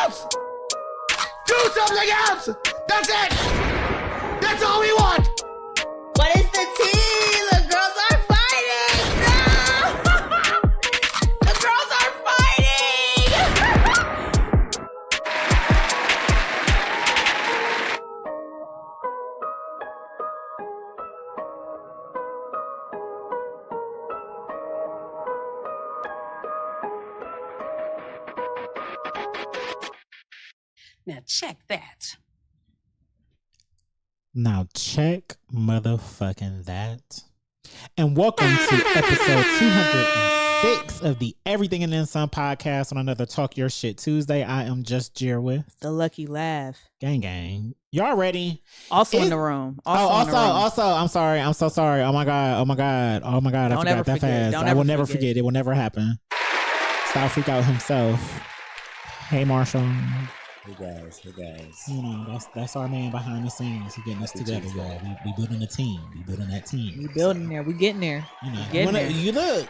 else! Do something else! That's it! That's all we want! What is the tea? The girls are fighting! No! The girls are fighting! Now check that. Now check motherfucking that. And welcome to episode 206 of the Everything and Then Some podcast on another Talk Your Shit Tuesday. I am just Jer with The Lucky Laugh. Gang Gang. Y'all ready? Also in the room. Also, I'm sorry. I'm so sorry. Oh my God. I Don't forgot ever that forget. fast. I will never forget. It will never happen. Style Freak Out himself. Hey, Marshall. Hey guys. You know, that's our man behind the scenes. He getting us together, y'all. We building a team. We building that team. We building there. We getting there. You know, Getting there. you look.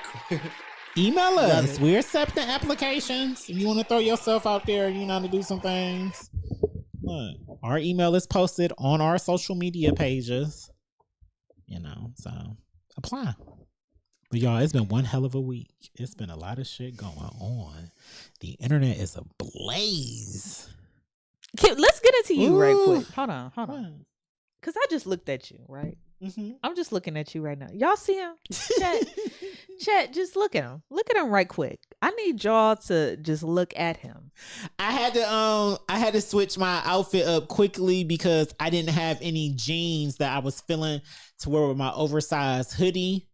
Email Love us. it. We're accepting applications. If you want to throw yourself out there, you know, to do some things. Look, our email is posted on our social media pages. You know, so apply. But y'all, it's been one hell of a week. It's been a lot of shit going on. The internet is ablaze. Let's get into you right Ooh. quick. Hold on. Because I just looked at you, right? Mm-hmm. I'm just looking at you right now. Y'all see him? Chat, just look at him. Look at him right quick. I need y'all to just look at him. I had to switch my outfit up quickly because I didn't have any jeans that I was feeling to wear with my oversized hoodie.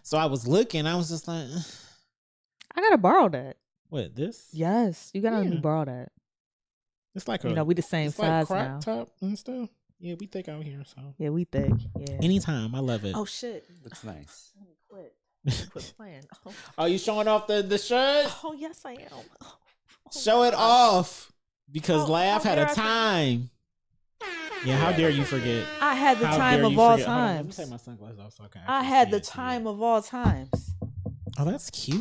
So I was looking, I was just like, I gotta borrow that. what, this? Yes, you gotta let me Yeah. borrow that. It's like We the same it's like size crop now. top and stuff. Yeah, we thick out here, so Yeah, we thick. Yeah. anytime, I love it. Oh shit. Looks nice. Let me quit. Quit playing. Oh. Are you showing off the shirt? Oh yes, I am. Oh, Show my it God. off because Oh, Laugh how had dare a I forget? time. Yeah, how dare you forget? I had the How time dare of you all forget? Hold on, let me times. take my sunglasses off so I can I actually had see the it, see time it. of all times. Oh, that's cute.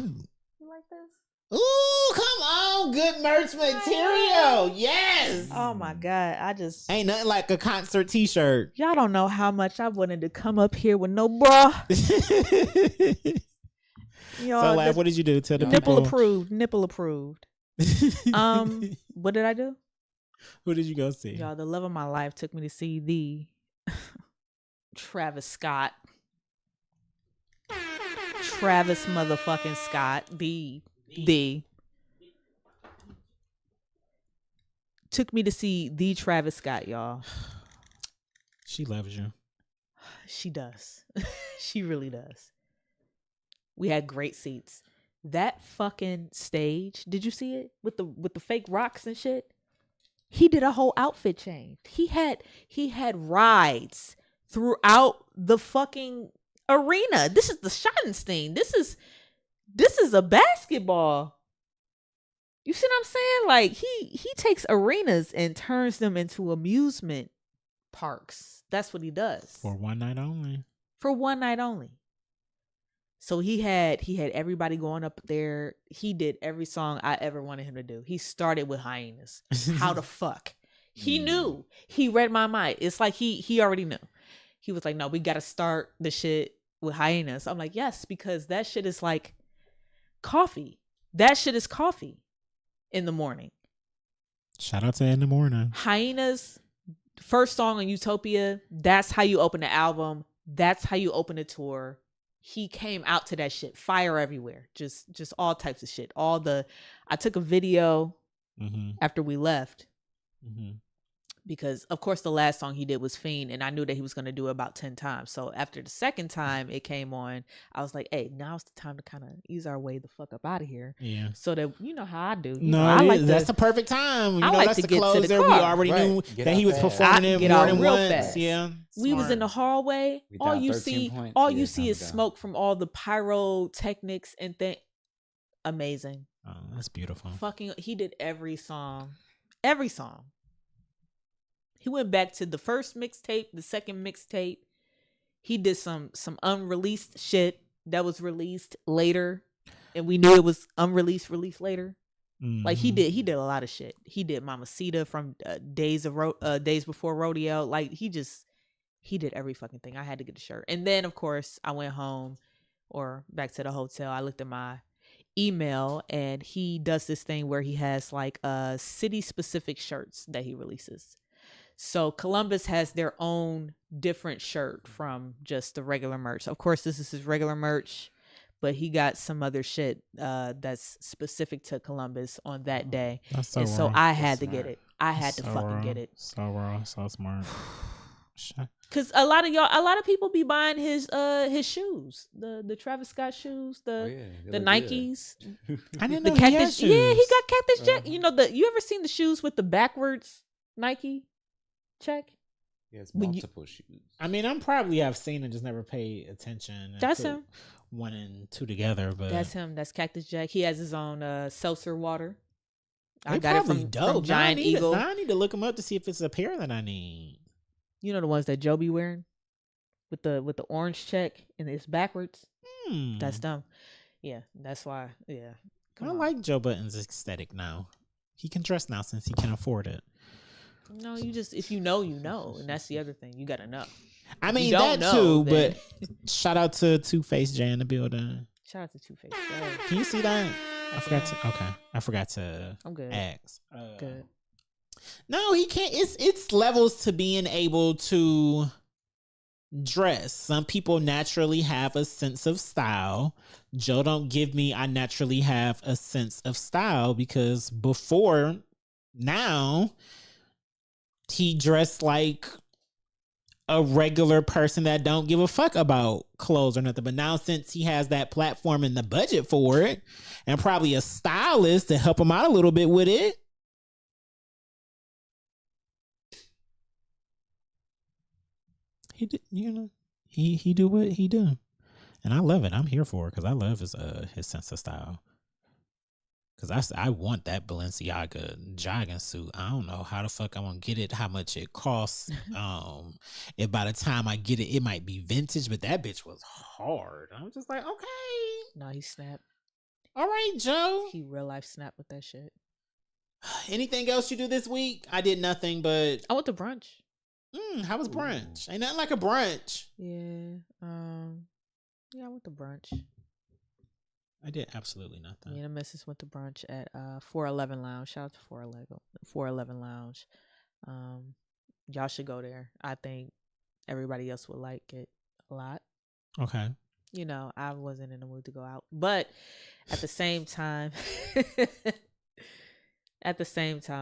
You like this? Ooh, come on, good merch material. Yes. Oh my God. I just Ain't nothing like a concert t-shirt. y'all don't know how much I wanted to come up here with no bra. So, Y'all, Laugh, what did you do? Tell the nipple people. approved. Nipple approved. What did I do? Who did you go see? Y'all, the love of my life took me to see the Travis Scott. Travis motherfucking Scott. The took me to see the Travis Scott, y'all. She loves you. She does. She really does. We had great seats. That fucking stage, did you see it? With the fake rocks and shit? He did a whole outfit change. He had rides throughout the fucking arena. This is the Schottenstein. This is a basketball. You see what I'm saying? Like he takes arenas and turns them into amusement parks. That's what he does. For one night only. For one night only. So he had everybody going up there. He did every song I ever wanted him to do. He started with Hyenas. How the fuck? He knew. He read my mind. It's like he already knew. He was like, no, we got to start the shit with Hyenas. I'm like, yes, because that shit is like coffee. That shit is coffee in the morning. Shout out to In the Morning. Hyenas, first song on Utopia. That's how you open the album. That's how you open the tour. He came out to that shit. Fire everywhere. Just all types of shit. I took a video after we left. Mm-hmm. Because of course the last song he did was Fiend, and I knew that he was going to do it about 10 times. So after the second time it came on, I was like, hey, now's the time to kind of ease our way the fuck up out of here. Yeah. So that, you know how I do. That's the perfect time. You I know, like that's to the get to the closer. We car. already Right. knew Get that out he was fast. performing I it get more out than real once. fast. Yeah. We was in the hallway. We All down you 13 see, points. all Yeah, you see time is to go. smoke from all the pyrotechnics and thing. Amazing. Oh, that's beautiful. Fucking, he did every song. Every song. He went back to the first mixtape, the second mixtape. He did some unreleased shit that was released later, and we knew it was unreleased, released later. Like he did a lot of shit. He did Mamacita from Days Before Rodeo. Like he did every fucking thing. I had to get the shirt. And then of course I went home or back to the hotel. I looked at my email and he does this thing where he has like city specific shirts that he releases. So Columbus has their own different shirt from just the regular merch. Of course, this is his regular merch, but he got some other shit that's specific to Columbus on that day. That's so and so raw. I had to get it. I had to So fucking raw. get it. So raw, so smart. Cause a lot of people be buying his shoes, the Travis Scott shoes, the Nikes, I didn't the know he had Cactus. shoes. Yeah, he got Cactus Jack. You know you ever seen the shoes with the backwards Nike check? He has When you- multiple shoes. I mean, I'm probably have seen and just never paid attention. and That's put him. 1 and 2 together, but That's him. That's Cactus Jack. He has his own seltzer water. I they got it probably from dope. Giant Eagle. Now I need to look them up to see if it's a pair that I need. You know the ones that Joe be wearing with the orange check and it's backwards. That's them. Yeah, that's why. Yeah, I Come on. like Joe Budden's aesthetic now. He can dress now since he can afford it. No, you just if you know, and that's the other thing. You gotta know. I If mean you don't that know, too, then- but shout out to Two Face Jay in the building. Shout out to Two Face. Can you see that? I forgot to I'm good. ask. Good. No, he can't. It's levels to being able to dress. Some people naturally have a sense of style. Joe don't give me I naturally have a sense of style because before now he dressed like a regular person that don't give a fuck about clothes or nothing. But now since he has that platform and the budget for it and probably a stylist to help him out a little bit with it, he did, he do what he do, and I love it. I'm here for it because I love his sense of style. Because I want that Balenciaga jogging suit. I don't know how the fuck I'm gonna get it, how much it costs. If by the time I get it, it might be vintage, but that bitch was hard. I'm just like, okay, No, he snapped. all right, Joe. He real life snapped with that shit. Anything else you do this week? I did nothing, but I went to brunch. how was brunch? Ain't nothing like a brunch. Yeah. Yeah, I went to brunch. I did absolutely nothing. Me and the missus went to brunch at 411 Lounge. Shout out to 411 Lounge. Y'all should go there. I think everybody else would like it a lot. Okay. You know, I wasn't in the mood to go out. But at the same time,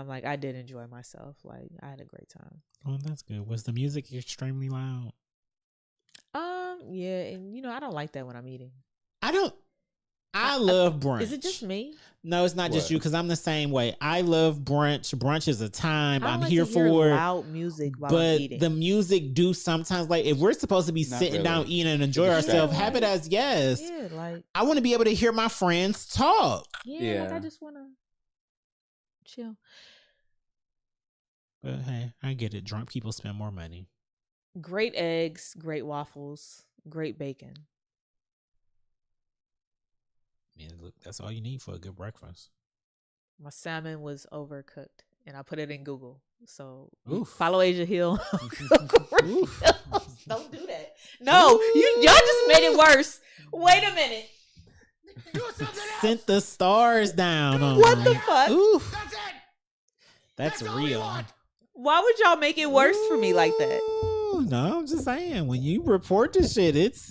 like I did enjoy myself. Like I had a great time. Oh, that's good. Was the music extremely loud? Yeah, and you know, I don't like that when I'm eating. I love brunch. Is it just me? No, it's not just What? you because I'm the same way. I love brunch. Brunch is a time I don't I'm like here to hear for. loud music while I'm But eating. the music do sometimes, like if we're supposed to be Not sitting really. down eating and enjoy Yeah. ourselves, have it as yes. Yeah, like I want to be able to hear my friends talk. Like Yeah. I just wanna chill. But hey, I get it. Drunk people spend more money. Great eggs, great waffles, great bacon. Man, look, that's all you need for a good breakfast. My salmon was overcooked, and I put it in Google. So Oof. follow Asia Hill. Oof. Don't do that. No, y'all just made it worse. Wait a minute. Do something else. Sent the stars down on What me. the fuck? Oof. That's it. That's all we real. want. Why would y'all make it worse for me like that? Ooh, no, I'm just saying. When you report the shit, it's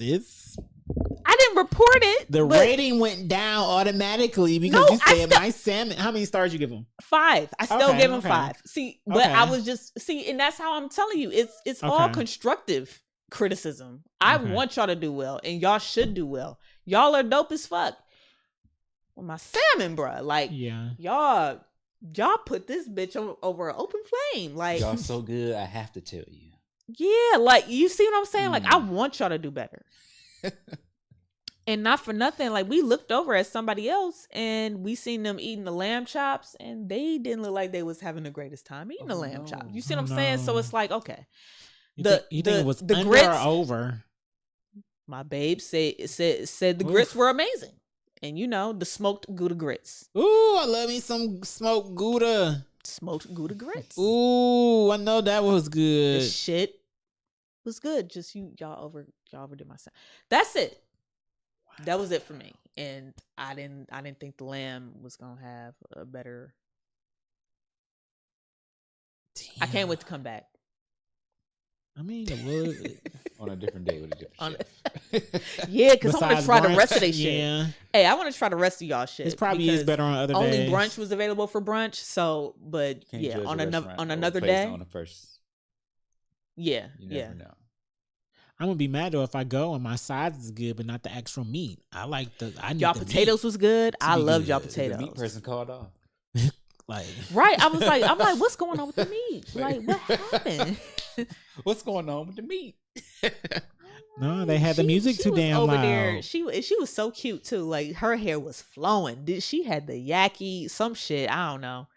I didn't report it. the but rating went down automatically because No, you I said my salmon. How many stars you give them? 5. I still Okay, gave him okay. 5. See, but Okay. I was just and that's how I'm telling you. It's all Okay. constructive criticism. I Okay. want y'all to do well, and y'all should do well. Y'all are dope as fuck. Well, my salmon, bruh. Like Yeah. y'all put this bitch over an open flame. Like Y'all so good, I have to tell you. yeah, like you see what I'm saying? Like I Mm. want y'all to do better. And not for nothing, like we looked over at somebody else and we seen them eating the lamb chops and they didn't look like they was having the greatest time eating the Oh, lamb no. chops. You see what I'm Oh, saying? So no. it's like, okay. You The- think the- it was the under grits- or over? My babe said the grits were amazing. And you know, the smoked Gouda grits. Ooh, I love me some smoked Gouda. Smoked Gouda grits. Ooh, I know that was good. This shit was good. Just y'all overdid my sound. That's it. That was it for me. And I didn't think the lamb was gonna have a better. I can't wait to come back. I mean, it would. On a different day with a different shit. Yeah, because I want to Besides try the brunch, rest of their shit. yeah. Hey, I want to try the rest of y'all shit. It's probably is because better on other only days. brunch was available for brunch. So, but Can't yeah, judge on a another restaurant or another place day. on the first. Yeah, You yeah. never know. I'm gonna be mad though if I go and my sides is good, but not the actual meat. I need Y'all the potatoes meat. was good. to I be loved y'all good. The potatoes. meat person called off. Like, Right. I'm like, what's going on with the meat? Like, what happened? What's going on with the meat? no, they had the music she too was damn over loud. there. She was so cute too. Like her hair was flowing. She had the yaki some shit. I don't know.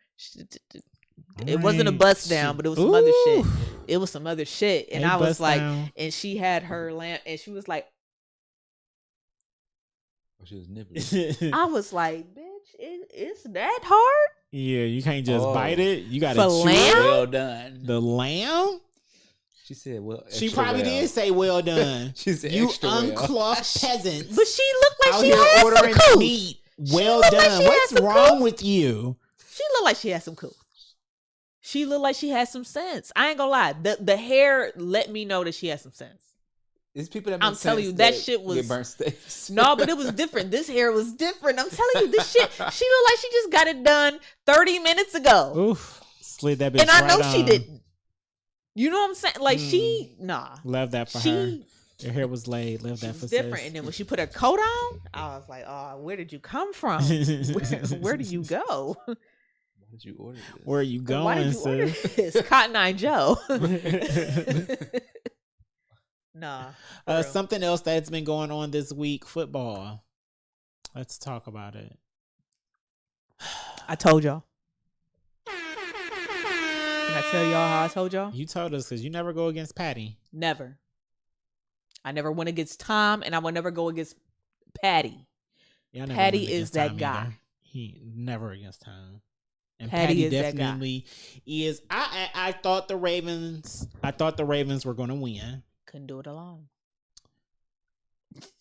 It wasn't a Right. bust down, but it was some other shit. Ooh. It was some other shit, and They I was bust like, down. and she had her lamp, and she was like, Oh, she was nibbling. I was like, bitch, it's that hard Yeah, you can't just Oh. bite it. You gotta For chew lamb? it. Well done. The lamb? She said, "Well." She extra probably well. did say well done. She said, You "Extra well." uncloth peasants. But she looked like out she here had ordering some couth. meat. Well looked like done. she had What's some wrong couth. with you? She looked like she had some cool. She looked like she had some sense. I ain't gonna lie. The hair let me know that she had some sense. It's people that I'm make telling sense you, that shit was- get burnt steaks. No, but it was different. This hair was different. I'm telling you, this shit. She looked like she just got it done 30 minutes ago, Oof. Slid that bitch and I right know she on. didn't. You know what I'm saying? Like she, nah. Love that for her. She Her hair was laid. Love She that was for different. sis. And then when she put her coat on, I was like, oh, where did you come from? Where do you go? Why did you order this? Where are you going, Why did you order sis? this? Cotton Eye Joe. Nah. for real. Something else that's been going on this week, football. Let's talk about it. I told y'all. Can I tell y'all how I told y'all? You told us because you never go against Patty. Never. I never went against Tom, and I will never go against Patty. Yeah, I never Patty went is against that Tom guy. either. He never against Tom. And Patty Patty is that guy. definitely is. I thought the Ravens. I thought the Ravens were going to win. Couldn't do it alone.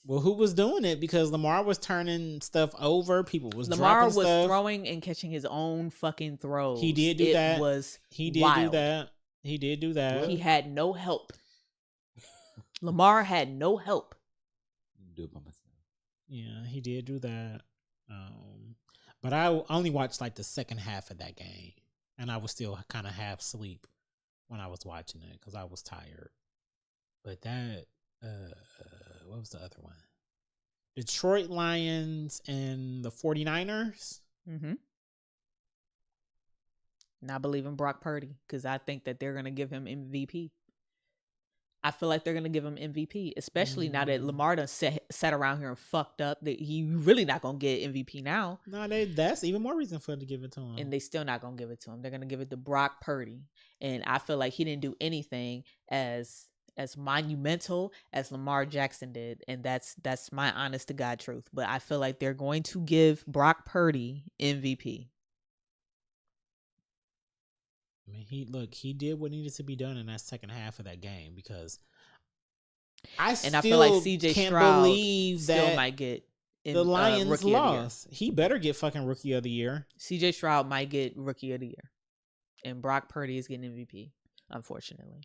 Well, who was doing it? Because Lamar was turning stuff over. People was Lamar dropping was stuff. throwing and catching his own fucking throws. He did do It that. Was He did do wild. that. He did do that. He had no help. Lamar had no help. Do it by myself. Yeah, he did do that. But I only watched like the second half of that game, and I was still kind of half asleep when I was watching it because I was tired. But that, what was the other one? Detroit Lions and the 49ers. Mm-hmm. And I believe in Brock Purdy because I think that they're going to give him MVP. I feel like they're going to give him MVP, especially now that Lamar done sat around here and fucked up. That he really not going to get MVP now. No, that's even more reason for them to give it to him. And they still not going to give it to him. They're going to give it to Brock Purdy. And I feel like he didn't do anything as monumental as Lamar Jackson did. And that's my honest to God truth. But I feel like they're going to give Brock Purdy MVP. I mean, he did what needed to be done in that second half of that game because I feel like CJ can't Stroud believe still that might get the Lions Rookie of the Year. lost. He better get fucking Rookie of the Year. CJ Stroud might get Rookie of the Year. And Brock Purdy is getting MVP, unfortunately.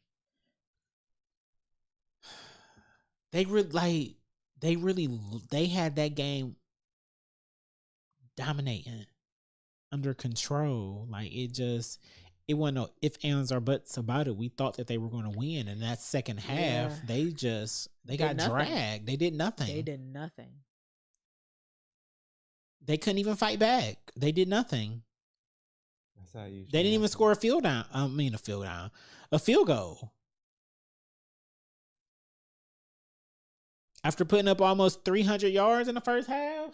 They had that game dominating, under control. Like it wasn't no ifs, ands, or buts about it. We thought that they were going to win. In that second half, Yeah. they got nothing. dragged. They did nothing. They did nothing. They couldn't even fight back. They did nothing. That's how you. They didn't even score a field goal. After putting up almost 300 yards in the first half,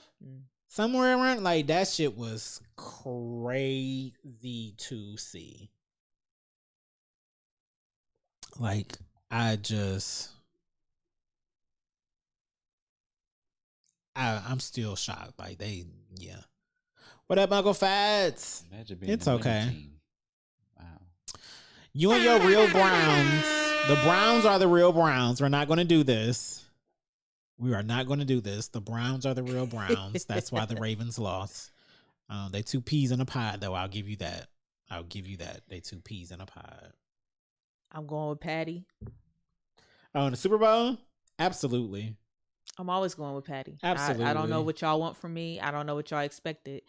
somewhere around, like, that shit was crazy to see. Like, I'm still shocked. Like yeah. What up, Uncle Fats? Imagine being It's the winning okay. team. Wow. You and your real Browns. The Browns are the real Browns. We're not going to do this. We are not going to do this. The Browns are the real Browns. That's why the Ravens lost. They 2 peas in a pod, though. I'll give you that. They 2 peas in a pod. I'm going with Patty. Oh, in the Super Bowl? Absolutely. I'm always going with Patty. Absolutely. I don't know what y'all want from me. I don't know what y'all expected.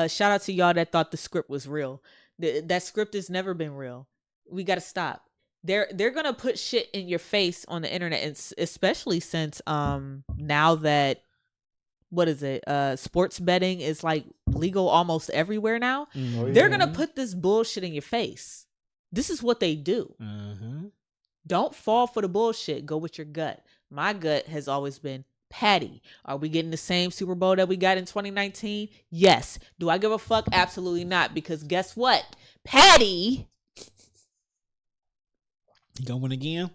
Shout out to y'all that thought the script was real. That script has never been real. We got to stop. They're gonna put shit in your face on the internet, and especially since now that sports betting is like legal almost everywhere now. Mm-hmm. Oh, They're yeah. gonna put this bullshit in your face. This is what they do. Mm-hmm. Don't fall for the bullshit. Go with your gut. My gut has always been Patty. Are we getting the same Super Bowl that we got in 2019? Yes. Do I give a fuck? Absolutely not. Because guess what? Patty You gonna win again?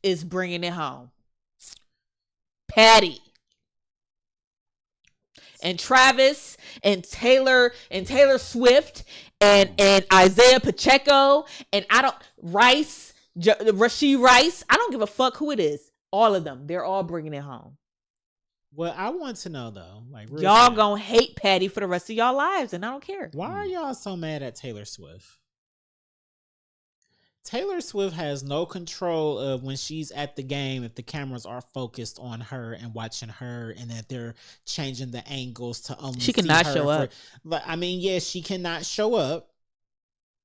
is bringing it home. Patty. And Travis and Taylor Swift and Isaiah Pacheco and Rashee Rice. I don't give a fuck who it is. All of them. They're all bringing it home. Well, I want to know though, like real Y'all shit. gonna hate Patty for the rest of y'all lives, and I don't care. Why are y'all so mad at Taylor Swift? Taylor Swift has no control of when she's at the game if the cameras are focused on her and watching her, and that they're changing the angles to only She cannot see her show up. But I mean, yes, she cannot show up.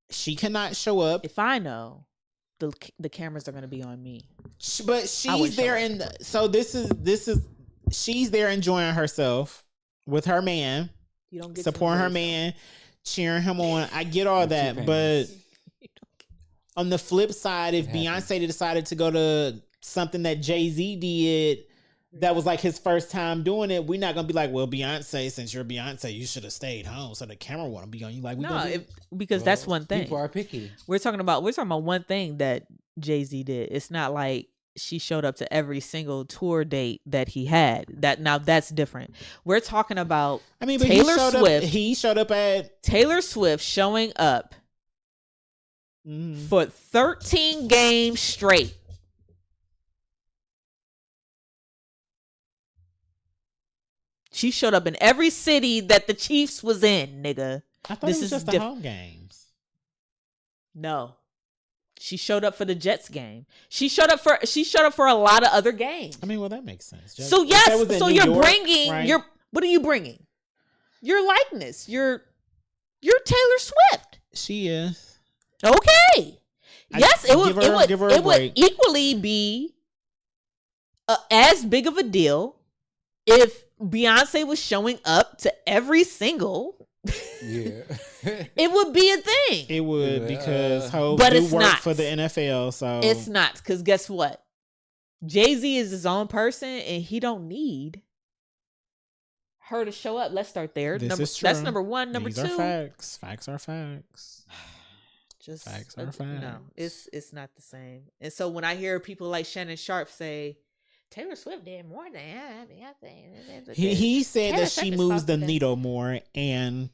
She cannot show up. If I know, the cameras are gonna be on me. But I she's wouldn't there show in so this is she's there enjoying herself with her man, You don't get supporting to her embrace man, cheering him on. I get all With that, T-Pain. but it. on the flip side, if It happens. Beyonce decided to go to something that Jay-Z did that was like his first time doing it, we're not gonna be like, well, Beyonce, since you're Beyonce, you should have stayed home so the camera wouldn't be on you. Like, we No, gonna do because that's one thing. People are picky. We're talking about one thing that Jay-Z did. It's not like she showed up to every single tour date that he had. That's different. We're talking about I mean, but Taylor Swift. He showed up at Taylor Swift showing up mhm. for 13 games straight. She showed up in every city that the Chiefs was in, nigga. I thought This it was is just the diff- home games. No. She showed up for the Jets game. She showed up for a lot of other games. I mean, well, that makes sense. So If that was yes, in so New you're York, bringing right? what are you bringing? Your likeness. You're Taylor Swift. She is. Okay. Yes, it would. give her a It would break. equally be as big of a deal if Beyonce was showing up to every single. Yeah. It would be a thing. It would because Hov But do it's work not. for the NFL. So It's not, because guess what? Jay-Z is his own person, and he don't need her to show up. Let's start there. This is That's true. number one. Number These two. are facts. Facts are facts. Just Facts are no, facts. it's not the same. And so when I hear people like Shannon Sharp say Taylor Swift did more than Beyonce, He said Taylor that Swift she is moves the softer than- needle more, and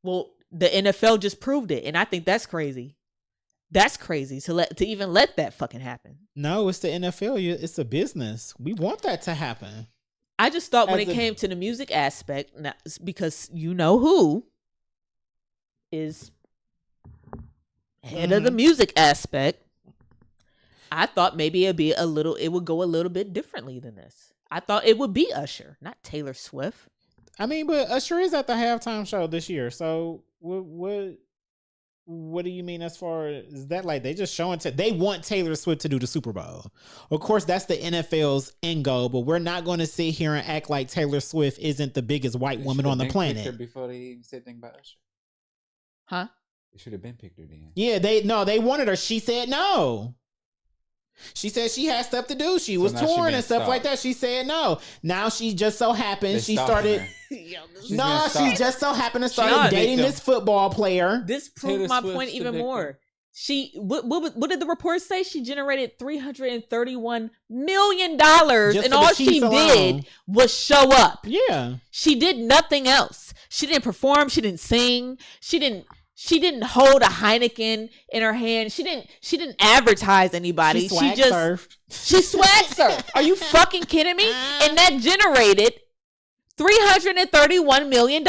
well, the NFL just proved it, and I think that's crazy. That's crazy to even let that fucking happen. no, it's the NFL. It's a business. We want that to happen. I just thought when As it a- came to the music aspect, because you know who is head of the music aspect, I thought maybe it would go a little bit differently than this. I thought it would be Usher, not Taylor Swift. I mean, but Usher is at the halftime show this year. So what do you mean as far as that? Like they just showing they want Taylor Swift to do the Super Bowl. Of course, that's the NFL's end goal, but we're not going to sit here and act like Taylor Swift isn't the biggest white They woman should've on the been picked her planet. before they even said anything about Usher. Huh? They should have been picked her then. Yeah, they wanted her. She said no. She said she had stuff to do. She was now she touring been and stuff like stopped. that. She said no. Now she just so happened They she stopping started. her. She's No, been she stopped. just so happened to not start dating victim. this football player. This proved Taylor my Swift's point the even victim. more. What did the report say? She generated $331 million, Just and for the all she Chiefs alone. did was show up. Yeah. She did nothing else. She didn't perform. She didn't sing. She didn't hold a Heineken in her hand. She didn't advertise anybody. She swag just surfed. she swag surfed. Are you fucking kidding me? And that generated $331 million.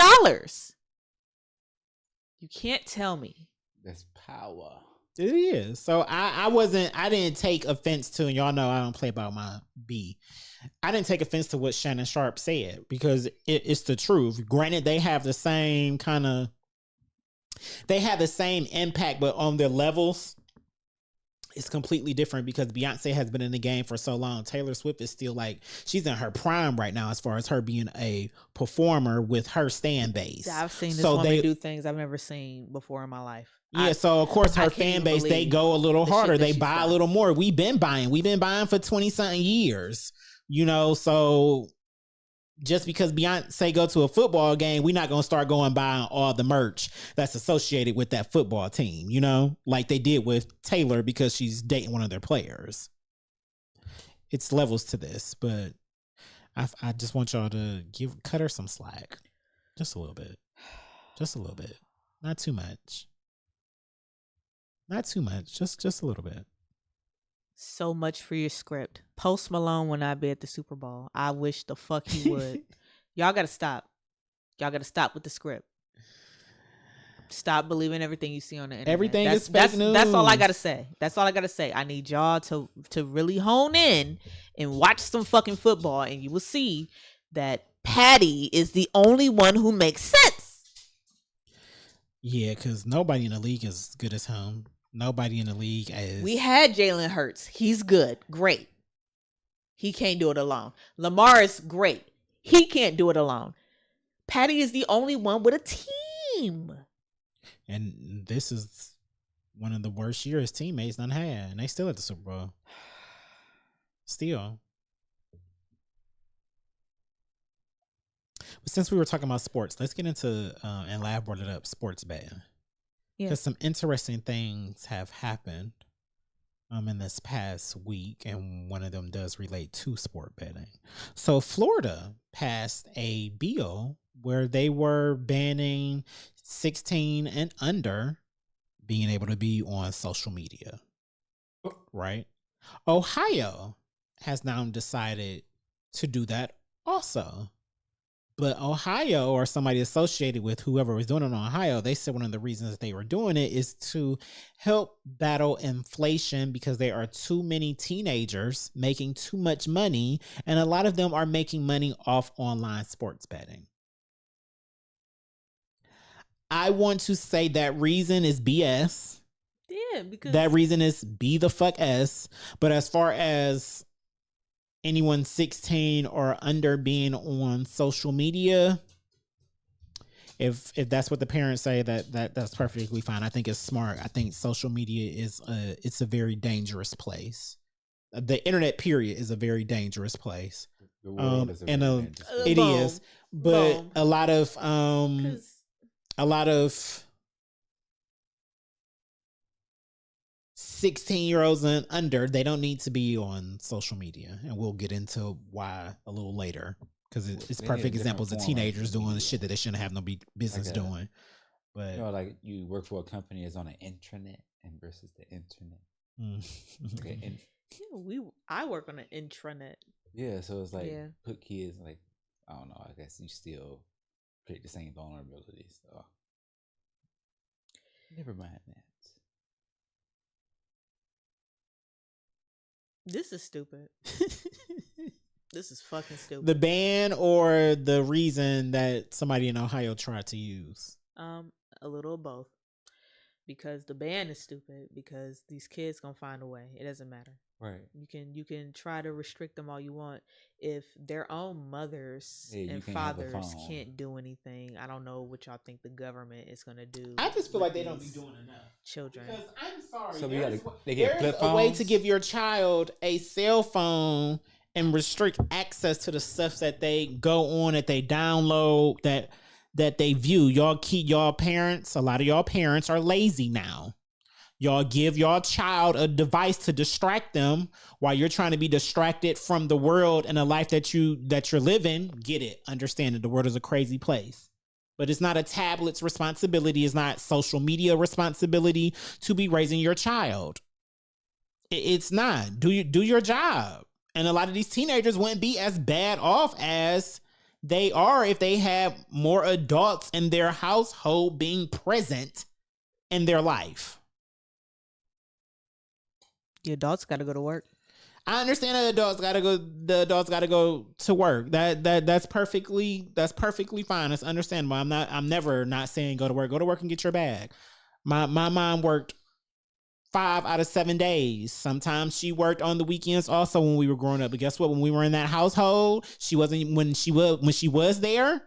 You can't tell me. That's power. It is. So I didn't take offense to, and y'all know I don't play about my B. I didn't take offense to what Shannon Sharp said because it's the truth. Granted, they have the same impact, but on their levels, it's completely different because Beyonce has been in the game for so long. Taylor Swift is still like, she's in her prime right now as far as her being a performer with her fan base. I've seen this So woman they- do things I've never seen before in my life. Yeah, so of course I her can't fan even base, they believe go a little the shit harder. that They she's buy a done. little more. We've been buying for 20-something years. You know, so just because Beyonce go to a football game, we're not gonna start going buying all the merch that's associated with that football team, you know, like they did with Taylor because she's dating one of their players. It's levels to this, but I just want y'all to cut her some slack. Just a little bit. Just a little bit. Not too much. Not too much. Just a little bit. So much for your script. Post Malone will not be at the Super Bowl. I wish the fuck he would. Y'all gotta stop. Y'all gotta stop with the script. Stop believing everything you see on the internet. Everything that's, is fake that's, news. That's all I gotta say. That's all I gotta say. I need y'all to really hone in and watch some fucking football, and you will see that Patty is the only one who makes sense. Yeah, because nobody in the league is as good as him. Nobody in the league is. We had Jalen Hurts. He's good. Great. He can't do it alone. Lamar is great. He can't do it alone. Patty is the only one with a team. And this is one of the worst years teammates done had. And they still at the Super Bowl. Still. But since we were talking about sports, let's get into, and Lav brought it up, sports betting. Yeah. Because some interesting things have happened in this past week, and one of them does relate to sport betting. So Florida passed a bill where they were banning 16 and under being able to be on social media, right? Ohio has now decided to do that also. But Ohio, or somebody associated with whoever was doing it in Ohio, they said one of the reasons that they were doing it is to help battle inflation because there are too many teenagers making too much money, and a lot of them are making money off online sports betting. I want to say that reason is BS. Yeah, because That reason is B the fuck S. But as far as anyone 16 or under being on social media, if that's what the parents say, that's perfectly fine. I think it's smart. I think social media is it's a very dangerous place. The internet period is a very dangerous place. The world is a and very dangerous place. it Boom. is, but Boom. a lot of 16-year-olds and under, they don't need to be on social media, and we'll get into why a little later, because it's They need a perfect different examples of form of teenagers doing media. shit that they shouldn't have no business Like doing. But You know, like you work for a company that's on an intranet and versus the internet. Okay, and I work on an intranet. yeah, so it's like Yeah. put kids like, I don't know. I guess you still create the same vulnerabilities. So never mind that. This is stupid. This is fucking stupid. the ban or the reason that somebody in Ohio tried to use. A little of both. Because the ban is stupid. Because these kids gonna find a way. It doesn't matter. Right. You can try to restrict them all you want. If their own mothers Yeah, you and can't have a fathers phone. can't do anything, I don't know what y'all think the government is gonna do. I just feel with like they don't be these doing enough. children. Because I'm sorry. So we there's gotta- they get there's flip a way to phones? give your child a cell phone and restrict access to the stuff that they go on, that they download, that they view. Y'all parents, a lot of y'all parents are lazy now. Y'all give y'all child a device to distract them while you're trying to be distracted from the world and the life that you're living. Get it. Understand that the world is a crazy place. But it's not a tablet's responsibility. It's not social media responsibility to be raising your child. It's not. Do your job. And a lot of these teenagers wouldn't be as bad off as they are if they have more adults in their household being present in their life. The adults got to go to work. I understand that the adults gotta go to work. That's perfectly fine. It's understandable. I'm never not saying go to work. Go to work and get your bag. My mom worked 5 out of 7 days. Sometimes she worked on the weekends also when we were growing up. But guess what? When we were in that household, she wasn't when she was there.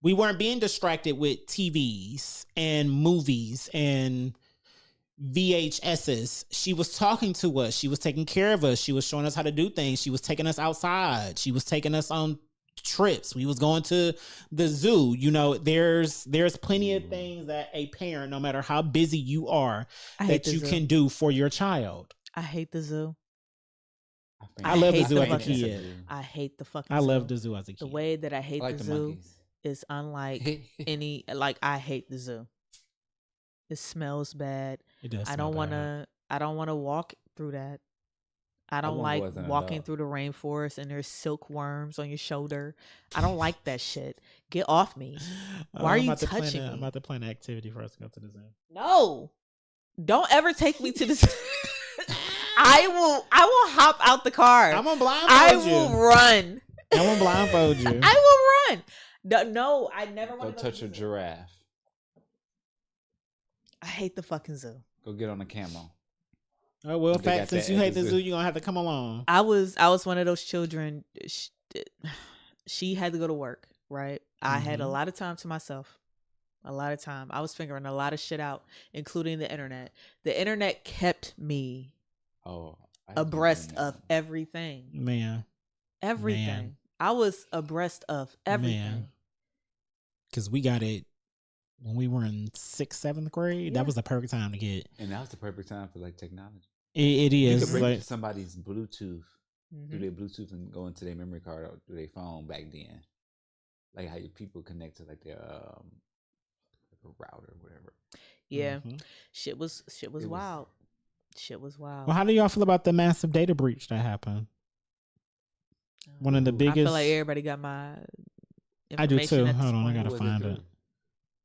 We weren't being distracted with TVs and movies and VHSs. She was talking to us. She was taking care of us. She was showing us how to do things. She was taking us outside. She was taking us on trips. We was going to the zoo. You know, there's plenty of things that a parent, no matter how busy you are, that you can do for your child. I hate the zoo. I love the zoo as a fucking kid. I hate the fucking I zoo. love the zoo as a kid. The way that I hate I like the the zoo monkeys. is unlike any, like, I hate the zoo. It smells bad. It does. I don't want to walk through that. I don't won't go like as an walking adult. through the rainforest and there's silkworms on your shoulder. I don't like that shit. Get off me. Why are you touching me? I'm about to plan an activity for us to go to the zoo. No. Don't ever take me to the zoo. I will hop out the car. I'm gonna blindfold I you. will run. I'm gonna blindfold you. I will run. No, I never Go want to touch a zoo. giraffe. I hate the fucking zoo. Go get on a camel. Oh well, They got fact, since that you at hate the the zoo. zoo, you're gonna have to come along. I was one of those children. She had to go to work, right? I had a Mhm. lot of time to myself. A lot of time. I was figuring a lot of shit out, including the internet. The internet kept me Oh, I didn't abreast know. of everything. Man, Everything. Man. I was abreast of everything. Man. because we got it when we were in 6th, 7th grade. Yeah. That was the perfect time to get it. And that was the perfect time for like technology. It You is could bring like somebody's Bluetooth, Mhm. do their Bluetooth and go into their memory card or do their phone back then. Like how you people connect to like their like a router or whatever. Yeah. Mhm. Shit was It was- wild. Shit was wild. Well, how do y'all feel about the massive data breach that happened? One of the I biggest. feel like everybody got my I do information too. at this Hold on, I point. gotta Who was find through? it.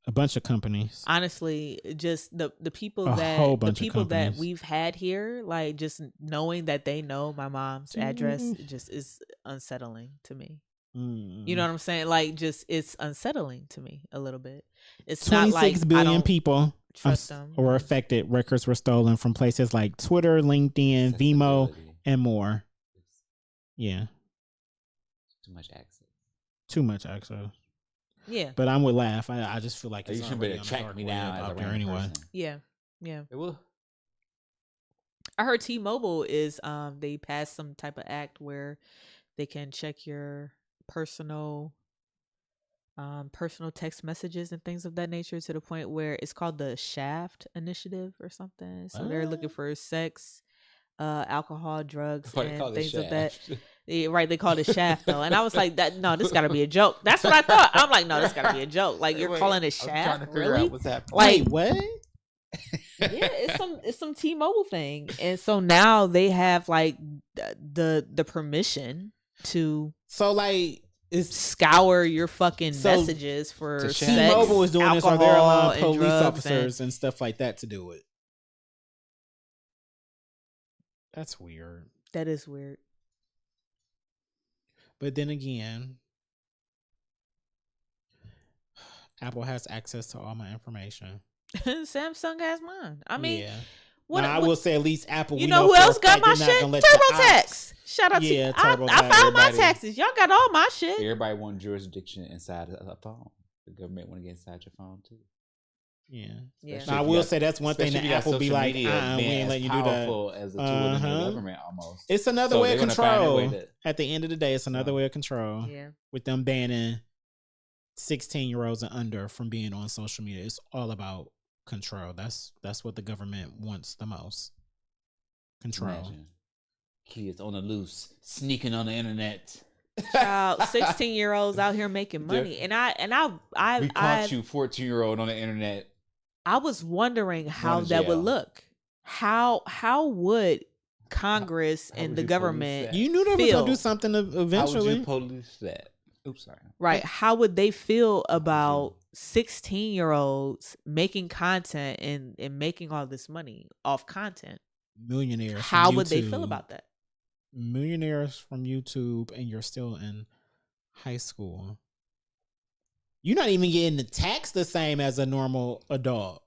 A bunch of companies. Honestly, just the people A that whole the bunch of people that companies. we've had here, like just knowing that they know my mom's address, Mm. just is unsettling to me. Mm. You know what I'm saying? Like, just it's unsettling to me a little bit. It's not like 26 I billion don't people trust them. were affected. Records were stolen from places like Twitter, LinkedIn, Vimeo, Accessibility. and more. It's Yeah, too much access. too much access. Yeah, But I'm with Laugh. I just feel like Like, it's you shouldn't already be able on to the track dark me web down as a out there random anyway. person. yeah. It will. I heard T-Mobile is they passed some type of act where they can check your personal text messages and things of that nature to the point where it's called the Shaft Initiative or something. So they're looking What? for sex, alcohol, drugs, Why they and call it things of that. shaft? Yeah, right, they called it Shaft though, and I was like, "That no, this got to be a joke." That's what I thought. I'm like, "No, this got to be a joke." Like you're Wait, calling it I'm trying Shaft, to figure really? out what's happening. Like- Wait, what? Yeah, it's some T-Mobile thing, and so now they have like the permission to So like, it's scour your fucking So, messages for to sex, Shaft. T-Mobile is doing this, or they're alcohol, allowing and police drugs, officers and stuff like that to do it. That's weird. and that is weird. But then again, Apple has access to all my information. Samsung has mine. I mean, yeah. what, Now, I what- will say at least Apple. you we know who for a else got fact my they're not shit? gonna let the TurboTax. Shout out to Yeah, you. I TurboTax, filed my everybody. taxes. Y'all got all my shit. Everybody want jurisdiction inside a phone. The government want to get inside your phone too. Yeah. Yeah. Especially Now, I if you will got- say that's one thing especially that if you got Apple be social like, media we being ain't as letting you do that. powerful as a tool in the Uh-huh. government almost. It's another So way of they're gonna find a control. way to- At the end of the day, it's another So- way of control. Yeah. With them banning 16-year-olds and under from being on social media. It's all about control. That's what the government wants the most. Control. Imagine kids on the loose, sneaking on the internet. Child, 16-year-olds out here making money, and We caught you, 14-year-old on the internet. I was wondering how Going to that would jail. look. How would Congress How and would the you police government that? You knew they was feel? gonna do something How would eventually. you police that? Oops, sorry. Right. How would they feel about 16-year-olds making content and making all this money off content? Millionaires. from How would they feel YouTube. about that? Millionaires from YouTube, and you're still in high school. You're not even getting the tax the same as a normal adult.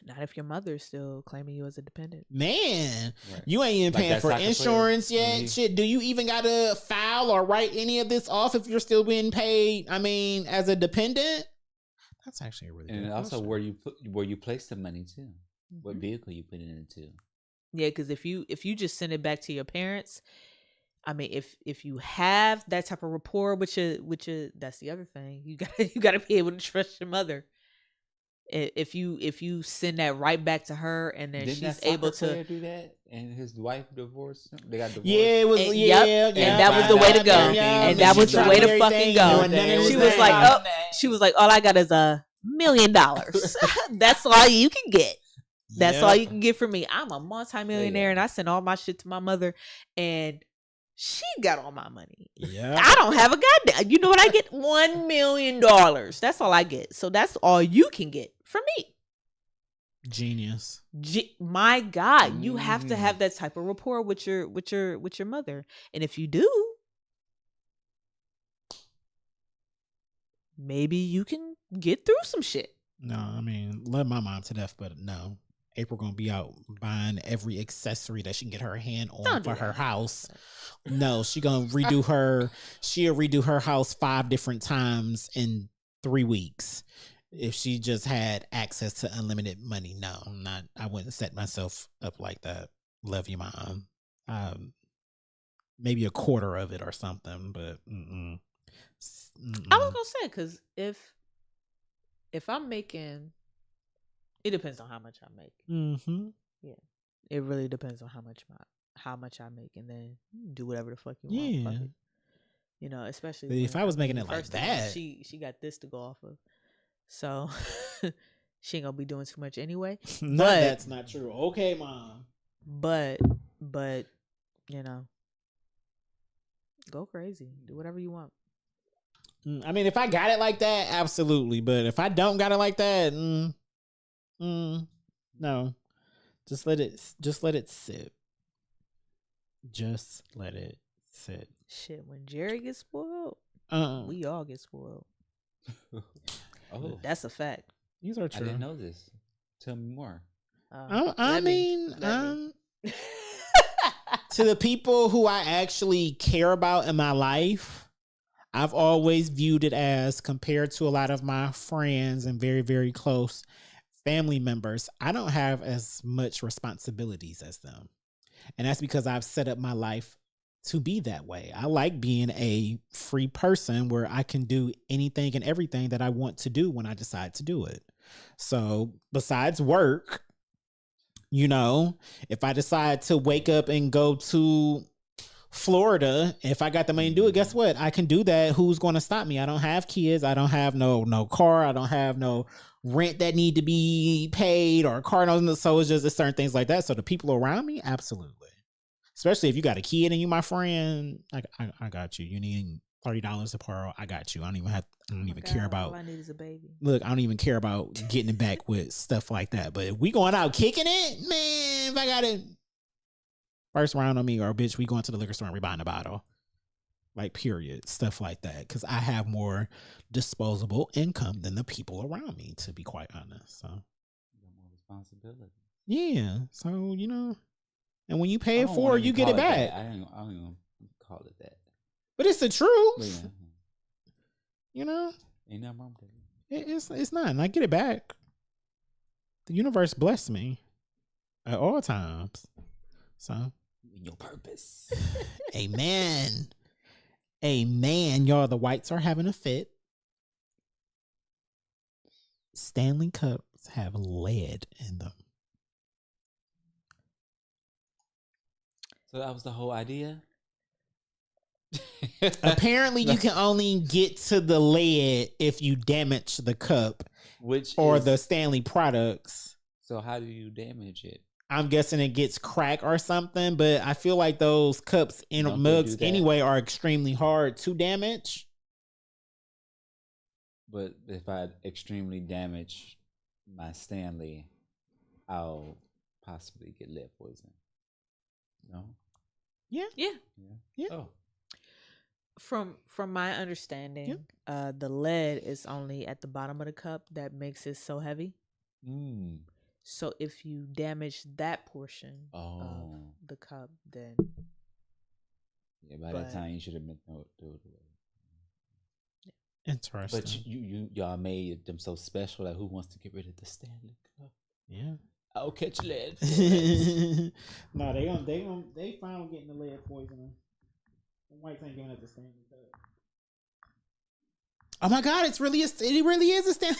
Not if your mother's still claiming you as a dependent. Man, Right. you ain't even Like paying that for soccer player. insurance yet. Mhm. Shit, do you even gotta file or write any of this off if you're still being paid? I mean, as a dependent. That's actually a really And good also question. where you place the money too. What Mhm. vehicle you put it into. Yeah, because if you just send it back to your parents, I mean, if you have that type of rapport with your that's the other thing. You gotta be able to trust your mother. If you send that right back to her, and then Didn't that she's soccer able player to, do that? And his wife divorced him? They got divorced. Yeah, it was. And- Yeah, yep, yeah. and that was the way to go. And that was the way to Everything, fucking go. doing none of She his was like, thing. oh, she was like, all I got is $1 million. That's all you can get. That's Yep. all you can get from me. I'm a multimillionaire, Yeah. and I send all my shit to my mother, and she got all my money. Yeah. I don't have a goddamn. You know what I get? $1 million. That's all I get. So that's all you can get from me. Genius. My God, you have to Mhm. have that type of rapport with your mother, and if you do, maybe you can get through some shit. No, I mean, love my mom to death, but no. April gonna be out buying every accessory that she can get her hand on Don't do for her that. house. No, she gonna redo her. She'll redo her house 5 different times in 3 weeks. If she just had access to unlimited money, no, I'm not. I wouldn't set myself up like that. Love you, mom. Maybe a quarter of it or something, but mm-mm. I was gonna say, because if I'm making, it depends on how much I make. Mm-hmm. It really depends on how much I make, and then do whatever the fuck you want. Yeah. Fuck it. You know, especially But if when, I was making it like first of all, that- she got this to go off of, so she ain't gonna be doing too much anyway. No, But- that's not true. Okay, mom. But you know, go crazy, do whatever you want. I mean, if I got it like that, absolutely. But if I don't got it like that, no. Just let it sit. Just let it sit. Shit, when Jerry gets spoiled, we all get spoiled. Oh, That's a fact. These are I true. didn't know this. Tell me more. I mean, let me. to the people who I actually care about in my life, I've always viewed it as, compared to a lot of my friends and very, very close family members, I don't have as much responsibilities as them. And that's because I've set up my life to be that way. I like being a free person where I can do anything and everything that I want to do when I decide to do it. So besides work, you know, if I decide to wake up and go to Florida, if I got the money to do it, guess what? I can do that. Who's going to stop me? I don't have kids. I don't have no car. I don't have no rent that need to be paid or car notes. So it's just certain things like that. So the people around me, absolutely. Especially if you got a kid and you my friend, I got you. You need $30 to borrow, I got you. I don't even care about. All I need is a baby. Look, I don't even care about getting it back with stuff like that. But if we going out kicking it, man, if I got it first round on me, or bitch, we going to the liquor store and we buying a bottle. Like, period. Stuff like that. Because I have more disposable income than the people around me, to be quite honest. So, You got more responsibility. yeah. So, you know, and when you pay I it don't for, wanna you even get call it back. that. I don't even call it that. But it's the truth. But yeah, You know, ain't nothing wrong with that. it's not. And I get it back. The universe blessed me at all times. So, Your purpose. amen. Amen. Y'all, the whites are having a fit. Stanley Cups have lead in them. So that was the whole idea. Apparently, you can only get to the lead if you damage the cup Which or is, the Stanley products. So how do you damage it? I'm guessing it gets cracked or something, but I feel like those cups and Don't they mugs do that? anyway are extremely hard to damage. But if I extremely damage my Stanley, I'll possibly get lead poison. No. Yeah. Yeah. Yeah. Oh. From my understanding, the lead is only at the bottom of the cup that makes it so heavy. Mm. So if you damage that portion Oh. of the cup, then Yeah. By that time, you should have been thrown it away. Interesting. But y'all made them so special. Like, who wants to get rid of the Stanley Cup? yeah. I'll catch lead. for it. No, they found getting the lead poisoning. The whites ain't giving up the Stanley Cup. Oh my God! It really is a Stanley.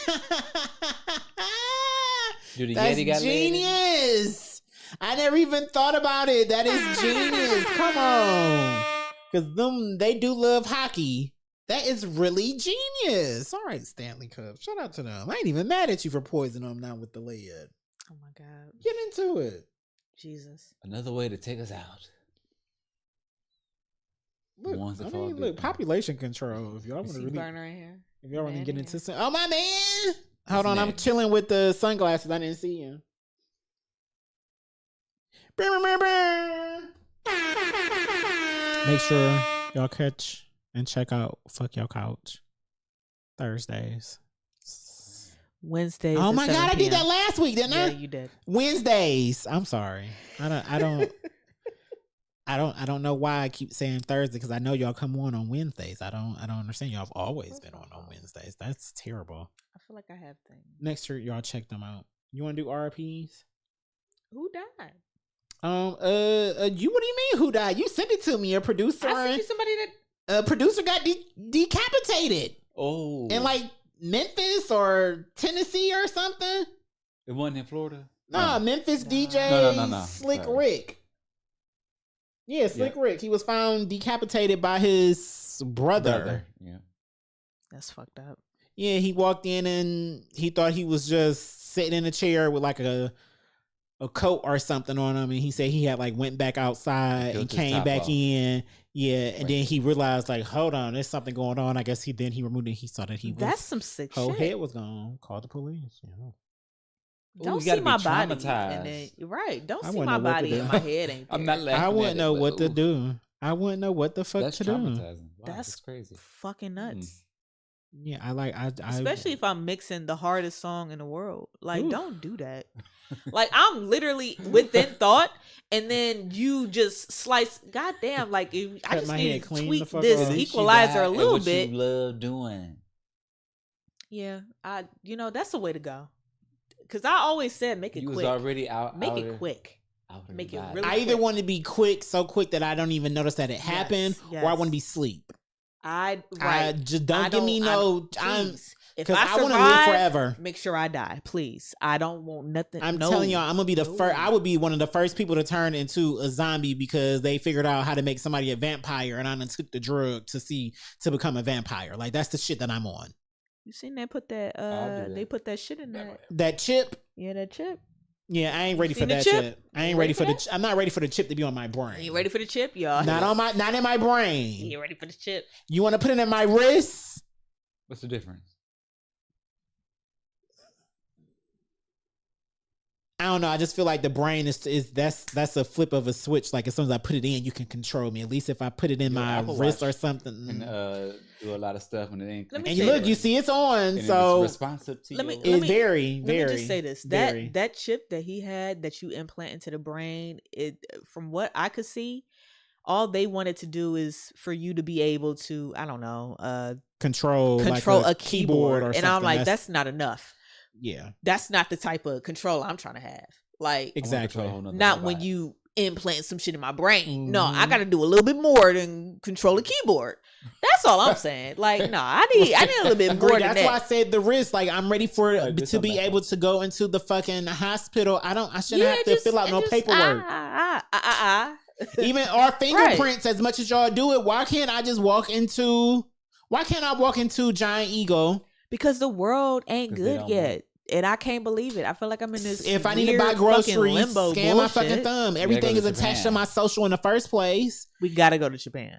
Dude, the That's Yeti got lead in it? genius. I never even thought about it. That is genius. Come on, because they do love hockey. That is really genius. All right, Stanley Cup. Shout out to them. I ain't even mad at you for poisoning them now with the lead. oh my God, Get into it. Jesus. Another way to take us out. Look, Ones that I fall mean, big look, ones. population control. If y'all You want to see really, burner right here. if y'all want to Man get here. into some, oh my man. Hold on, I'm next? chilling with the sunglasses. I didn't see him. Make sure y'all catch and check out Fuck Your Couch Thursdays. Wednesdays. Oh at my 7 God, I did that p.m. last week, didn't Yeah, I? you did. Wednesdays. I'm sorry. I don't know why I keep saying Thursday because I know y'all come on Wednesdays. I don't understand. Y'all have always been on Wednesdays. That's terrible. I feel like I have things. Next year, y'all check them out. You want to do RPs? Who died? What do you mean? Who died? You sent it to me. A producer. I sent you somebody that. A producer got decapitated Oh. in like Memphis or Tennessee or something. It wasn't in Florida? Nah, No. Memphis No. DJ No. Slick Sorry. Rick. Yeah, Slick Rick. He was found decapitated by his brother. Yeah. That's fucked up. Yeah, he walked in and he thought he was just sitting in a chair with like a coat or something on him, and he said he had like went back outside Took and his came top back off. in. Yeah, and Right. then he realized like, hold on, there's something going on. I guess he removed it. He saw that he That's was some sick whole shit. head was gone. Called the police. Yeah. Don't you see gotta be my body. traumatized. And then, right. Don't I see wouldn't my know what to body do. and my head ain't there. I'm not laughing. I at wouldn't it, know but what to oof, do. I wouldn't know what the fuck That's to do. traumatizing. Wow, That's that's crazy. fucking nuts. Yeah, I Especially if I'm mixing the hardest song in the world. Like, Oof. don't do that. Like, I'm literally within thought, and then you just slice. Goddamn, like, I Cut just my need head to clean the tweak fuck this off. At least you equalizer got a at little what bit. You love doing. Yeah, that's the way to go. Because I always said, make it You was quick. already out. Make out it of- quick. out of Make the it body. really I either quick. want to be quick, so quick that I don't even notice that it happened, Yes, or I yes. want to be sleep. I I just don't give me no. Please. If Because I I want to survive, live forever. make sure I die, please. I don't want nothing. I'm no. telling y'all, I'm gonna be the No. first. I would be one of the first people to turn into a zombie because they figured out how to make somebody a vampire, and I done took the drug to become a vampire. Like that's the shit that I'm on. You seen they put that? I'll do They that. put that shit in that. That chip. Yeah, that chip. Yeah, I ain't ready for seen the that chip? chip. I ain't You ready ready for for the. I'm not ready for the chip to be on my brain. You ready for the chip, y'all? Not in my brain. You ready for the chip? You want to put it in my wrist? What's the difference? I don't know. I just feel like the brain is that's a flip of a switch. Like as soon as I put it in, you can control me. At least if I put it in Your my Apple wrist Watch or something. And do a lot of stuff and it ain't. Let me and say you look, this. you see, it's on. and So it's responsive to Let me- your- let it's me- very, Let very. me just say this: very. that chip that he had that you implant into the brain, it from what I could see, all they wanted to do is for you to be able to, I don't know, control like a keyboard, or and something. I'm like, that's not enough. yeah, That's not the type of control I'm trying to have. Like, I wanna exactly. control a whole nother not when robot. you implant some shit in my brain. No, I Mhm. got to do a little bit more than control a keyboard. That's all I'm saying. Like, no, I need a little bit more Agree. than That's why I that. said the risk. Like, I'm ready for Like, this to on be that able one. to go into the fucking hospital. I shouldn't have to fill out no just, paperwork. Even our fingerprints, as much as y'all do it, why can't I walk into Giant Eagle? Because the world ain't 'Cause they good don't yet. And I can't believe it. I feel like I'm in this. If I need to buy weird fucking groceries, limbo scan my fucking bullshit. thumb. gotta Everything go is to attached to Japan. my social in the first place. We gotta go to Japan.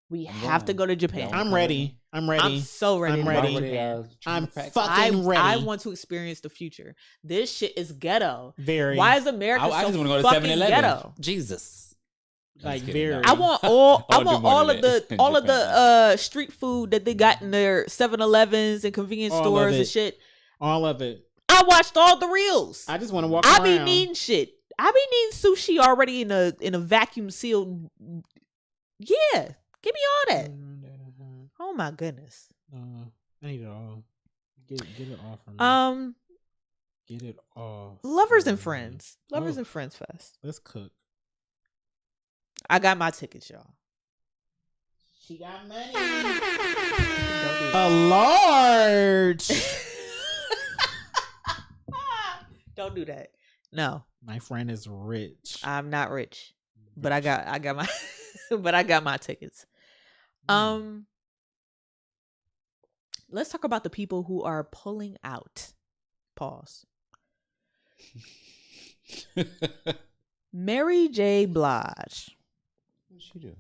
We I'm have to going. go to Japan. Yeah, I'm ready. I'm ready. I'm so ready. I'm to go to ready. Japan. I'm fucking. fucking ready. I want to experience the future. This shit is ghetto. Very. Why is America I so just wanna go to fucking 7-Eleven. ghetto? Jesus? Like, kidding, very. no. I want all. I I'll do want more all than of that the in all of the Japan. street food that they got in their 7-Elevens and convenience All of stores and it. shit. All of it. I watched all the reels. I just want to walk I around. be needing shit. I be needing sushi already in a vacuum sealed. Yeah, give me all that. Oh my goodness. I need it all. Get it off from me. Get it off. Lovers from and me. Friends. Lovers Oh, and Friends Fest. Let's cook. I got my tickets, y'all. She got money. Don't do A large. Don't do that. No, My friend is rich. I'm not rich, but I got my, but I got my tickets. Let's talk about the people who are pulling out. Pause. Mary J. Blige. What'd she do?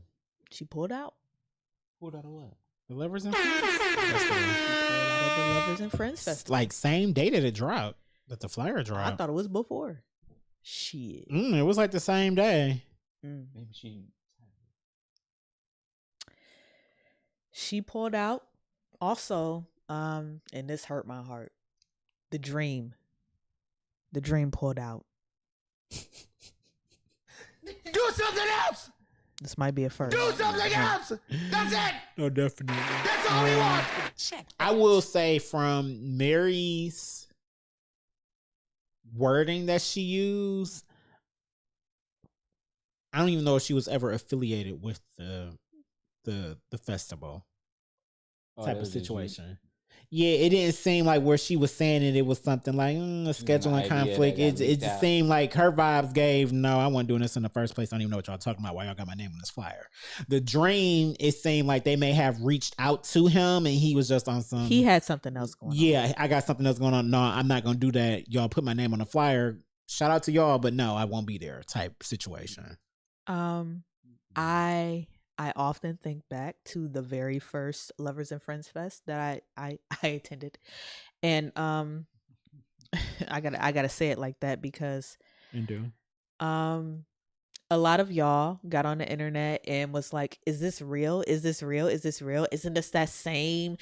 She pulled out. Pulled out of what? The Lovers and Friends Festival. She pulled out of the Lovers and Friends Festival. Like same day that it dropped, that the flyer I dropped. thought it was before. Shit. It was like the same day. Maybe she. She pulled out. Also, and this hurt my heart. The Dream pulled out. Do something else. This might be a first. Do something else. That's it. No, definitely. That's all we want. I will say from Mary's wording that she used, I don't even know if she was ever affiliated with the festival Oh, type that of was just you? situation. Yeah, it didn't seem like where she was saying it was something like a scheduling idea conflict. that got It leaked just out. seemed like her vibes gave, no, I wasn't doing this in the first place. I don't even know what y'all talking about. Why y'all got my name on this flyer? The Dream, it seemed like they may have reached out to him and he was just on some. He had something else going on. Yeah, I got something else going on. No, I'm not gonna do that. Y'all put my name on the flyer. Shout out to y'all, but no, I won't be there. Type situation. I often think back to the very first Lovers and Friends Fest that I attended, and I gotta say it like that because And do. a lot of y'all got on the internet and was like, is this real? Is this real? Is this real? Isn't this that same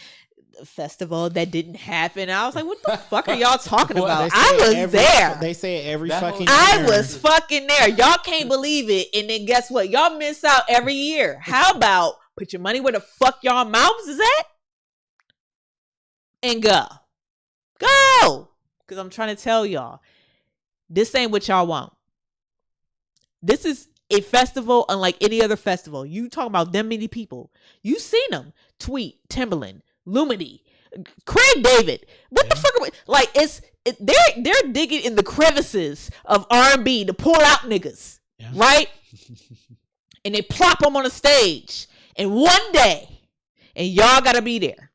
festival that didn't happen? And I was like, what the fuck are y'all talking Well, about? they say I was every- there. They say it every That whole- fucking I year. was fucking there. Y'all can't believe it. And then guess what? Y'all miss out every year. How about put your money where the fuck y'all mouths is at? And go. Go! Because I'm trying to tell y'all, this ain't what y'all want. This is a festival unlike any other festival. You talking about them many people. You seen them. Tweet, Timberland, Lumity, Craig David. What the fuck are we, like they're digging in the crevices of R&B to pull out niggas. Yeah. Right? And they plop them on a stage. And one day, and y'all gotta be there.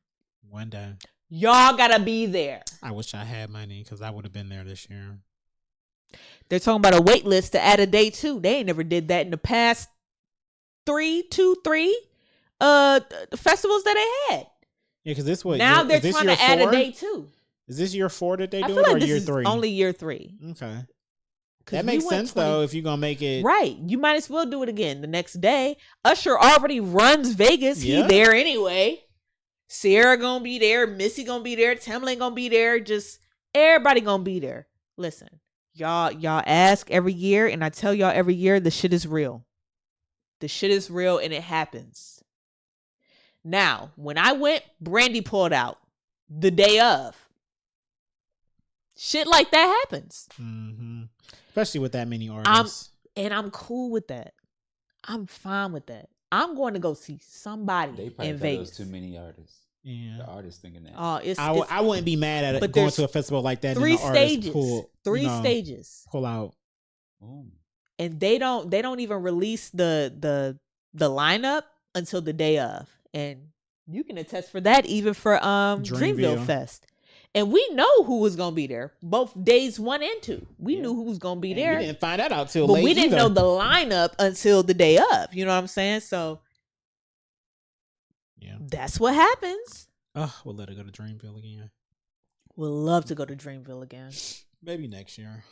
One day. Y'all gotta be there. I wish I had money because I would have been there this year. They're talking about a wait list to add a day too. They ain't never did that in the past three festivals that they had. Yeah, because this what Now is they're this trying year to add a 4? day too. Is this year 4 that they I do feel it, or like this year is 3? only year 3. Okay, 'Cause that we makes went sense though. If you're gonna make it Right. You might as well do it again the next day. Usher already runs Vegas. Yeah. He there anyway. Sierra gonna be there. Missy gonna be there. Timbaland gonna be there. Just everybody gonna be there. Listen, y'all ask every year, and I tell y'all every year, the shit is real. The shit is real, and it happens. Now, when I went, Brandy pulled out the day of. Shit like that happens. especially with that many artists. And I'm cool with that. I'm fine with that. I'm going to go see somebody They probably in thought it Vegas. was too many artists. The Yeah. artists thinking that. I wouldn't be mad at it but going there's to a festival like that. 3 and the artists stages. pull, Three stages. Pull out. Boom. And they don't even release the lineup until the day of. And you can attest for that even for Dreamville Fest. And we know who was gonna be there both days 1 and 2. We knew who was gonna be there. We didn't find that out till but late. we didn't either. know the lineup until the day of. You know what I'm saying? So Yeah. that's what happens. Oh, we'll let it go to Dreamville again. Would love to go to Dreamville again. Maybe next year.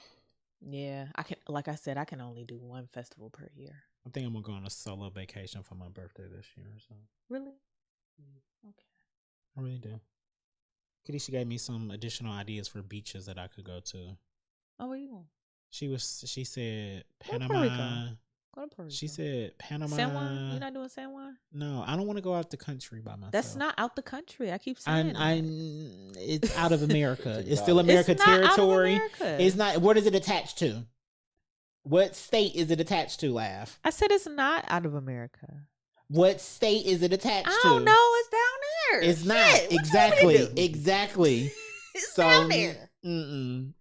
Yeah, I can. Like I said, I can only do 1 festival per year. I think I'm gonna go on a solo vacation for my birthday this year. So Really? Okay. I really do. Kadisha gave me some additional ideas for beaches that I could go to. Oh, where you going? She said Go to Puerto Rico. Panama. Go to Puerto Rico. She said Panama. San Juan. You're not doing San Juan. No, I don't want to go out the country by myself. That's not out the country. I keep saying. It's out of America. It's still It's America not out of territory. America. It's not. What is it attached to? What state is it attached to, Laugh? I said it's not out of America. What state is it attached I to? don't know. It's down there. It's Shit, not. what you want me to Exactly. do? Exactly. It's So, down there.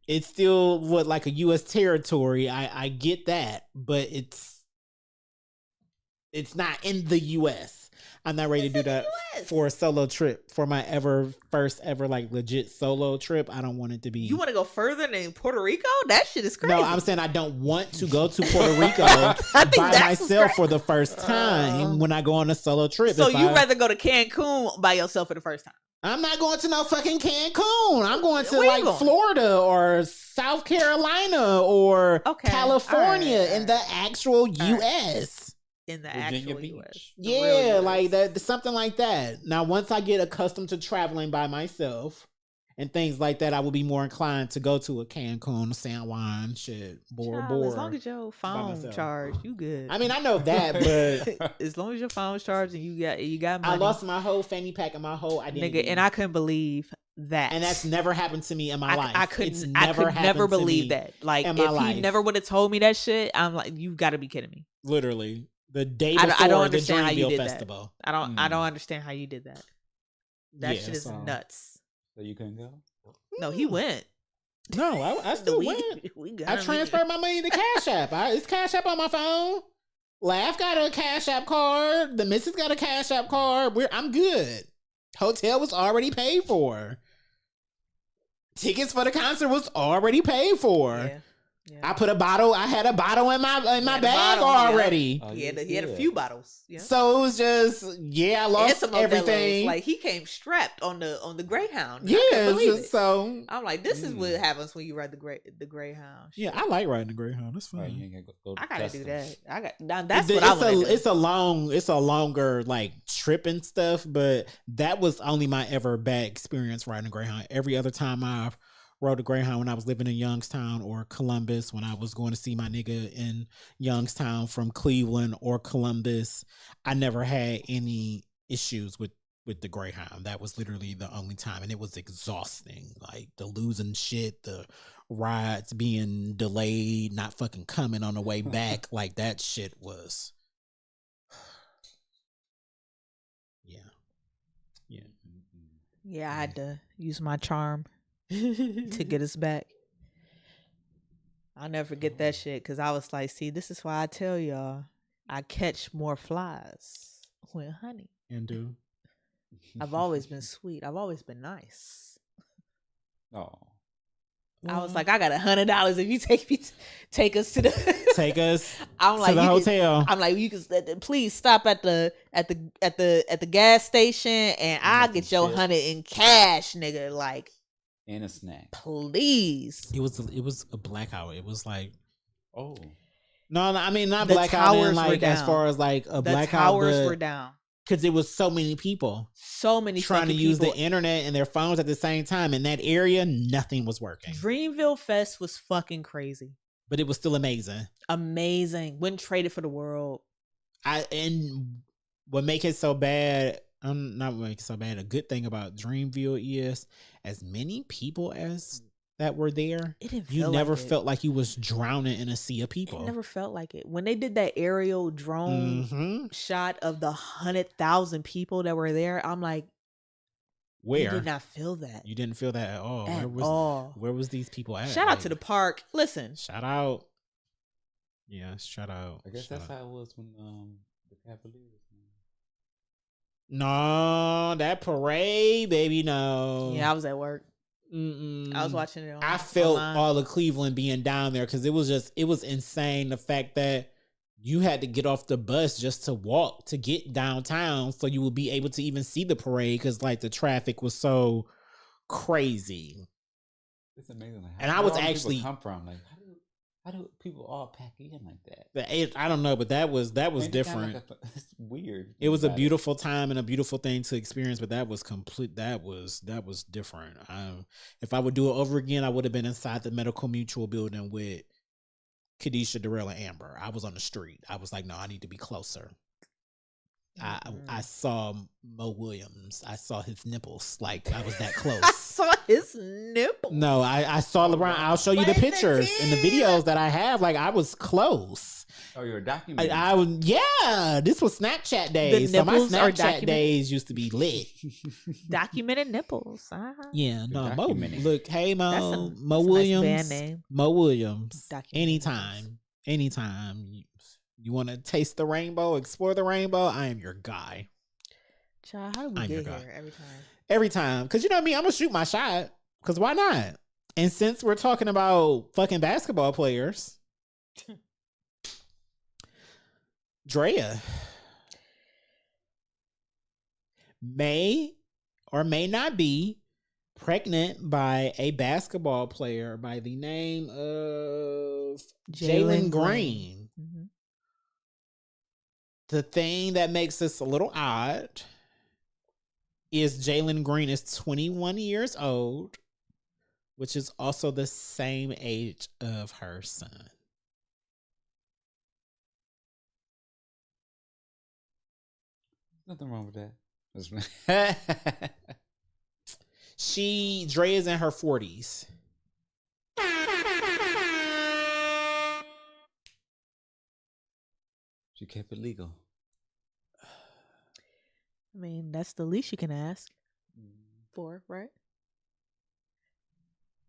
It's still like a U.S. territory. I get that, but it's not in the U.S. I'm not ready to do in the that US. for a solo trip. For my first ever like legit solo trip, I don't want it to be. You want to go further than Puerto Rico? That shit is crazy. No, I'm saying I don't want to go to Puerto Rico think by that's what's myself crazy. for the first time when I go on a solo trip. So If you I- rather go to Cancun by yourself for the first time? I'm not going to no fucking Cancun. I'm going to Where you like going? Florida or South Carolina or Okay, California all right, in the actual right. U.S. In the Virginia actual Beach. U.S. The Yeah, real US. like that, something like that. Now, once I get accustomed to traveling by myself and things like that, I will be more inclined to go to a Cancun, San Juan, shit, Bora Child, Bora. as long as your phone myself. charged, you good. I mean, I know that, but as long as your phone's charged and you got money, I lost my whole fanny pack and my whole identity. nigga, and I couldn't believe that. And that's never happened to me in my life. I It's couldn't. never I could happened never to believe me that. Like, in if my he life. never would have told me that shit, I'm like, you got to be kidding me. Literally, the day I before don't the understand how you Dreamville did that. Festival. I don't understand how you did that. That Yeah, shit is so- nuts. So you couldn't go? No, he went. No, I still went. We got I him. transferred my money to Cash App. It's Cash App on my phone. Laugh got a Cash App card. The missus got a Cash App card. I'm good. Hotel was already paid for. Tickets for the concert was already paid for. Yeah. I had a bottle in my had a bag bottle, yeah. already. Oh, He had yeah. a few bottles. Yeah. So it was just, I And lost some Modelo's. everything. Like, he came strapped on the Greyhound. I yeah, couldn't it's believe just it. so. I'm like, this is what happens when you ride the Greyhound. Yeah, I like riding the Greyhound. That's fun. Right, you ain't gotta go to I gotta do customs. that. Now that's what I want to do. It's a longer like trip and stuff, but that was only my ever bad experience riding a Greyhound. Every other time I've rode a Greyhound when I was living in Youngstown or Columbus, when I was going to see my nigga in Youngstown from Cleveland or Columbus, I never had any issues with the Greyhound. That was literally the only time, and it was exhausting. Like the losing shit, the rides being delayed, not fucking coming on the way back. Like that shit was, yeah. Yeah, I had to use my charm to get us back. I'll never forget that shit because I was like, see, this is why I tell y'all I catch more flies with honey. And do. I've always been sweet. I've always been nice. Oh. I was like, I got $100 if you take us to the Take us I'm to like, the you hotel. I'm like, you can please stop at the gas station and I'll some get your shit. 100 in cash, nigga. Like, And a snack. please. It was a blackout. It was like Oh. no, I mean not The blackout in towers were like as down. far as like a The blackout. towers were down. Because it was so many people So many trying to fucking use people. the internet and their phones at the same time. In that area, nothing was working. Dreamville Fest was fucking crazy. But it was still amazing. Amazing. Wouldn't trade it for the world. And what make it so bad, not what make it so bad, a good thing about Dreamville is as many people as that were there, It didn't you feel never like it. felt like you was drowning in a sea of people. It never felt like it. When they did that aerial drone Mm-hmm. shot of the 100,000 people that were there, I'm like, you Where did not feel that you didn't feel that at all. at all. Where was these people at? Shout out to Like, the park. Listen, shout out. Yeah, shout out. I guess shout that's out. how it was when the Cavaliers. No, that parade, baby. No. yeah, I was at work. Mm-mm. I was watching it. I felt online. all of Cleveland being down there because it was insane. The fact that you had to get off the bus just to walk to get downtown so you would be able to even see the parade because like the traffic was so crazy. It's amazing. Like, And I where was all the people actually- come from. Like, how do people all pack in like that? I don't know, but that was Ain't it kinda different. like it's weird. It was a about beautiful time and a beautiful thing to experience, but that was complete. That was different. If I would do it over again, I would have been inside the Medical Mutual building with Kadisha, Darrell, and Amber. I was on the street. I was like, no, I need to be closer. I saw Mo Williams. I saw his nipples. Like I was that I close. saw his nipple. No, I saw LeBron. I'll show you the Where's the pictures and the tea? videos that I have. Like I was close. Oh, you're a documentary. I was, yeah. This was Snapchat days. So my nipples are Snapchat documented? days used to be lit. Documented nipples. Yeah, no, Mo. documenting. Look, hey Mo, That's Mo a nice Williams, band name. Mo Williams. Documented Anytime you want to taste the rainbow, explore the rainbow. I am your guy Child, how do we I'm your get guy. here every time? every time. Cause you know what I mean. I'm gonna shoot my shot. Cause why not? And since we're talking about fucking basketball players, Drea may or may not be pregnant by a basketball player by the name of Jalen Green. Mhm. The thing that makes this a little odd is Jalen Green is 21 years old, which is also the same age of her son. Nothing wrong with that. Dre is in her 40s. She kept it legal. I mean, that's the least you can ask for, right?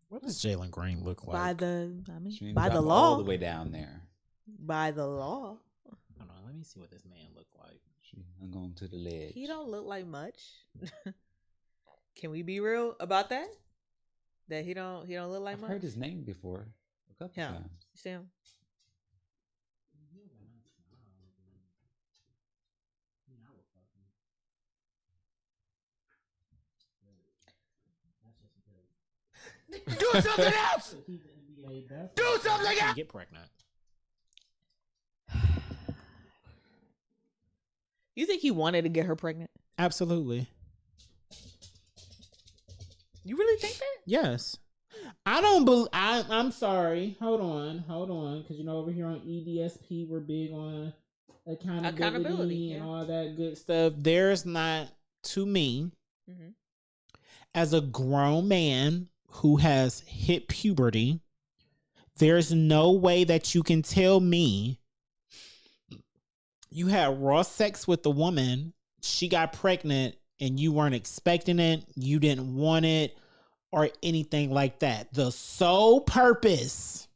What does Jalen Green look like? By the, I mean, She didn't by the drop law. all the way down there. By the law. Hold on, let me see what this man look like. She hung on to the ledge. He don't look like much. Can we be real about that? That he don't look like I've much? heard his name before a couple Yeah. times. You see him? Do something else! Do something else! Get pregnant. You think he wanted to get her pregnant? Absolutely. You really think that? Yes. I don't believe. I'm sorry. Hold on. Because you know over here on EDSP we're big on accountability and yeah. all that good stuff. There's not, to me, Mhm. as a grown man who has hit puberty, there's no way that you can tell me you had raw sex with the woman, she got pregnant, and you weren't expecting it, you didn't want it, or anything like that. The sole purpose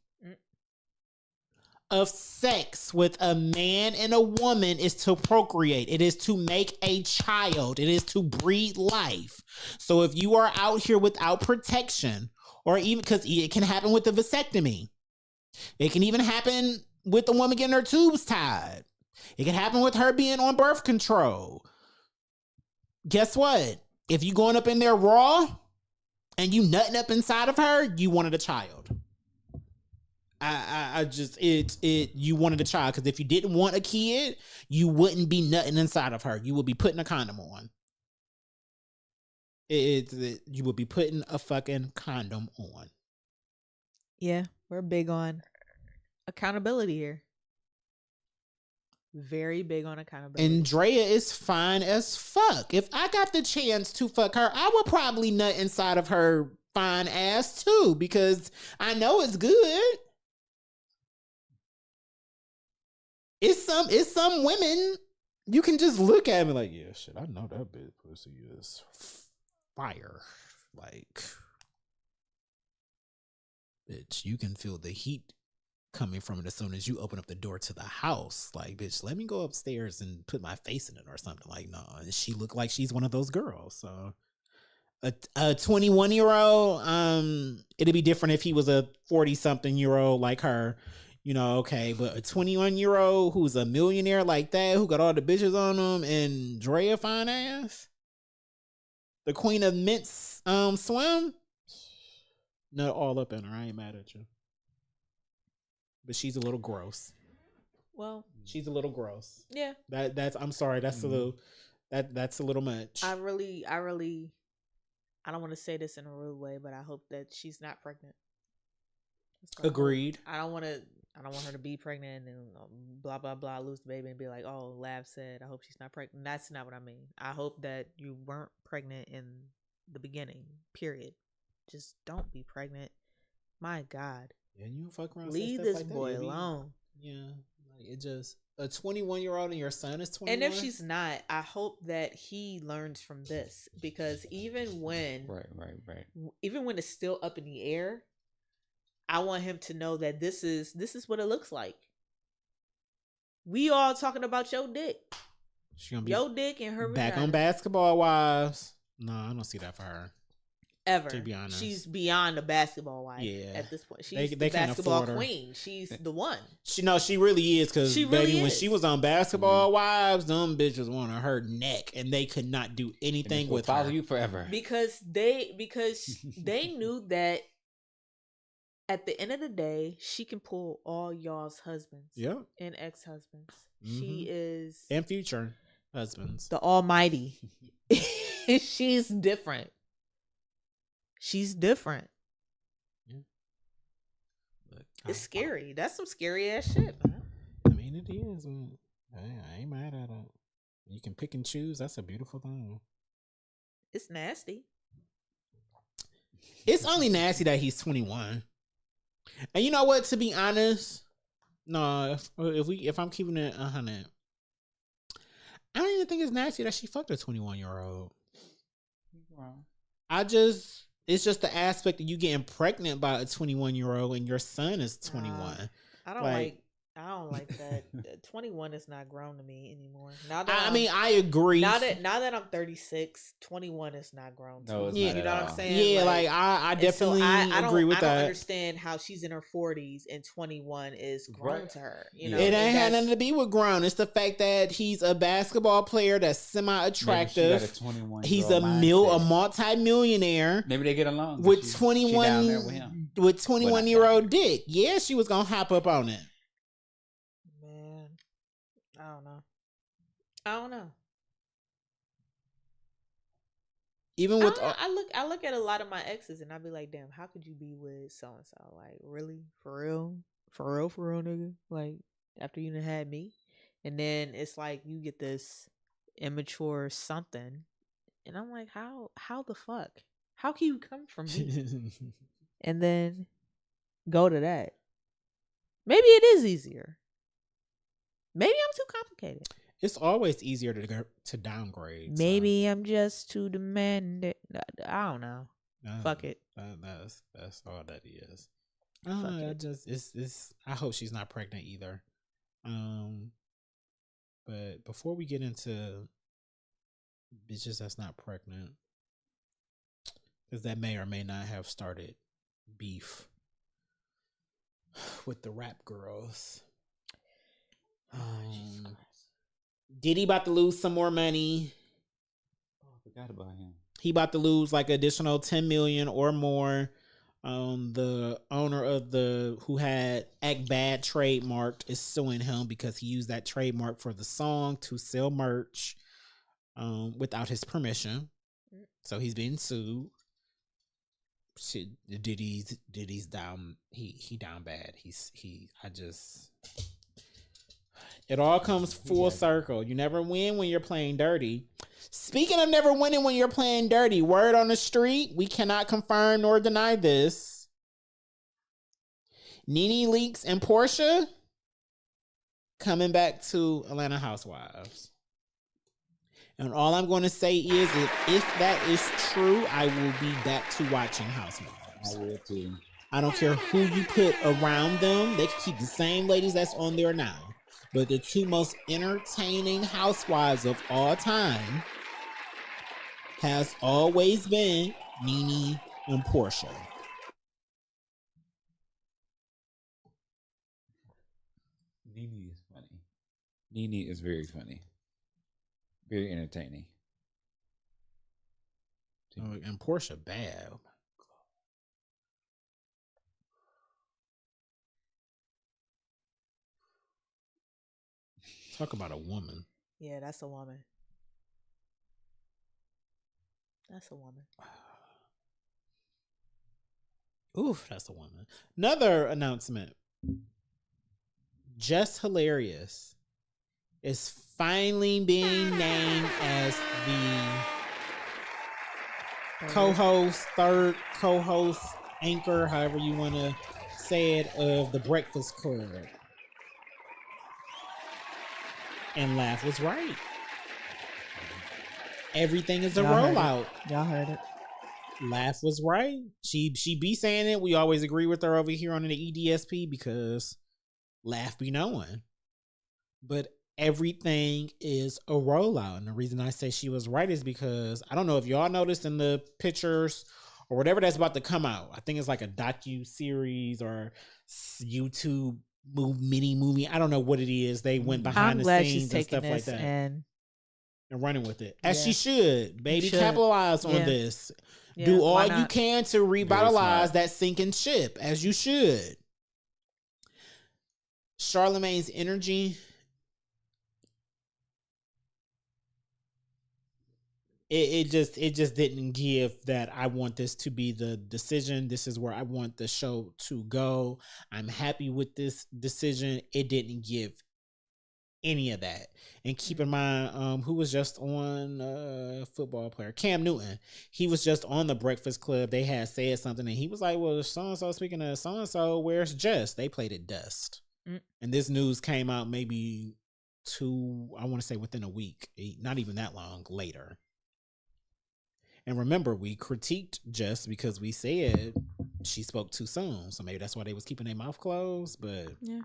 of sex with a man and a woman is to procreate. It is to make a child. It is to breed life. So if you are out here without protection, or even because it can happen with the vasectomy, it can even happen with the woman getting her tubes tied. It can happen with her being on birth control. Guess what? If you going up in there raw and you nutting up inside of her, you wanted a child. You wanted a child, because if you didn't want a kid, you wouldn't be nutting inside of her. You would be putting a condom on. You would be putting a fucking condom on. Yeah, we're big on accountability here. Very big on accountability. And Drea is fine as fuck. If I got the chance to fuck her, I would probably nut inside of her fine ass too, because I know it's good. It's some women you can just look at me like, yeah, shit, I know that bitch pussy is fire. Like, bitch, you can feel the heat coming from it as soon as you open up the door to the house. Like, bitch, let me go upstairs and put my face in it or something. Like, no. And she looked like she's one of those girls. So a 21-year-old, it'd be different if he was a 40-something-year-old like her. You know, okay, but a 21-year-old who's a millionaire like that, who got all the bitches on him, and Drea fine ass, the queen of mints swim, not all up in her. I ain't mad at you, but she's a little gross. Well, She's a little gross. yeah. That's I'm sorry. That's a little that's a little much. I don't want to say this in a rude way, but I hope that she's not pregnant. That's what I hope. Agreed. I don't want her to be pregnant and blah blah blah, lose the baby and be like, oh, Lab said I hope she's not pregnant. That's not what I mean. I hope that you weren't pregnant in the beginning. Period. Just don't be pregnant. My God. Yeah, you fuck around. Leave this boy alone. Yeah, like it just a 21-year-old and your son is 21. And if she's not, I hope that he learns from this, because even when even when it's still up in the air, I want him to know that this is what it looks like. We all talking about your dick. She gonna be Your dick and her back vagina. on Basketball Wives. No, I don't see that for her. Ever. To be honest. She's beyond a basketball wife. Yeah. At this point, she's They the can't basketball afford her. queen. She's the one. She really is, because She baby, really when is. she was on Basketball Wives, them bitches wanted her neck, and they could not do anything with follow her. you forever. Because they knew that at the end of the day, she can pull all y'all's husbands. Yep. And ex-husbands. Mhm. She is And future husbands. the almighty. She's different. She's different. Look, It's scary. That's some scary ass shit, man. I mean, it is. Man. I ain't mad at it. You can pick and choose. That's a beautiful thing. It's nasty. It's only nasty that he's 21. And you know what? To be honest, no. If I'm keeping it 100, I don't even think it's nasty that she fucked a 21-year-old. It's just the aspect that you getting pregnant by a 21-year-old and your son is 21. I don't like that. 21 is not grown to me anymore. Now that I agree. Now that I'm 36, 21 is not grown to No, it's me. not You at know what all. I'm saying? Yeah, like I and so definitely I agree with I that. don't understand how she's in her 40s and 21 is grown Right. to her. You know, It and ain't had that's- nothing to be with grown. It's the fact that he's a basketball player that's semi-attractive. He's a multi-millionaire Maybe they get along. with She down there with 21 him. with Well, not 21-year-old dick. Yeah, she was gonna hop up on it. Man, I don't know. Even with I look at a lot of my exes and I be like, damn, how could you be with so and so? Like, really, for real, nigga. Like, after you done had me, and then it's like you get this immature something, and I'm like, how the fuck? How can you come from me and then go to that? Maybe it is easier. Maybe I'm too complicated. it's always easier to downgrade. Maybe I'm just too demanding. I don't know. Fuck it. That's all that is. Fuck I it. just it's I hope she's not pregnant either. But before we get into bitches that's not pregnant, because that may or may not have started beef with the rap girls. Jesus Christ. Diddy about to lose some more money. Oh, I forgot about him. He about to lose like additional 10 million or more. The owner of who had Act Bad trademarked is suing him because he used that trademark for the song to sell merch without his permission. So he's being sued. Shit, Diddy's down. He down bad. It all comes full circle. You never win when you're playing dirty. Speaking of never winning when you're playing dirty, word on the street, we cannot confirm nor deny this. Nene Leakes and Portia coming back to Atlanta Housewives. And all I'm going to say is if that is true, I will be back to watching Housewives. I will too. I don't care who you put around them. They can keep the same ladies that's on there now. But the two most entertaining housewives of all time has always been Nene and Portia. Nene is funny. Nene is very funny. Very entertaining. Oh, and Portia bad. Oh my God. Talk about a woman. Yeah, that's a woman. That's a woman. Oof, that's a woman. Another announcement. Just Hilarious is finally being named as the third co-host, anchor, however you want to say it, of The Breakfast Club. And Laugh was right. Everything is a rollout. Y'all heard it. Laugh was right. She be saying it. We always agree with her over here on the EDSP because Laugh be knowing. But everything is a rollout. And the reason I say she was right is because I don't know if y'all noticed in the pictures or whatever that's about to come out. I think it's like a docu-series or YouTube mini movie. I don't know what it is. They went behind the scenes and stuff like that. And running with it. As she should. Baby, capitalize on this. Yeah, do all you can to revitalize that sinking ship, as you should. Charlamagne's energy. It just didn't give that I want this to be the decision. This is where I want the show to go. I'm happy with this decision. It didn't give any of that. And keep in mind, who was just on football player Cam Newton. He was just on the Breakfast Club. They had said something, and he was like, "Well, so and so. Speaking of so and so, where's Jess?" They played it dust, and this news came out maybe I want to say within a week, not even that long later. And remember, we critiqued Jess because we said she spoke too soon, so maybe that's why they was keeping their mouth closed. But yeah.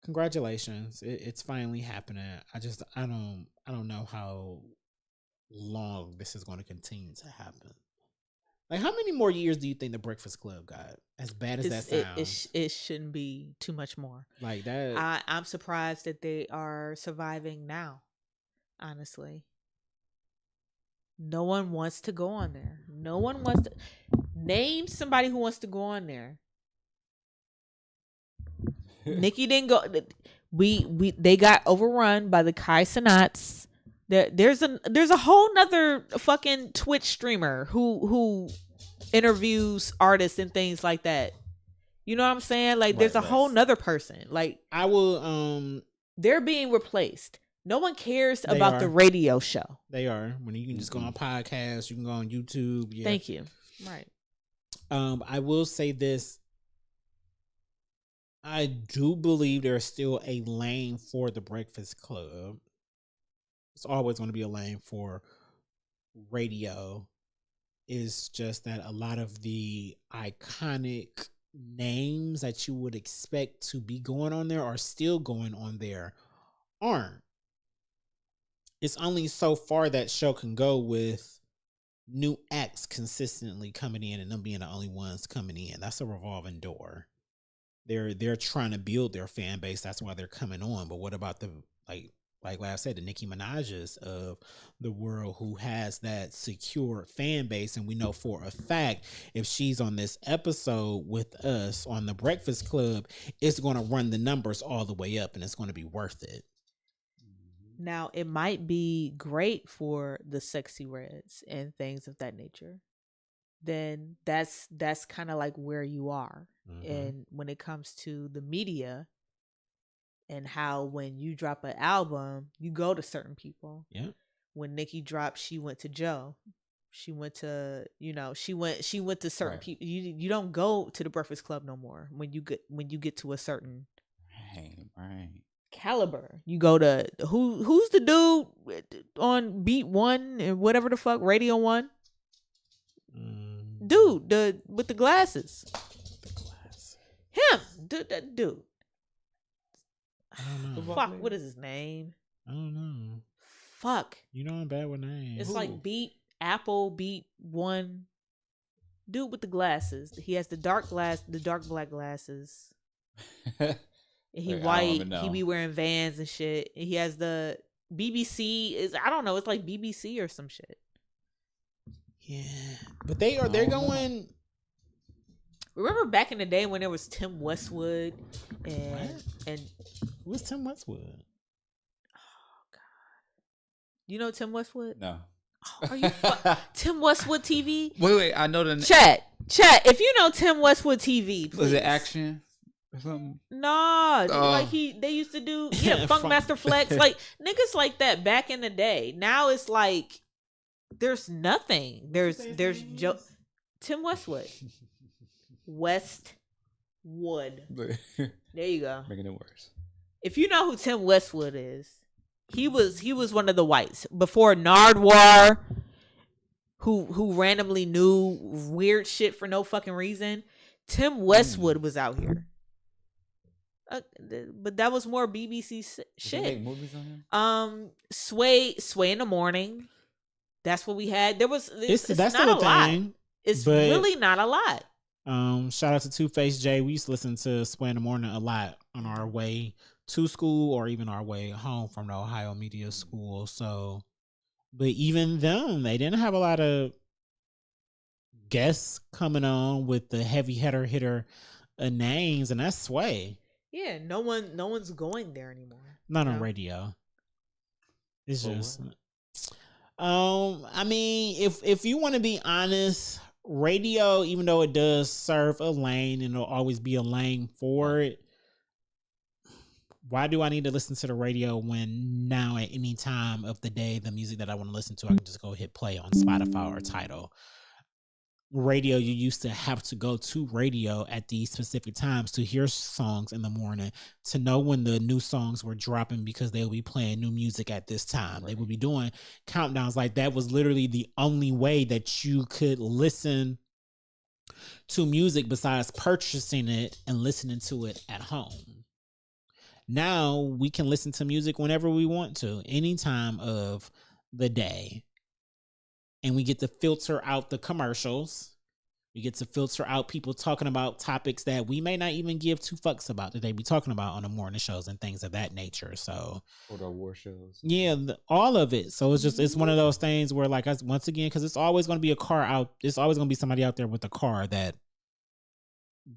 Congratulations. It's finally happening. I don't know how long this is going to continue to happen. Like, how many more years do you think the Breakfast Club got? As bad as that sounds. It shouldn't be too much more. Like that. I'm surprised that they are surviving now, honestly. No one wants to go on there. No one wants to name somebody who wants to go on there. Nikki didn't go. They got overrun by the Kai Cenats. There's a whole nother fucking Twitch streamer who interviews artists and things like that. You know what I'm saying? Like, there's a whole nother person. Like, I will. They're being replaced. No one cares about the radio show. They are. When you can just go on podcasts, you can go on YouTube. Yeah. Thank you. Right. I will say this. I do believe there's still a lane for the Breakfast Club. It's always going to be a lane for radio. It's just that a lot of the iconic names that you would expect to be going on there are still going on there aren't. It's only so far that show can go with new acts consistently coming in and them being the only ones coming in. That's a revolving door. They're trying to build their fan base. That's why they're coming on. But what about the like I said, the Nicki Minaj's of the world who has that secure fan base? And we know for a fact, if she's on this episode with us on the Breakfast Club, it's going to run the numbers all the way up and it's going to be worth it. Now, it might be great for the Sexy Reds and things of that nature. Then that's kind of like where you are. Mm-hmm. And when it comes to the media and how when you drop an album, you go to certain people. Yeah. when Nikki dropped, she went to Joe. She went to, she went to certain Right. people. You don't go to the Breakfast Club no more when you get to a certain Right. caliber. You go to who's the dude on Beat One and whatever the fuck, Radio One? Dude, with the glasses. The glass. Him. That dude. I don't know. Fuck, what is his name? I don't know. Fuck. You know I'm bad with names. It's like Beat One. Dude with the glasses. He has the dark black glasses. And he Wait, I don't white. even know. He be wearing Vans and shit. And he has the BBC I don't know, it's like BBC or some shit. Yeah, but they're don't know. going. Remember back in the day when there was Tim Westwood and Who's Tim Westwood? you know Tim Westwood? No. Are you Tim Westwood TV? Wait. I know the. Chat. If you know Tim Westwood TV, please. Was it Action or something? Nah, Oh. like they used to do Funkmaster Flex, like niggas like that back in the day. Now it's like there's nothing. There's Tim Westwood. Westwood. There you go. Making it worse. If you know who Tim Westwood is, he was one of the whites before Nardwar, who randomly knew weird shit for no fucking reason. Tim Westwood was out here. But that was more BBC Does he shit. make movies on him? Sway in the Morning. That's what we had. There was it's That's not still a a lot. thing. It's but- really not a lot. Shout out to Two Face J. We used to listen to Sway in the Morning a lot on our way to school or even our way home from the Ohio Media School. So, but even them, they didn't have a lot of guests coming on with the heavy hitter names, and that's Sway. Yeah, no one's going there anymore. Not you on know? radio. It's For just I mean, if you want to be honest, radio, even though it does serve a lane and it'll always be a lane for it, why do I need to listen to the radio when now at any time of the day the music that I want to listen to I can just go hit play on Spotify or Tidal? Radio, you used to have to go to radio at these specific times to hear songs in the morning, to know when the new songs were dropping because they would be playing new music at this time. They would be doing countdowns. Like that was literally the only way that you could listen to music besides purchasing it and listening to it at home. Now we can listen to music whenever we want to, any time of the day. And we get to filter out the commercials. We get to filter out people talking about topics that we may not even give two fucks about that they be talking about on the morning shows and things of that nature. So, Or the war shows. yeah, all of it. So it's one of those things where, like, once again, because it's always going to be a car out. It's always going to be somebody out there with a car that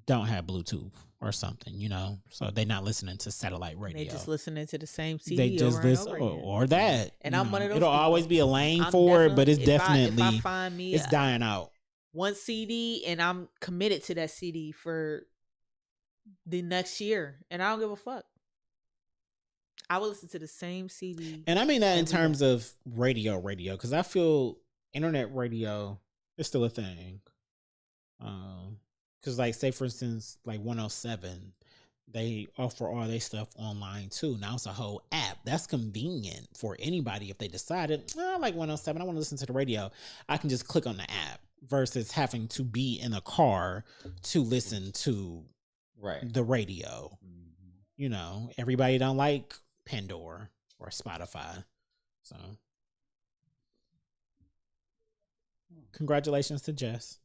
don't have Bluetooth or something, you know. So they're not listening to satellite radio. They just listening to the same CD They just over listen, and over again. or that. And you I'm know. one of those It'll people. always be a lane I'm for it, but it's if I definitely find me it's dying out. one CD and I'm committed to that CD for the next year, and I don't give a fuck. I will listen to the same CD. And I mean that in every terms day. of radio, because I feel internet radio is still a thing. Because like, say for instance, like 107, they offer all their stuff online too. Now it's a whole app. That's convenient for anybody if they decided, I like 107, I want to listen to the radio. I can just click on the app versus having to be in a car to listen to Right. the radio. Mhm. You know, everybody don't like Pandora or Spotify. So congratulations to Jess.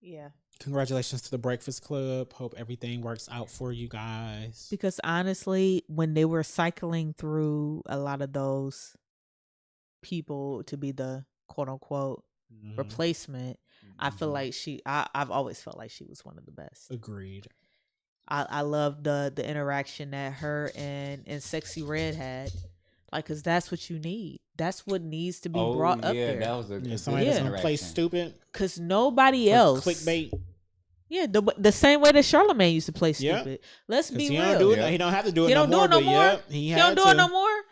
Yeah. Congratulations to the Breakfast Club. Hope everything works out for you guys. Because honestly, when they were cycling through a lot of those people to be the quote unquote Mhm. replacement, I feel Mhm. like I've always felt like she was one of the best. Agreed. I love the interaction that her and Sexy Red had. Like, cause that's what you need. That's what needs to be brought up there. That was a Yeah, a somebody good that's gonna play interaction. stupid. Cause nobody for else clickbait. Yeah, the same way that Charlamagne used to play Yeah. stupid. Let's 'Cause be he real. don't do it. Yeah. He don't have to do it He no don't do more. it no But more? yep, He don't do it no more.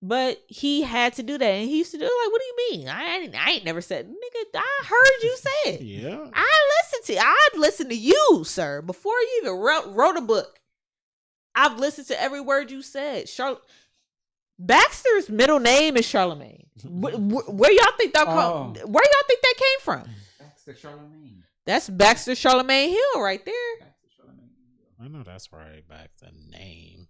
But he had to do that, and he used to do it like, "What do you mean? I ain't never said, nigga. I heard you say it. Yeah. I'd listen to you, sir, before you even wrote a book. I've listened to every word you said. Baxter's middle name is Charlemagne. Where y'all think that Oh. Where y'all think that came from? Baxter Charlemagne. That's Baxter Charlemagne Hill right there. Baxter Charlemagne. I know that's right. Back to name.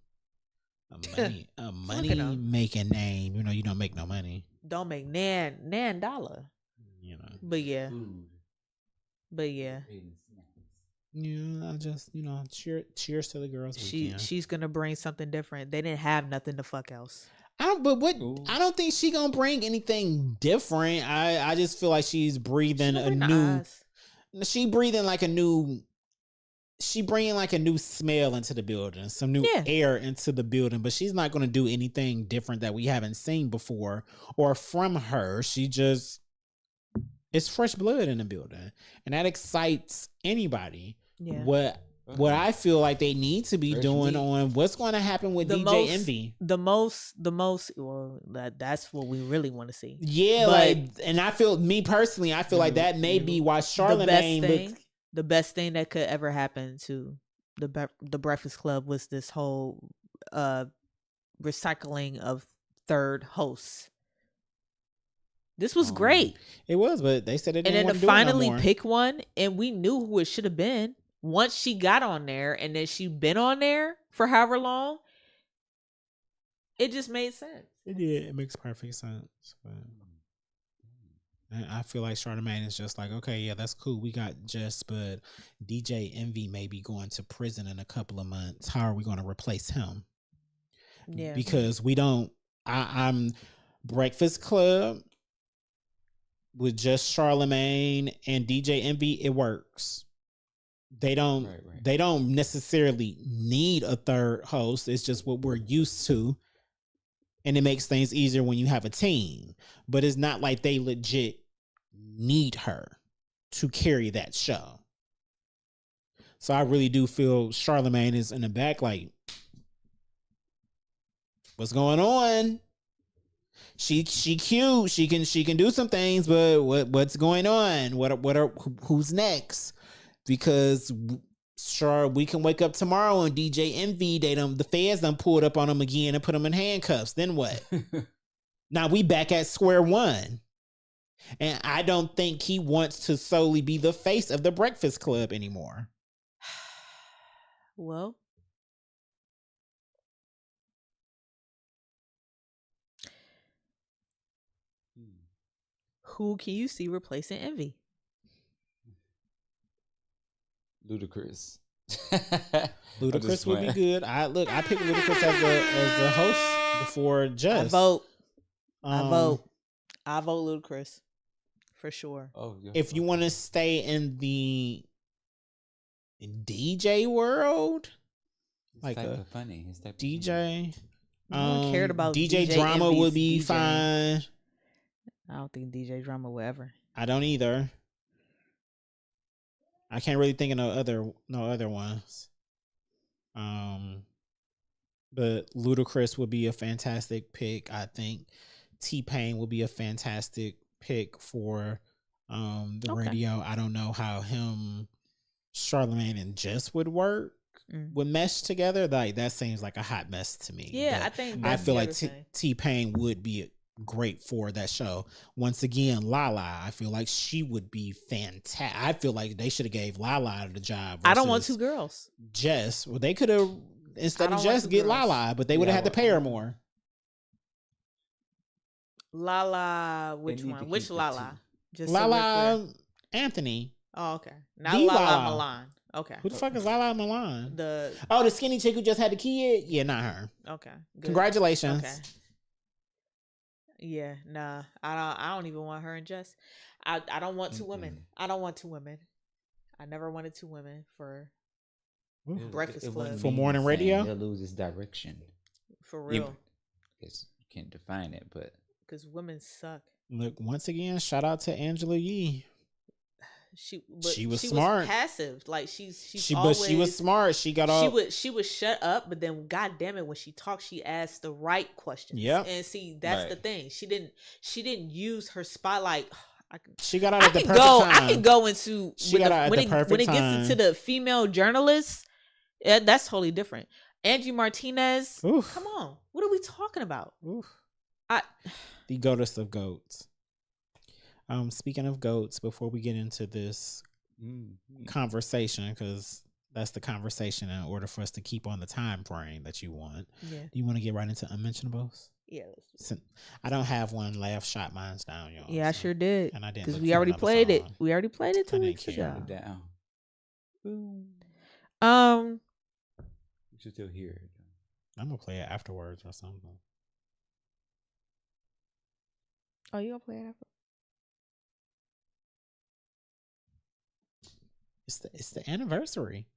A Look at money 'em. making name. You know, you don't make no money. Don't make nan dollar. You know. But yeah, Food. but yeah. Eating snacks. Yeah, I just, cheers to the girls. Weekend. She's gonna bring something different. They didn't have nothing to fuck else. I don't think she gonna bring anything different. I just feel like she's breathing a new. She breathing like a new. She bringing like a new smell into the building, some new air into the building, but she's not gonna do anything different that we haven't seen before or from her. She just, it's fresh blood in the building, and that excites anybody. Yeah. What I feel like they need to be doing on what's going to happen with DJ Envy. The most. Well, that's what we really want to see. Yeah, But and I feel, me personally, I feel like that may be why Charlemagne. The best thing that could ever happen to the Breakfast Club was this whole recycling of third hosts. This was great. It was, but they said it didn't and then want to to do finally it no more. pick one, and we knew who it should have been. Once she got on there, and then she been on there for however long, it just made sense. It did. It makes perfect sense. But I feel like Charlemagne is just like, okay, yeah, that's cool. We got Jess, but DJ Envy may be going to prison in a couple of months. How are we going to replace him? Yeah, because we don't. I'm Breakfast Club with just Charlemagne and DJ Envy. It works. They don't. Right. They don't necessarily need a third host. It's just what we're used to, and it makes things easier when you have a team. But it's not like they legit need her to carry that show. So I really do feel Charlemagne is in the back, like, what's going on? She cute. She can do some things, but what's going on? Who's next? Because sure, we can wake up tomorrow and DJ Envy, the feds done pulled up on him again and put him in handcuffs. Then what? Now we back at square one. And I don't think he wants to solely be the face of the Breakfast Club anymore. Well, who can you see replacing Envy? Ludacris. Ludacris would be good. I picked Ludacris as a host before Jess. I vote Ludacris for sure. Oh, yeah. If you want to stay in the DJ world, like a funny. His type DJ, No one cared about DJ Drama Envy's would be DJing. fine. I don't think DJ Drama will ever. I don't either. I can't really think of no other ones. But Ludacris would be a fantastic pick. I think T-Pain would be a fantastic pick for the radio. I don't know how him, Charlemagne, and Jess would work. Would mesh together. Like, that seems like a hot mess to me. Yeah, But I think I that's feel the like other thing. T-Pain would be great for that show. Once again, Lala, I feel like she would be fantastic. I feel like they should have gave Lala the job. I don't want versus two girls. Jess. Well, they could have, instead I of don't want Jess, two get girls. Lala, but they would have had to pay her more. Lala, They which need to one? keep Which the Lala? Just so we're Lala clear. Anthony. Oh, okay. Not The Lala Lala. Milan. Okay. Who the fuck is Lala Milan? The Oh, the skinny chick who just had the kid? Yeah, not her. okay. Good. Congratulations. Okay. Yeah, nah. I don't even want her and Jess. I don't want two women. I don't want two women. I never wanted two women for Breakfast Club. For morning radio? They'll lose its direction. For real. Guess you can't define it, but Because women suck. Look, once again, shout out to Angela Yee. She was smart. passive. Like she's but she was smart. She got all. She would shut up, but then god damn it, when she talked, she asked the right questions. Yep. And see, that's the thing. She didn't use her spotlight. She got out at the perfect time. I can go into She got out at the perfect when it time. gets into the female journalists. That's totally different. Angie Martinez. Oof. Come on, what are we talking about? Oof. The goatess of goats. Speaking of goats, before we get into this conversation, because that's the conversation in order for us to keep on the time frame that you want. Yeah. Do you want to get right into unmentionables? Yeah. I don't have one. Laugh shot mine's down, y'all. Yeah, I sure did. And I didn't because look we for already another played it. song. We already played it 2 I didn't weeks care. ago. Down. Um. You should still hear it. I'm gonna play it afterwards or something. Oh, you gonna play it after? It's the anniversary.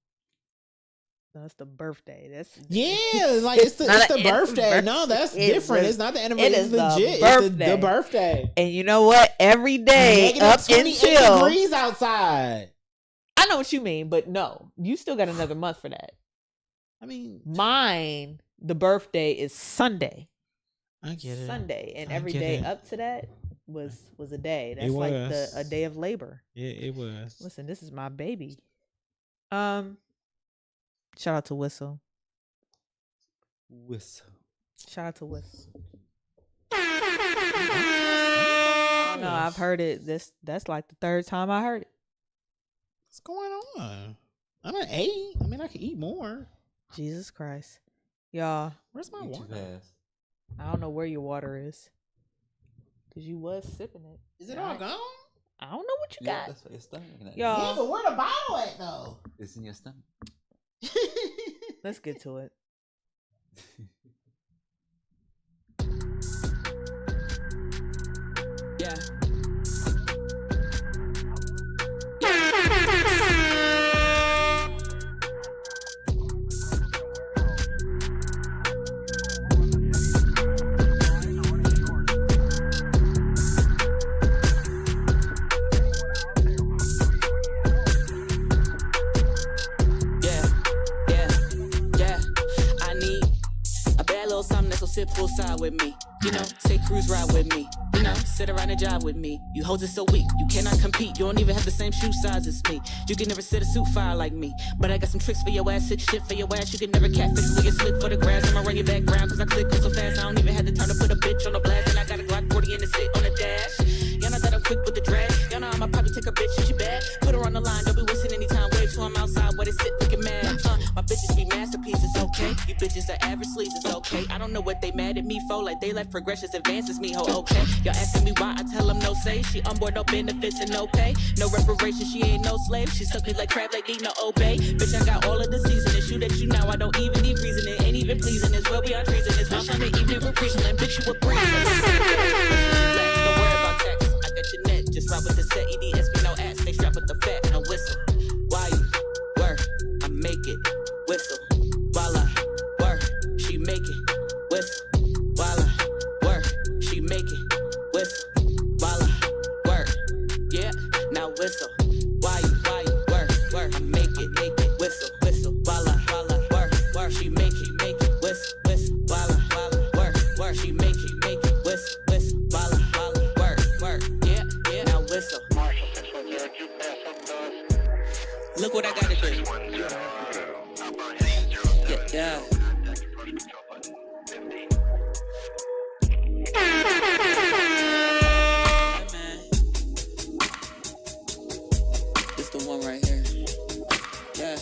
No, it's the birthday. That's Yeah, like it's the birthday. No, that's different. It's not the anniversary. It's legit. It's the birthday. And you know what? Every day up until degrees outside. I know what you mean, but no, you still got another month for that. I mean, mine, the birthday is Sunday. I get it. Sunday, and I every get day it. up to that was a day. That's It like was. a day of labor. It was. Listen, this is my baby. Shout out to Whistle. Shout out to Whistle. No, I've heard it. That's like the third time I heard it. What's going on? I'm at 8. I mean, I could eat more. Jesus Christ, y'all. Where's my Eat too water? fast. I don't know where your water is, cause you was sipping it. Is it all gone? I don't know what you Yeah, got. that's what your stomach. Y'all. Yeah, but where the bottle at though? It's in your stomach. Let's get to it. Yeah. Sit poolside with me, you know, take cruise ride with me, you know, sit around and jive with me. You hoes are so weak, you cannot compete. You don't even have the same shoe size as me. You can never sit a suit fire like me, but I got some tricks for your ass, sick shit for your ass. You can never catfish when you slick for the grass. I'ma run your background, cause I click so fast. I don't even have the time to put a bitch on the blast. And I got a Glock 40 in the sit on the dash. Y'all know that I'm quick with the drag. Y'all know I'ma probably take a bitch if she bad. Put her on the line, don't be wasting any time. Wait till I'm outside where they sit looking mad. My bitches be masterpieces, okay? You bitches are average sleeves, it's okay. I don't know what they mad at me for, like they left progressions advances me, ho, okay? Y'all asking me why, I tell them no say. She on board, no benefits and no pay. No reparations, she ain't no slave. She suck me like crab, like need no obey. Bitch, I got all of the seasoning. Shoot at you now, I don't even need reasoning. Ain't even pleasing, it's well beyond treason. It's my Sunday evening, we're preaching. Bitch, you a breeze. Don't worry about taxes, I got your net. Just ride with the set, EDSP, no ass. They strap with the fat, no whistle. Why you work? I make it. Whistle, while I work, she make it. Whistle, while I work, she make it. Whistle, while I work, yeah. Now whistle, why you work, I make it. Whistle, while I work, she make it. Whistle, while I work, she make it. Whistle, while I work, yeah. Now whistle. Look what I gotta do. Yeah. Hey, man. This the one right here. Yeah.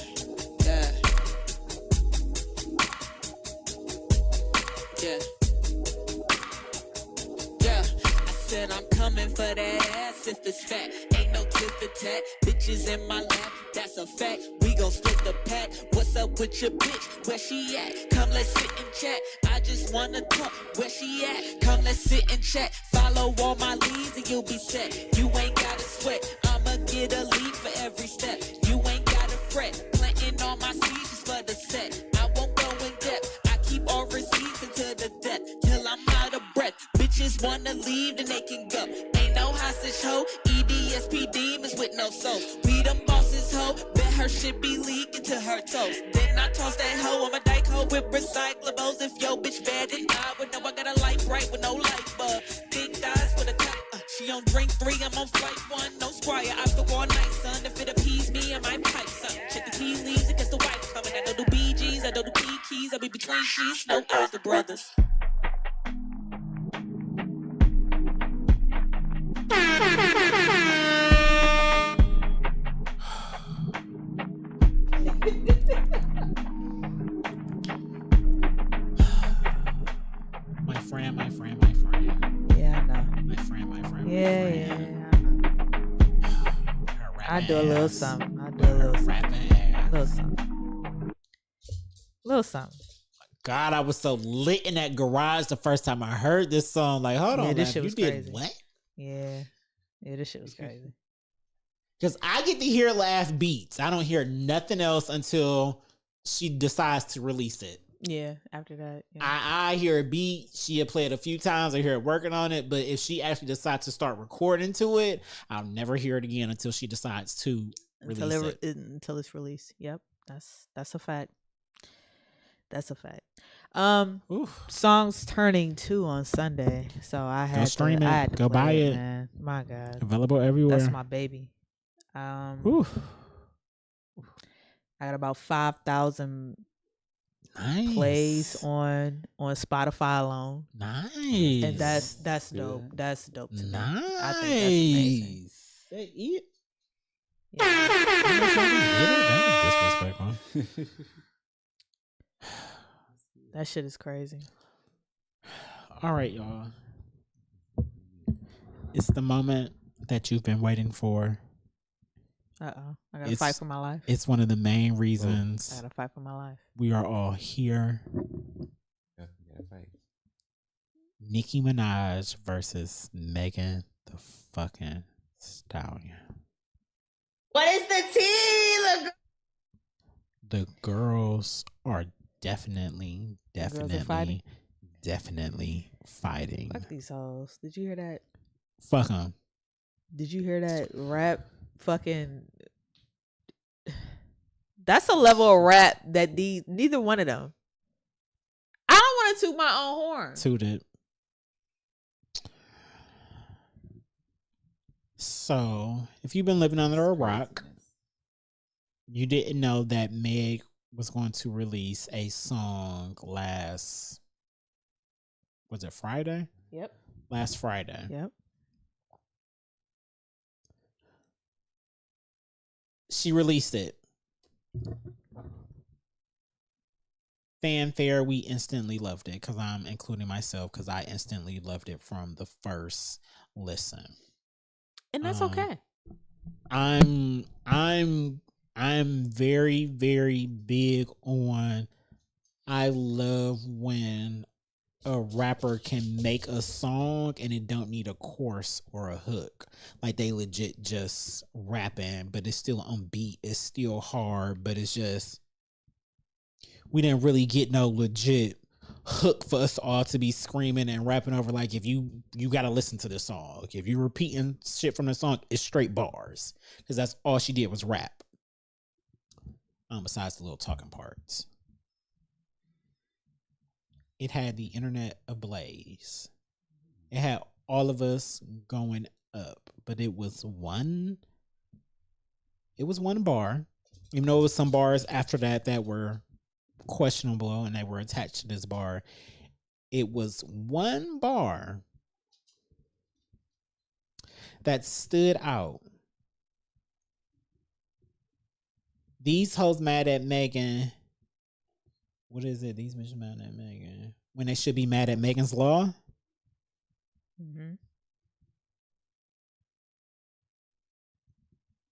I said I'm coming for that ass if it's fat. Ain't no tit for tat. Bitches in my lap, that's a fact. We gon' split the pack. What's up with your bitch? Where she at? Come, let's sit and chat. I just wanna talk. Where she at? Come, let's sit and chat. Follow all my leads and you'll be set. You ain't gotta sweat. I'ma get a lead for every step. You ain't gotta fret. Planting all my seeds just for the set. I won't go in depth. I keep all receipts into the death till I'm out of breath. Bitches wanna leave, then they can go. Ain't no hostage hoe. EDS ESP demons with no soul. We them bosses, hoe. Bet her shit be leaking to her toes. Then I toss that hoe. I'm a dyke hoe with recyclables. If yo bitch bad, then I would know I got a light bright with no light bulb. Big thighs with a top. She on drink 3, I'm on flight 1. No squire, I still all night, son. If it appease me, I might pipe something. Check the tea leaves in case the wife coming. I know the BGs, I know the keys. I be between sheets, no older brothers. My friend. Yeah, I know. My friend. Yeah. I do a little something. Little something. God, I was so lit in that garage the first time I heard this song. Like, hold Yeah, on, this man, shit you was did crazy. what? Yeah, this shit was crazy. Because I get to hear laugh beats. I don't hear nothing else until she decides to release it. Yeah, after that. Yeah. I hear a beat. She had played a few times. I hear her working on it. But if she actually decides to start recording to it, I'll never hear it again until she decides to release it. Until it's released. Yep, that's a fact. That's a fact. Oof. Songs turning 2 on Sunday, so I had stream to, it. I had to Go play buy it. man. My God, Available everywhere. that's my baby. Oof. I got about 5,000 Nice. plays on Spotify alone, Nice. and that's dope. Good. That's dope to me. nice. I think that's amazing. Say it. Yeah. That was disrespectful. That shit is crazy. All right, y'all. It's the moment that you've been waiting for. I gotta fight for my life. It's one of the main I reasons gotta fight for my life. we are all here. Yeah, fight. Nicki Minaj versus Megan the fucking Stallion. What is the tea? Look, The girls are definitely fighting? fighting. Fuck these hoes. Did you hear that? Fuck them. Did you hear that rap? Fucking. That's a level of rap that neither one of them. I don't want to toot my own horn. Tooted. So, if you've been living under a rock, you didn't know that Meg was going to release a song was it Friday? Yep. Last Friday. Yep. She released it. Fanfare, we instantly loved it because I'm including myself because I instantly loved it from the first listen. And that's okay. I'm very, very big on, I love when a rapper can make a song and it don't need a chorus or a hook. Like they legit just rapping, but it's still on beat. It's still hard, but it's just, we didn't really get no legit hook for us all to be screaming and rapping over. Like if you got to listen to the song. If you're repeating shit from the song, it's straight bars. Because that's all she did was rap. Besides the little talking parts. It had the internet ablaze. It had all of us going up, but it was one bar. Even though it was some bars after that were questionable and they were attached to this bar. It was one bar that stood out. These hoes mad at Megan. What is it? These bitches mad at Megan when they should be mad at Megan's Law. Mm-hmm.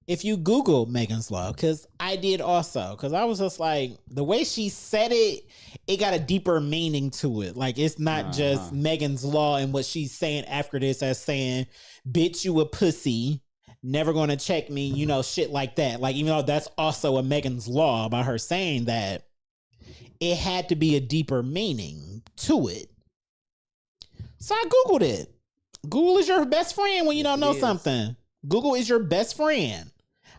If you Google Megan's Law, because I did also, because I was just like, the way she said it, it got a deeper meaning to it. Like, it's not just Megan's Law and what she's saying after this as saying, bitch, you a pussy, never gonna check me, you know, shit like that. Like, even though that's also a Megan's Law about her saying that, it had to be a deeper meaning to it. So I Googled it. Google is your best friend when you don't know something. Google is your best friend.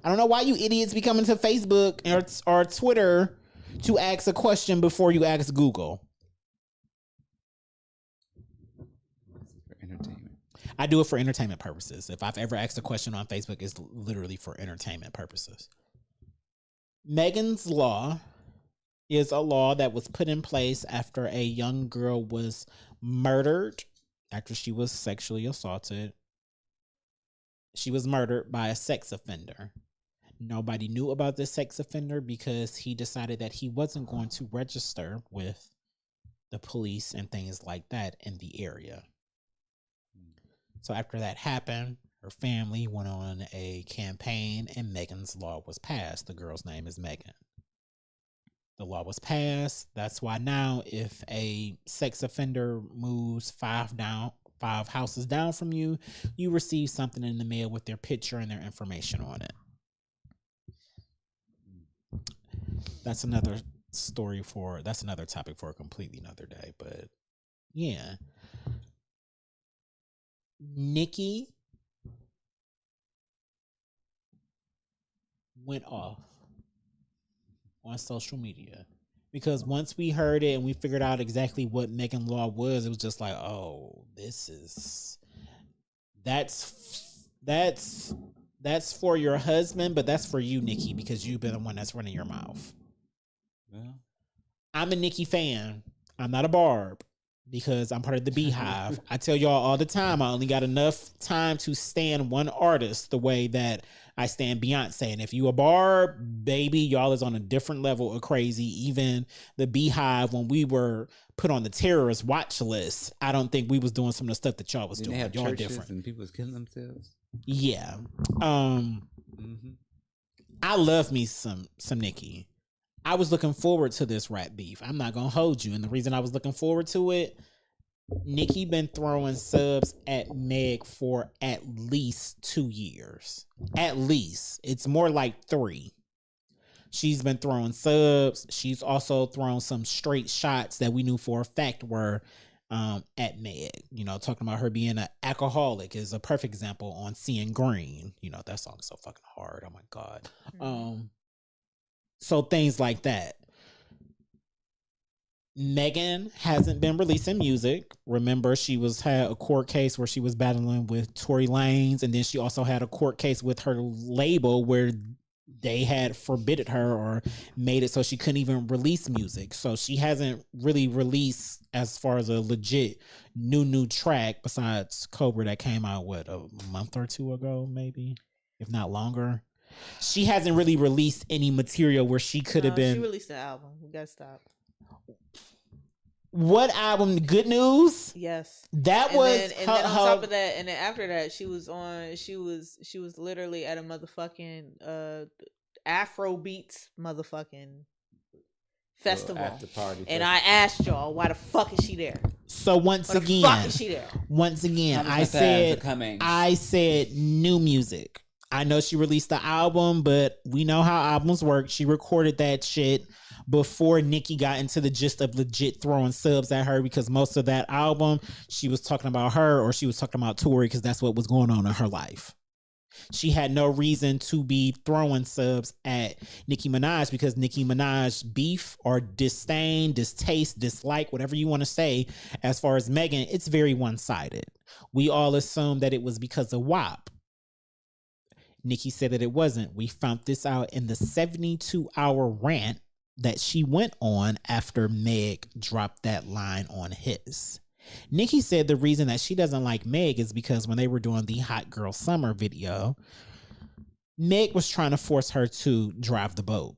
I don't know why you idiots be coming to Facebook or Twitter to ask a question before you ask Google. For entertainment. I do it for entertainment purposes. If I've ever asked a question on Facebook, it's literally for entertainment purposes. Megan's Law is a law that was put in place after a young girl was murdered after she was sexually assaulted. She was murdered by a sex offender. Nobody knew about this sex offender because he decided that he wasn't going to register with the police and things like that in the area. So after that happened, her family went on a campaign and Megan's Law was passed. The girl's name is Megan. The law was passed. That's why now if a sex offender moves 5 houses down from you, you receive something in the mail with their picture and their information on it. That's another topic for a completely another day. But yeah. Nicki went off on social media because once we heard it and we figured out exactly what Megan Law was, it was just like, oh, that's for your husband, but that's for you, Nicki, because you've been the one that's running your mouth. Well, I'm a Nicki fan. I'm not a Barb because I'm part of the Beehive. I tell y'all all the time, I only got enough time to stand one artist the way that I stand Beyonce. And if you a Barb, baby, y'all is on a different level of crazy. Even the Beehive, when we were put on the terrorist watch list, I don't think we was doing some of the stuff that y'all was doing. They have y'all churches different. and people was killing themselves. Yeah. Mm-hmm. I love me some Nicki. I was looking forward to this rap beef. I'm not gonna hold you. And the reason I was looking forward to it, Nicki been throwing subs at Meg for at least 2 years. At least. It's more like 3. She's been throwing subs. She's also thrown some straight shots that we knew for a fact were at Meg. You know, talking about her being an alcoholic is a perfect example on Seeing Green. You know, that song's so fucking hard. Oh my God. So things like that. Megan hasn't been releasing music. Remember, she had a court case where she was battling with Tory Lanez, and then she also had a court case with her label where they had forbidded her or made it so she couldn't even release music. So she hasn't really released as far as a legit new track besides Cobra that came out, a month or 2 ago, maybe, if not longer. She hasn't really released any material where she could have been. She released the album. We gotta stop. What album? Good News? Yes. That and then on top of that, and then after that, she was literally at a motherfucking Afro Beats motherfucking festival. After party. And I asked y'all, why the fuck is she there? So once Why again, the fuck is she there? I said new music. I know she released the album, but we know how albums work. She recorded that shit before Nicki got into the gist of legit throwing subs at her, because most of that album, she was talking about her or she was talking about Tory, because that's what was going on in her life. She had no reason to be throwing subs at Nicki Minaj, because Nicki Minaj beef or disdain, distaste, dislike, whatever you want to say, as far as Megan, it's very one-sided. We all assume that it was because of WAP. Nicki said that it wasn't. We found this out in the 72-hour rant that she went on after Meg dropped that line on his. Nicki said the reason that she doesn't like Meg is because when they were doing the Hot Girl Summer video, Meg was trying to force her to drive the boat.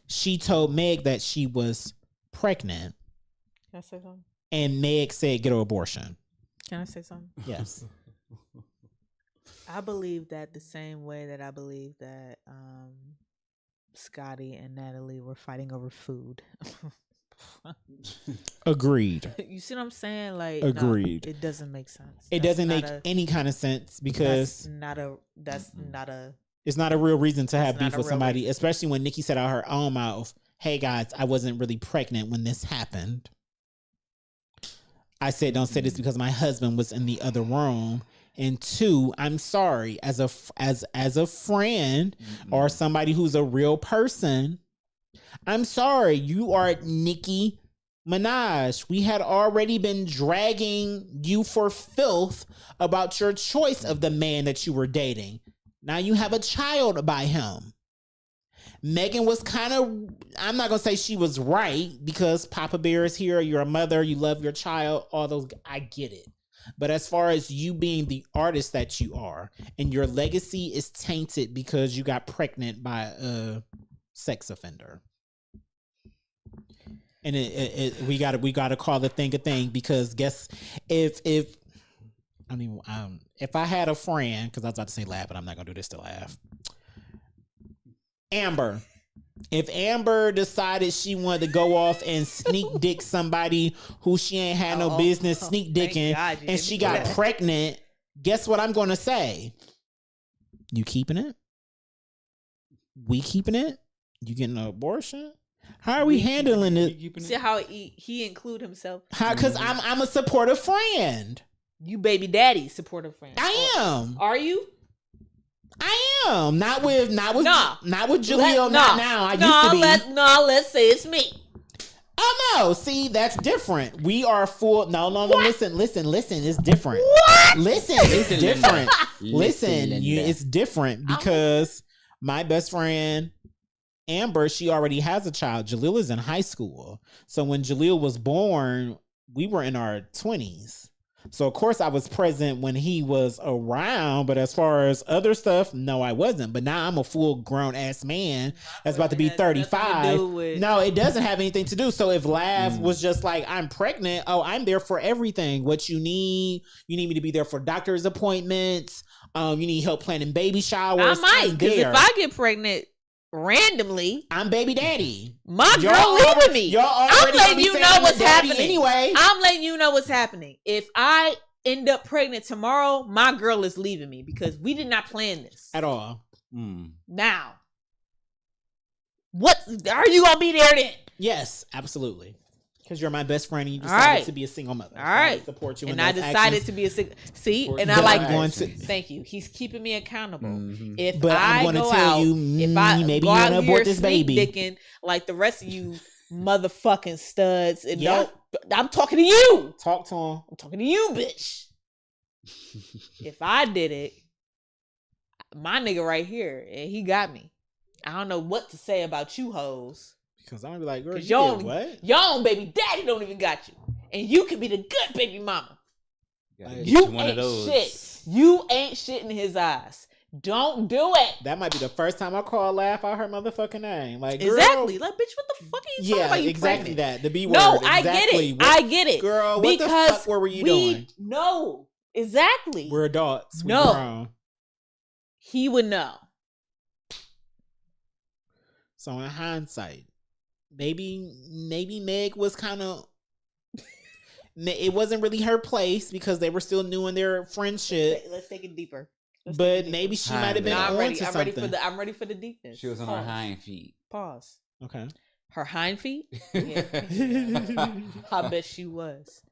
She told Meg that she was pregnant. Can I say something? And Meg said, get an abortion. Can I say something? Yes. I believe that the same way that I believe that Scotty and Natalie were fighting over food. Agreed. You see what I'm saying? Like, agreed. No, it doesn't make sense. It doesn't make any kind of sense, because it's not a real reason to have beef with somebody, especially when Nicki said out her own mouth, hey guys, I wasn't really pregnant when this happened. I said, don't say this because my husband was in the other room. And 2, I'm sorry, as a friend or somebody who's a real person, I'm sorry, you are Nicki Minaj. We had already been dragging you for filth about your choice of the man that you were dating. Now you have a child by him. Megan was kind of, I'm not going to say she was right because Papa Bear is here. You're a mother. You love your child. All those, I get it. But as far as you being the artist that you are, and your legacy is tainted because you got pregnant by a sex offender. And we gotta call the thing a thing, because guess if I had a friend, because I was about to say laugh, but I'm not gonna do this to laugh. Amber. If Amber decided she wanted to go off and sneak dick somebody who she ain't had no business sneak dicking, and she got pregnant, guess what I'm gonna say? You keeping it? We keeping it? You getting an abortion? How are we handling it? See how he include himself? How? Because I'm a supportive friend. You baby daddy supportive friend. I am. Are you? I am. Not with Jaleel. Not now. I used to be. Let's say it's me. Oh no! See, that's different. We are full. No. Listen. It's different. What? Listen, it's different. It's different because my best friend Amber, she already has a child. Jaleel is in high school, so when Jaleel was born, we were in our 20s. So of course I was present when he was around, but as far as other stuff, no, I wasn't. But now I'm a full grown ass man that's about to be 35. No, it doesn't have anything to do. So if Lav was just like, I'm pregnant, I'm there for everything. What you need me to be there for doctor's appointments. You need help planning baby showers. I might, because if I get pregnant randomly, I'm baby daddy. My girl leaving me. I'm letting you know what's happening. Anyway, I'm letting you know what's happening. If I end up pregnant tomorrow, my girl is leaving me because we did not plan this at all. Now, what are you gonna be there then? Yes, absolutely. Because you're my best friend and you decided to be a single mother. All right. I support you. And I decided to be a single. See, and I like this. Thank you. He's keeping me accountable. If I go out, if I maybe go out here this baby dicking like the rest of you motherfucking studs, and I'm talking to you. Talk to him. I'm talking to you, bitch. If I did it, my nigga right here, and he got me. I don't know what to say about you hoes. Because I'm gonna be like, girl, you did what? Your own baby daddy don't even got you. And you could be the good baby mama. You ain't shit. You ain't shit in his eyes. Don't do it. That might be the first time I call laugh out her motherfucking name. Like, girl, exactly. Like, bitch, what the fuck are you talking about? You exactly pregnant? that. The B word. No, exactly. I get it. Girl, what the fuck were you doing? No, exactly. We're adults. No. We're grown. He would know. So in hindsight, maybe Meg was kind of, it wasn't really her place because they were still new in their friendship. Let's take it deeper. But maybe she might have been on to something. I'm ready for the deepness. She was on her hind feet. Pause. Okay. Her hind feet? Yeah. I bet she was.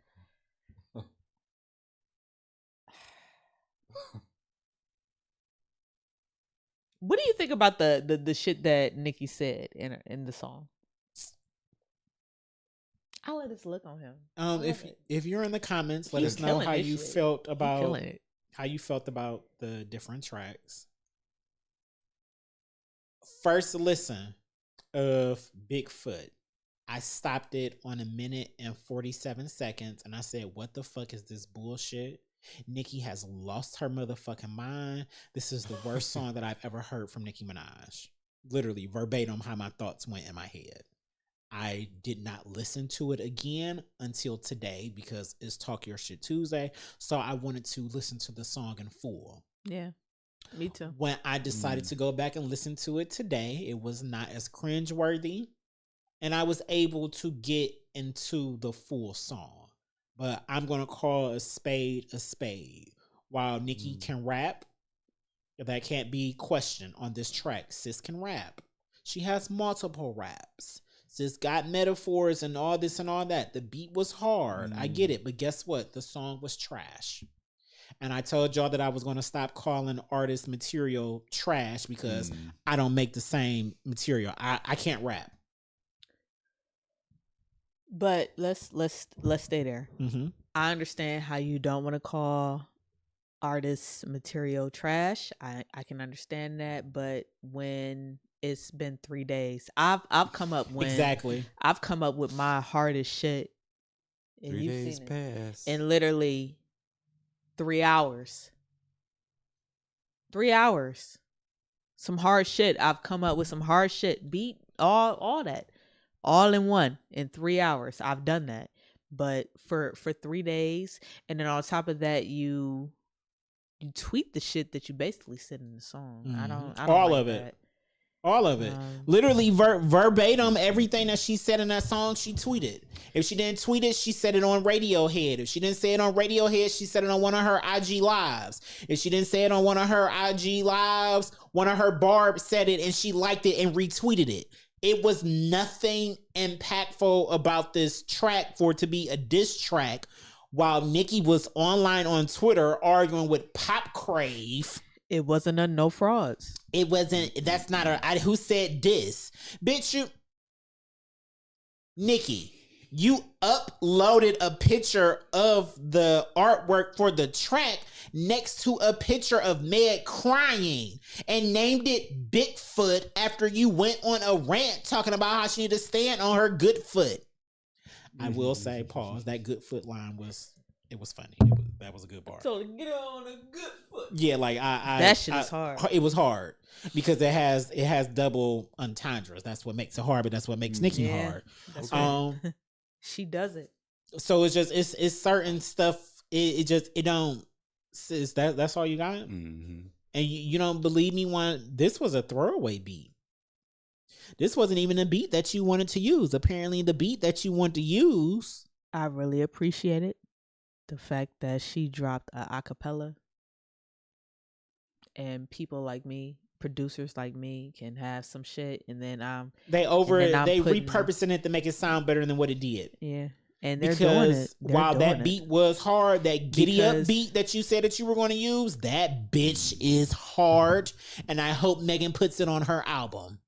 What do you think about the shit that Nicki said in the song? I'll let us look on him. If you're in the comments, let us know how you felt about the different tracks. First listen of Bigfoot, I stopped it on 1minute and 47 seconds, and I said, "What the fuck is this bullshit?" Nicki has lost her motherfucking mind. This is the worst song that I've ever heard from Nicki Minaj. Literally verbatim how my thoughts went in my head. I did not listen to it again until today because it's Talk Your Shit Tuesday. So I wanted to listen to the song in full. Yeah, me too. When I decided to go back and listen to it today, it was not as cringeworthy. And I was able to get into the full song. But I'm going to call a spade a spade. While Nicki can rap, that can't be questioned on this track. Sis can rap. She has multiple raps. Sis got metaphors and all this and all that. The beat was hard. I get it. But guess what? The song was trash. And I told y'all that I was going to stop calling artist material trash because I don't make the same material. I can't rap. But let's stay there. Mm-hmm. I understand how you don't want to call artists material trash. I can understand that, but when it's been 3 days, I've come up when Exactly. I've come up with my hardest shit. And 3 you've days seen it. pass. In literally 3 hours. 3 hours. Some hard shit. I've come up with some hard shit. Beat all that. All in one in 3 hours. I've done that. But for 3 days, and then on top of that, you tweet the shit that you basically said in the song. I don't All like of it. that. All of it. Literally verbatim, everything that she said in that song, she tweeted. If she didn't tweet it, she said it on Radiohead. If she didn't say it on Radiohead, she said it on one of her IG lives. If she didn't say it on one of her IG lives, one of her Barb said it and she liked it and retweeted it. It was nothing impactful about this track for it to be a diss track while Nicki was online on Twitter arguing with Pop Crave. It wasn't a no frauds. It wasn't. That's not who said this, bitch. You, Nicki, you uploaded a picture of the artwork for the track next to a picture of Meg crying and named it Bigfoot after you went on a rant talking about how she needed to stand on her good foot. I will say, pause. That good foot line was funny. That was a good bar. So get on a good foot. Yeah, like that shit is hard. It was hard because it has double entendres. That's what makes it hard, but that's what makes Nicki hard. That's right. She does it. So it's just it's certain stuff. That's all you got. Mm-hmm. And you don't believe me? This was a throwaway beat. This wasn't even a beat that you wanted to use. Apparently, the beat that you want to use. I really appreciate it. The fact that she dropped a acapella and people like me, producers like me, can have some shit, and then they repurposing it to make it sound better than what it did. Yeah, and they're doing it. While that beat was hard, that giddy up beat that you said that you were going to use, that bitch is hard, and I hope Megan puts it on her album.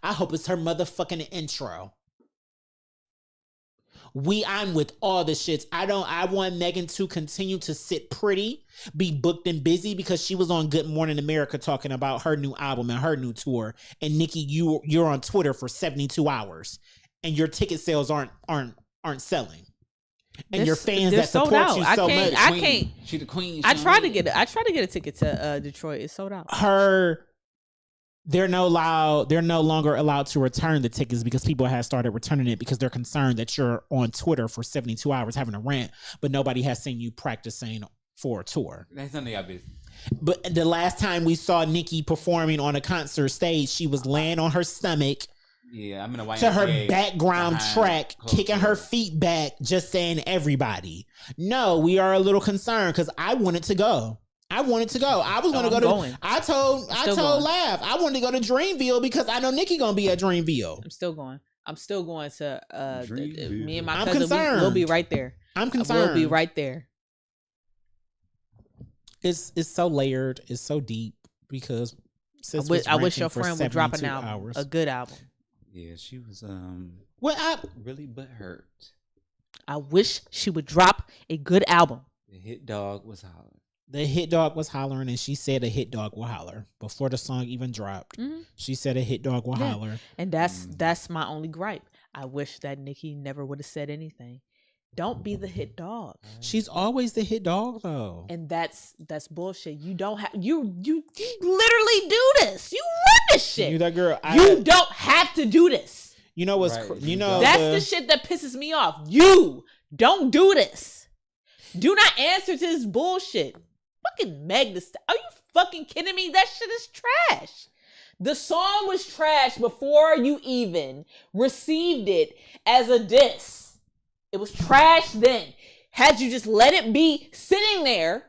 I hope it's her motherfucking intro. I'm with all the shits. I want Megan to continue to sit pretty, be booked and busy, because she was on Good Morning America talking about her new album and her new tour. And Nicki, you're on Twitter for 72 hours and your ticket sales aren't selling. And your fans that support you so much. I can't. She the queen. I tried to get a ticket to Detroit. It's sold out. They're no longer allowed to return the tickets because people have started returning it because they're concerned that you're on Twitter for 72 hours having a rant, but nobody has seen you practicing for a tour. That's none of y'all business. But the last time we saw Nicki performing on a concert stage, she was laying on her stomach. Yeah, I'm in a white to her background track, kicking her feet back, just saying everybody. No, we are a little concerned because I wanted to go. I was going to go I told Lav I wanted to go to Dreamville because I know Nicki gonna be at Dreamville. I'm still going to me and my I'm cousin. concerned. We'll be right there. I'm concerned. We'll be right there. It's so layered. It's so deep because I wish your friend would drop an album, a good album. Yeah, she was really butthurt. I wish she would drop a good album. The hit dog was hollering. The hit dog was hollering, and she said a hit dog will holler before the song even dropped. Mm-hmm. She said a hit dog will holler, and that's my only gripe. I wish that Nicki never would have said anything. Don't be the hit dog. She's always the hit dog though, and that's bullshit. You don't have you literally do this. You run this shit. You that girl. You don't have to do this. You know what's that's the shit that pisses me off. You don't do this. Do not answer to this bullshit. Fucking Meg Thee Stallion. Are you fucking kidding me? That shit is trash. The song was trash before you even received it as a diss. It was trash then. Had you just let it be sitting there,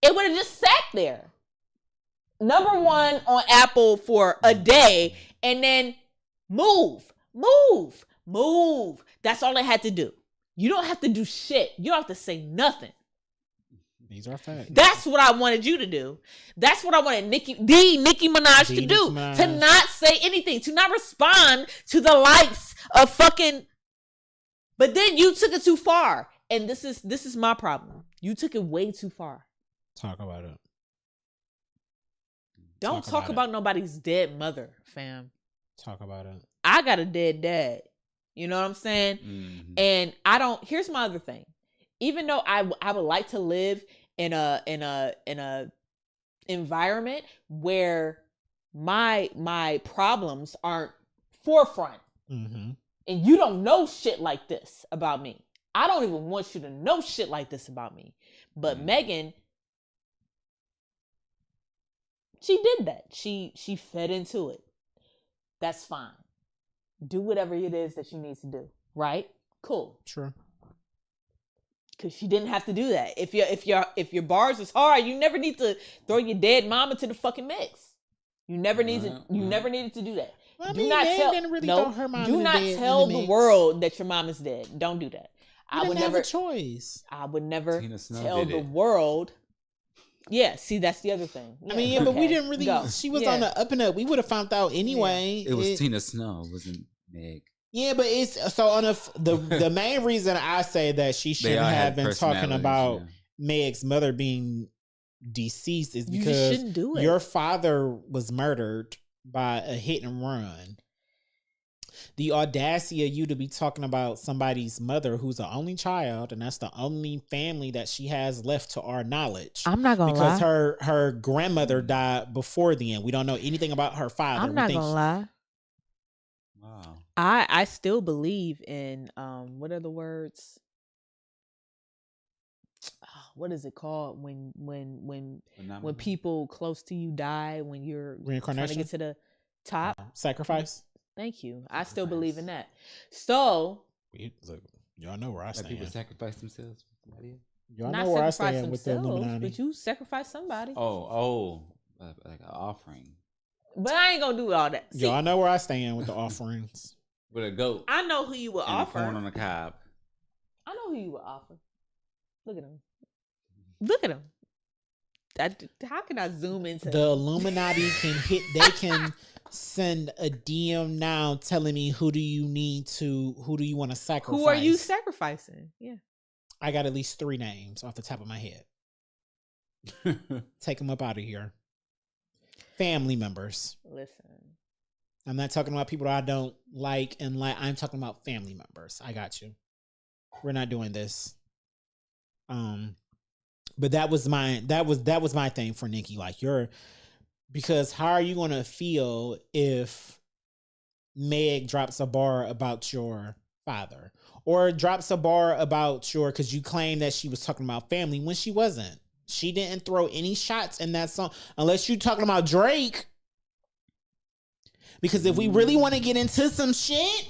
it would have just sat there. Number 1 on Apple for a day, and then move. That's all I had to do. You don't have to do shit. You don't have to say nothing. These are facts. That's what I wanted you to do. That's what I wanted Nicki Minaj to do. To not say anything, to not respond to the likes of fucking. But then you took it too far, and this is my problem. You took it way too far. Talk about it. Don't talk about nobody's dead mother, fam. Talk about it. I got a dead dad. You know what I'm saying? Mm-hmm. And I don't. Here's my other thing. Even though I would like to live in a environment where my problems aren't forefront, Mm-hmm. and you don't know shit like this about me. I don't even want you to know shit like this about me. But Megan, she did that. She fed into it. That's fine. Do whatever it is that you need to do. Right? Cool. Sure. Because she didn't have to do that. If your bars is hard, you never need to throw your dead mom into the fucking mix. You never needed to do that. Well, I Do mean, not Meg tell didn't really no. throw her mom Do in not the tell the mix. world that your mom is dead. Don't do that. I would never have a choice. I would never Tina Snow tell did the it. world. Yeah, see, that's the other thing. I mean, but we didn't really. Go. She was Yeah. on the up and up. We would have found out anyway. It was Tina Snow, it wasn't Meg. Yeah, but it's so on the main reason I say that she They shouldn't all have had been talking personalities, about yeah. Meg's mother being deceased is You just because shouldn't do it. your father was murdered by a hit and run. The audacity of you to be talking about somebody's mother who's the only child, and that's the only family that she has left to our knowledge. I'm not gonna because lie. her grandmother died before then. We don't know anything about her father. I'm not gonna lie. Wow. I still believe in what are the words? What is it called when people close to you die, when you're trying to Reincarnation? get to the top? Sacrifice. Thank you. I still believe in that. So Look, y'all know where I Like stand. people sacrifice themselves for somebody else? Y'all not know where I sacrifice stand with the themselves, Illuminati. but you sacrifice somebody. Like an offering But I ain't gonna do all that. See, Y'all know where I stand with the offerings. with a goat I know who you would and offer. corn on a cob. I know who you would offer. Look at him. Look at him. How can I zoom into The Illuminati can hit. They can send a DM now telling me who do you want to sacrifice. who are you sacrificing? Yeah. I got at least 3 names off the top of my head. Take them up out of here. Family members. Listen. I'm not talking about people that I don't like and like. I'm talking about family members. I got you. We're not doing this. But that was my thing for Nikki. Like because how are you gonna feel if Meg drops a bar about your father or drops a bar about because you claim that she was talking about family when she wasn't. She didn't throw any shots in that song unless you're talking about Drake. Because if we really want to get into some shit,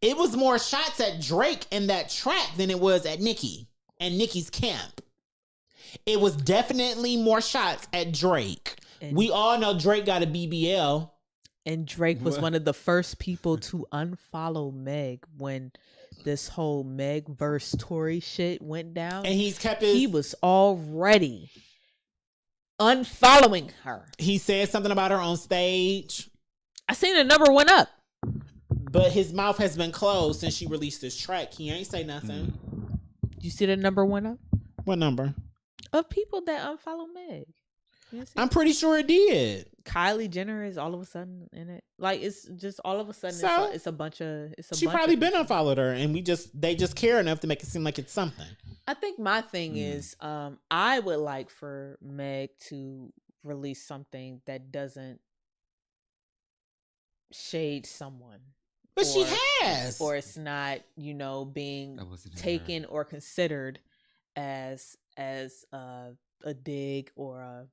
it was more shots at Drake in that track than it was at Nicki and Nicki's camp. It was definitely more shots at Drake. And We all know Drake got a BBL. And Drake was What? one of the first people to unfollow Meg when this whole Meg versus Tory shit went down. And he's kept his... He was already unfollowing her. He said something about her on stage, I seen the number went up. but his mouth has been closed since she released this track. He ain't say nothing. You see the number went up? What number? Of people that unfollow Meg. You see? I'm pretty sure it did. Kylie Jenner is all of a sudden in it. Like it's just all of a sudden So, it's a bunch of She probably been unfollowed her, and they just care enough to make it seem like it's something. I think my thing is I would like for Meg to release something that doesn't shade someone. But she has. Or it's not, being That wasn't her. taken or considered as a dig or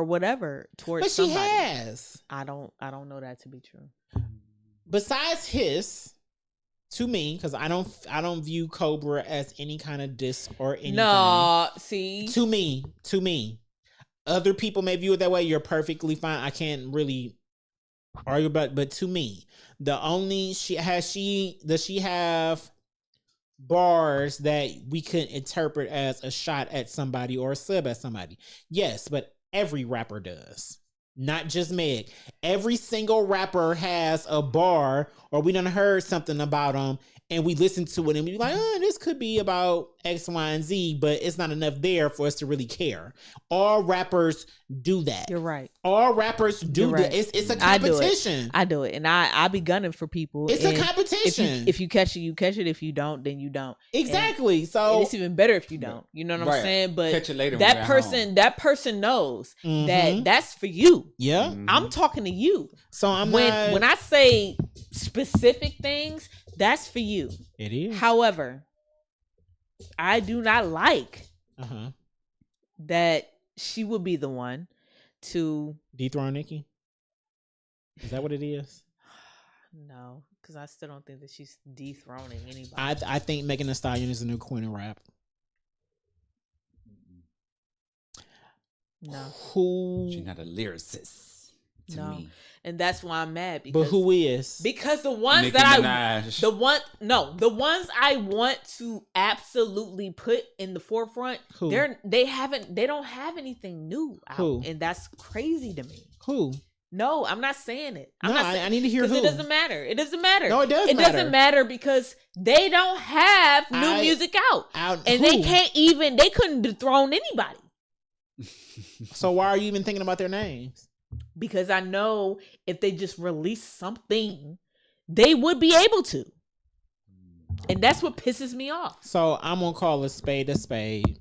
whatever towards But she somebody. has. I don't know that to be true. Besides his, to me, because I don't view Cobra as any kind of diss or anything. No, see, To me. Other people may view it that way. You're perfectly fine. I can't really argue about, but to me, does she have bars that we could interpret as a shot at somebody or a sub at somebody? Yes, but every rapper does. Not just Meg. Every single rapper has a bar, or we done heard something about them, and we listen to it and we be like, oh, this could be about X, Y, and Z, but it's not enough there for us to really care. All rappers do that. You're right. All rappers do Right. that. It's a competition. I do it, and I be gunning for people. It's and a competition. If you catch it, you catch it. If you don't, then you don't. Exactly. And So it's even better if you don't. You know what Right. I'm saying? But Catch it later when that you're home. person knows Mhm. that that's for you. yeah. Mhm. I'm talking to you. So I'm when not. when I say specific things, that's for you. It is. However, I do not like Uh-huh. that she would be the one to Dethrone Nicki. Is that what it is? no, because I still don't think that she's dethroning anybody. I think Megan Thee Stallion is the new queen of rap. no, Who? She's not a lyricist to No. me. and that's why I'm mad. But Because, who is? Because the ones Nicki that Minaj. the ones I want to absolutely put in the forefront, Who? they don't have anything new out, Who? and that's crazy to me. Who? No, I'm not saying it. I'm No, not I need to hear because who. it doesn't matter. It doesn't matter. No, it does It matter. doesn't matter because they don't have new music out, and they couldn't dethrone anybody. So why are you even thinking about their names? Because I know if they just release something, they would be able to. And that's what pisses me off. So I'm gonna call a spade a spade.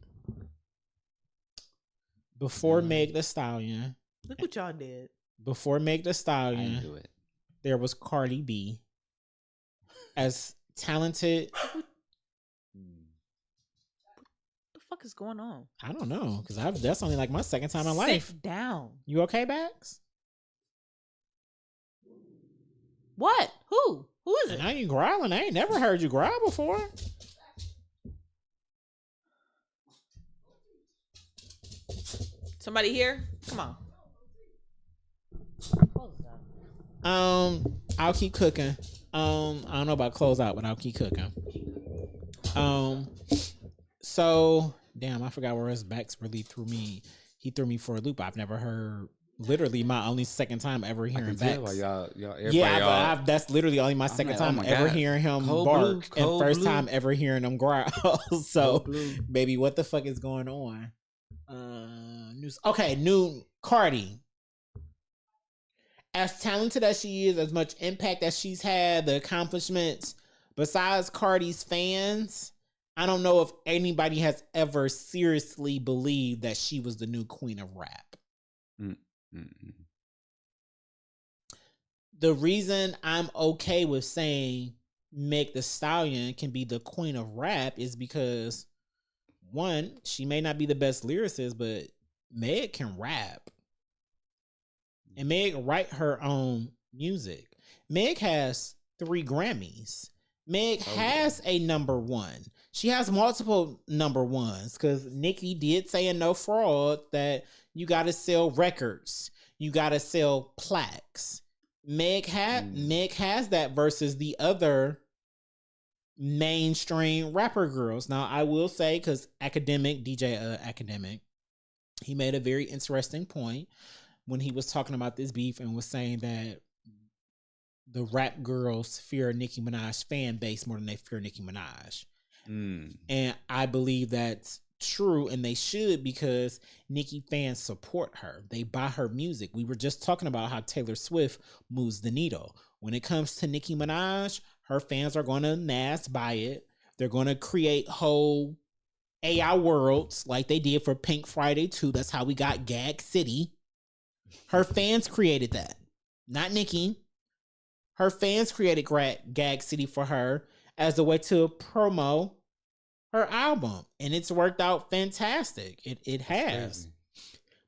Before Meg Thee Stallion, Look what y'all did. before Meg Thee I didn't Stallion, do it. there was Cardi B. As talented, What the fuck is going on? I don't know, because that's only like my second time in life. Sit down. You okay, Bax? What? Who? Who is And it? now you growling. I ain't never heard you growl before. Somebody here? Come on. I'll keep cooking. I don't know about close out, but I'll keep cooking. So damn, I forgot where his Bax really threw me. He threw me for a loop. I've never heard. Literally, my only second time ever I heing can tell Bax. why everybody Yeah, that's literally only my second like, time oh my ever God. hearing him Cold bark, Blue, and Cold first Blue. time ever hearing him growl. So, Cold Blue. baby, what the fuck is going on? News. Okay, new Cardi. As talented as she is, as much impact as she's had, the accomplishments. Besides Cardi's fans, I don't know if anybody has ever seriously believed that she was the new queen of rap. Mm-mm. The reason I'm okay with saying Meg Thee Stallion can be the queen of rap is because, one, she may not be the best lyricist, but Meg can rap. And Meg write her own music. Meg has 3 Grammys. Meg has a number 1. She has multiple number 1s because Nicki did say in No Fraud that you got to sell records. You got to sell plaques. Meg has that versus the other mainstream rapper girls. Now, I will say, because DJ Academic, he made a very interesting point when he was talking about this beef and was saying that the rap girls fear Nicki Minaj's fan base more than they fear Nicki Minaj. Mm. And I believe that's true, and they should, because Nicki fans support her. They buy her music. We were just talking about how Taylor Swift moves the needle. When it comes to Nicki Minaj, her fans are going to mass buy it. They're going to create whole AI worlds like they did for Pink Friday 2. That's how we got Gag City. Her fans created that, not Nicki. Her fans created Gag City for her as a way to promo her album, and it's worked out fantastic. It has. Crazy.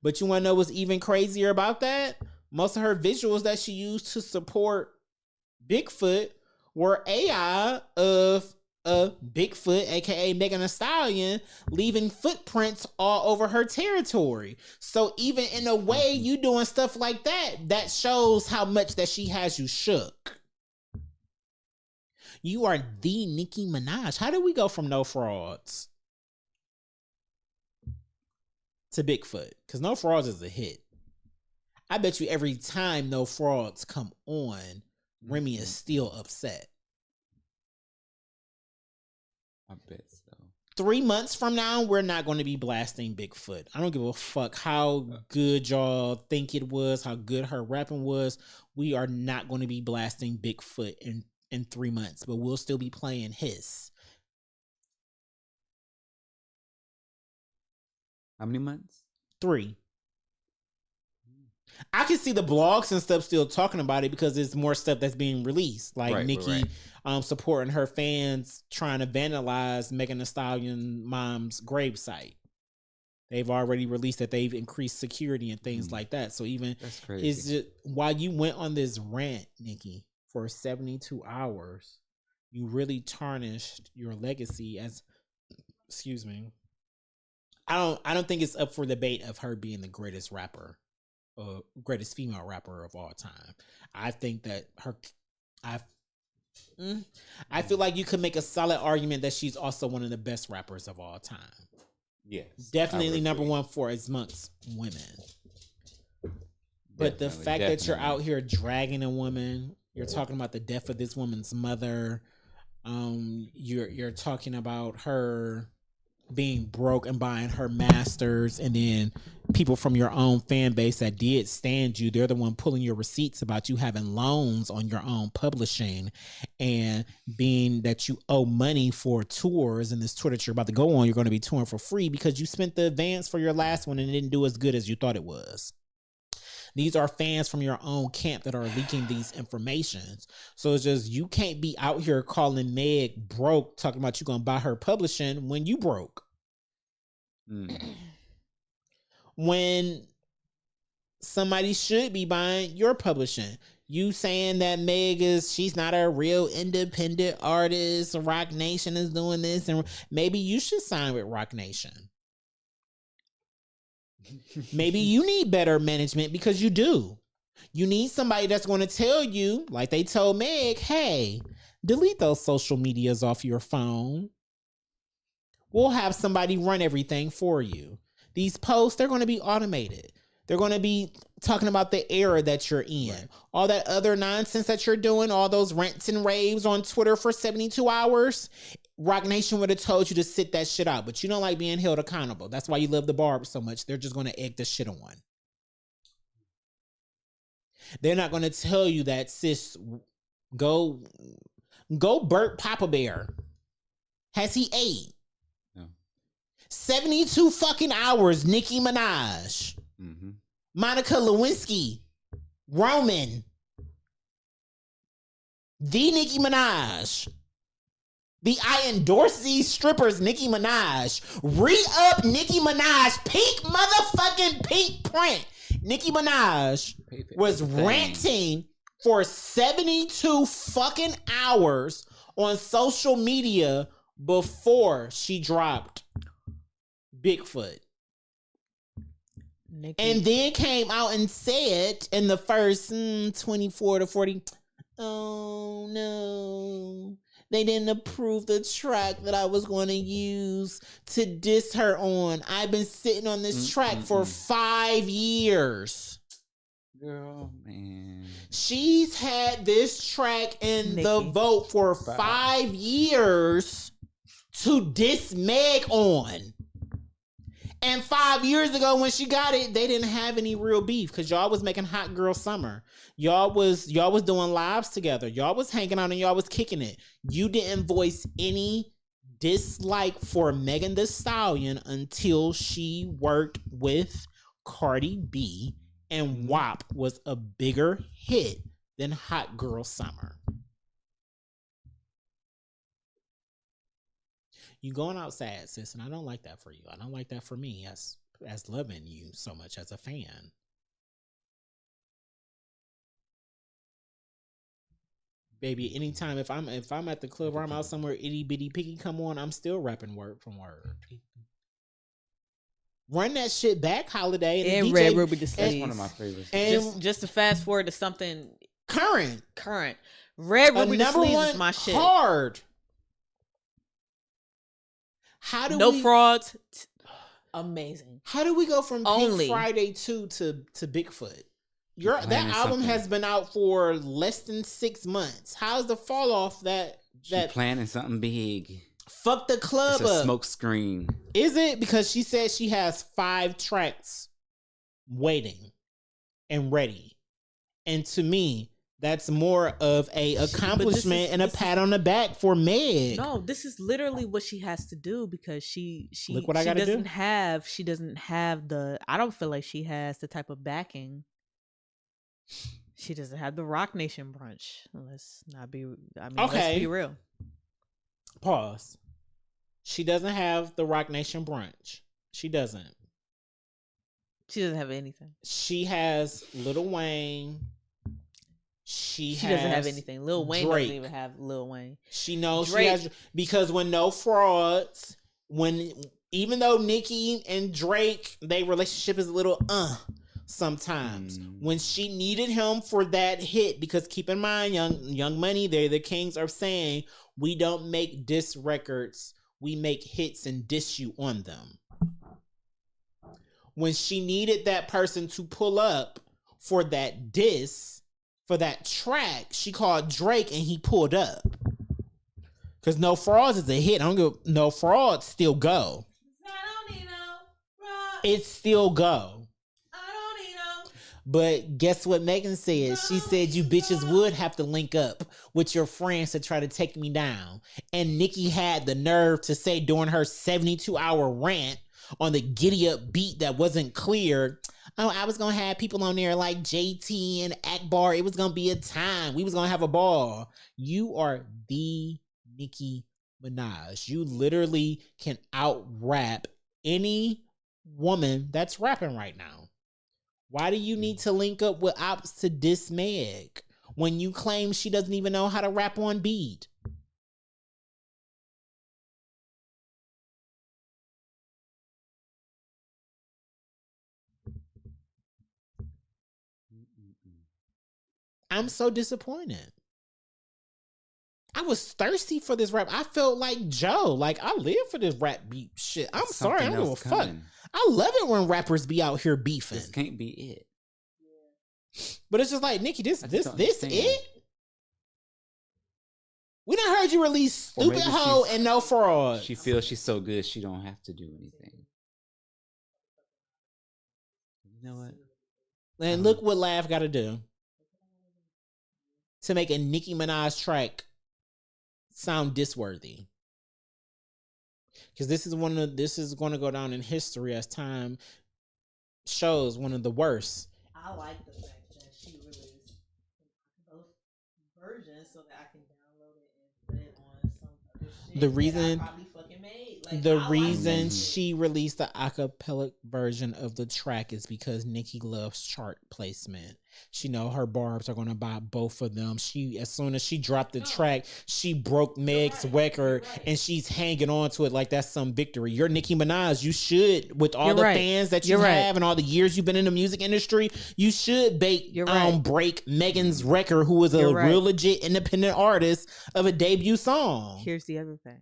But you want to know what's even crazier about that? Most of her visuals that she used to support Bigfoot were AI of of Bigfoot, aka Megan Thee Stallion, leaving footprints all over her territory. So even in a way, you doing stuff like that shows how much that she has you shook. You are the Nicki Minaj. How did we go from No Frauds to Bigfoot? Because No Frauds is a hit. I bet you every time No Frauds come on, Remy is still upset. I bet so. 3 months from now, we're not going to be blasting Bigfoot. I don't give a fuck how good y'all think it was, how good her rapping was. We are not going to be blasting Bigfoot in 3 months, but we'll still be playing his. How many months? 3. I can see the blogs and stuff still talking about it because there's more stuff that's being released. Like Nicki supporting her fans trying to vandalize Megan Thee Stallion mom's gravesite. They've already released that they've increased security and things like that. So even that's crazy. Is it while you went on this rant, Nicki, for 72 hours, you really tarnished your legacy as, excuse me. I don't think it's up for debate of her being the greatest rapper. Greatest female rapper of all time. I think that I feel like you could make a solid argument that she's also one of the best rappers of all time. Yes. Definitely number one for amongst women. But the fact that you're out here dragging a woman, you're talking about the death of this woman's mother, you're talking about her being broke and buying her masters, and then people from your own fan base that did stand you, they're the one pulling your receipts about you having loans on your own publishing and being that you owe money for tours, and this tour that you're about to go on, you're going to be touring for free because you spent the advance for your last one and it didn't do as good as you thought it was. These are fans from your own camp that are leaking these informations. So it's just, you can't be out here calling Meg broke, talking about you going to buy her publishing when you broke. When somebody should be buying your publishing. You saying that Meg she's not a real independent artist. Roc Nation is doing this, and maybe you should sign with Roc Nation. Maybe you need better management because you do. You need somebody that's going to tell you, like they told Meg, hey, delete those social medias off your phone. We'll have somebody run everything for you. These posts, they're going to be automated. They're going to be talking about the era that you're in. Right. All that other nonsense that you're doing, all those rants and raves on Twitter for 72 hours, Roc Nation would have told you to sit that shit out, but you don't like being held accountable. That's why you love the Barb so much. They're just going to egg the shit on. They're not going to tell you that, sis, go Burt Papa Bear. Has he ate? No. 72 fucking hours, Nicki Minaj. Mm-hmm. Monica Lewinsky. Roman. The Nicki Minaj. The I endorse these strippers, Nicki Minaj. Re-up Nicki Minaj. Pink motherfucking pink print. Nicki Minaj was ranting for 72 fucking hours on social media before she dropped Bigfoot. Nicki. And then came out and said in the first 24 to 40, oh no, they didn't approve the track that I was going to use to diss her on. I've been sitting on this track for 5 years. Girl, man. She's had this track in the vote for 5 years to diss Meg on. And 5 years ago when she got it, they didn't have any real beef because y'all was making Hot Girl Summer. Y'all was doing lives together. Y'all was hanging out and y'all was kicking it. You didn't voice any dislike for Megan Thee Stallion until she worked with Cardi B, and WAP was a bigger hit than Hot Girl Summer. You going out sad, sis, and I don't like that for you. I don't like that for me as loving you so much as a fan. baby, anytime if I'm at the club or I'm out somewhere, itty bitty picky come on, I'm still rapping word from word. Run that shit back, Holiday, And DJ, Red Ruby the That's Sleeves. one of my favorites. and Just to fast forward to something current. Red Ruby the Number Sleeves one is my shit. hard. How do No we, frauds. Amazing. How do we go from Only. Pink Friday 2 to Bigfoot? That planning album something. has been out for less than 6 months. How's the fall off that Planning something big. fuck the club It's a up? smoke screen. Is it? Because she said she has 5 tracks waiting and ready. And to me, that's more of a accomplishment and a pat on the back for Meg. No, this is literally what she has to do because she Look what I gotta do. doesn't have the I don't feel like she has the type of backing. She doesn't have the Rock Nation brunch. Let's not be let's Okay. be real. Pause. She doesn't have the Rock Nation brunch. She doesn't. She doesn't have anything. She has Lil Wayne. She Doesn't have anything. Lil Wayne Drake. doesn't even have Lil Wayne. She knows Drake. she has, because when No Frauds, even though Nicki and Drake, their relationship is a little sometimes. When she needed him for that hit, because keep in mind, Young Money, they're the kings are saying, we don't make diss records, we make hits and diss you on them. When she needed that person to pull up for that diss, for that track, she called Drake and he pulled up. Because No Frauds is a hit. I don't give No Frauds still go. It still go. But guess what Megan said? She said you bitches would have to link up with your friends to try to take me down. And Nicki had the nerve to say during her 72-hour rant on the Giddy Up beat that wasn't clear, oh, I was going to have people on there like JT and Akbar. It was going to be a time. We was going to have a ball. You are the Nicki Minaj. You literally can out-rap any woman that's rapping right now. Why do you need to link up with Ops to diss Meg when you claim she doesn't even know how to rap on beat? I'm so disappointed. I was thirsty for this rap. I felt like Joe. Like, I live for this rap beat shit. I'm sorry. I don't give a fuck. I love it when rappers be out here beefing. This can't be it. But it's just like, Nicki, this I just don't it? understand. We done heard you release Or Stupid maybe Hoe she's- and No Fraud. She feels she's so good she don't have to do anything. You know what? And look what Laugh got to do to make a Nicki Minaj track sound disworthy. Because this is going to go down in history as time shows, one of the worst. I like the fact that she released both versions so that I can download it and put it on some other shit. The reason- that I probably fucking made. Like, The I like reason that. she released the acapella version of the track is because Nicki loves chart placement. She know her barbs are gonna buy both of them. She, as soon as she dropped the track, she broke Meg's record and she's hanging on to it like that's some victory. You're Nicki Minaj. You should, with all You're the right. fans that you You're right. have and all the years you've been in the music industry, you should You're right. break Megan's record, who is a You're right. real legit independent artist, of a debut song. Here's the other thing.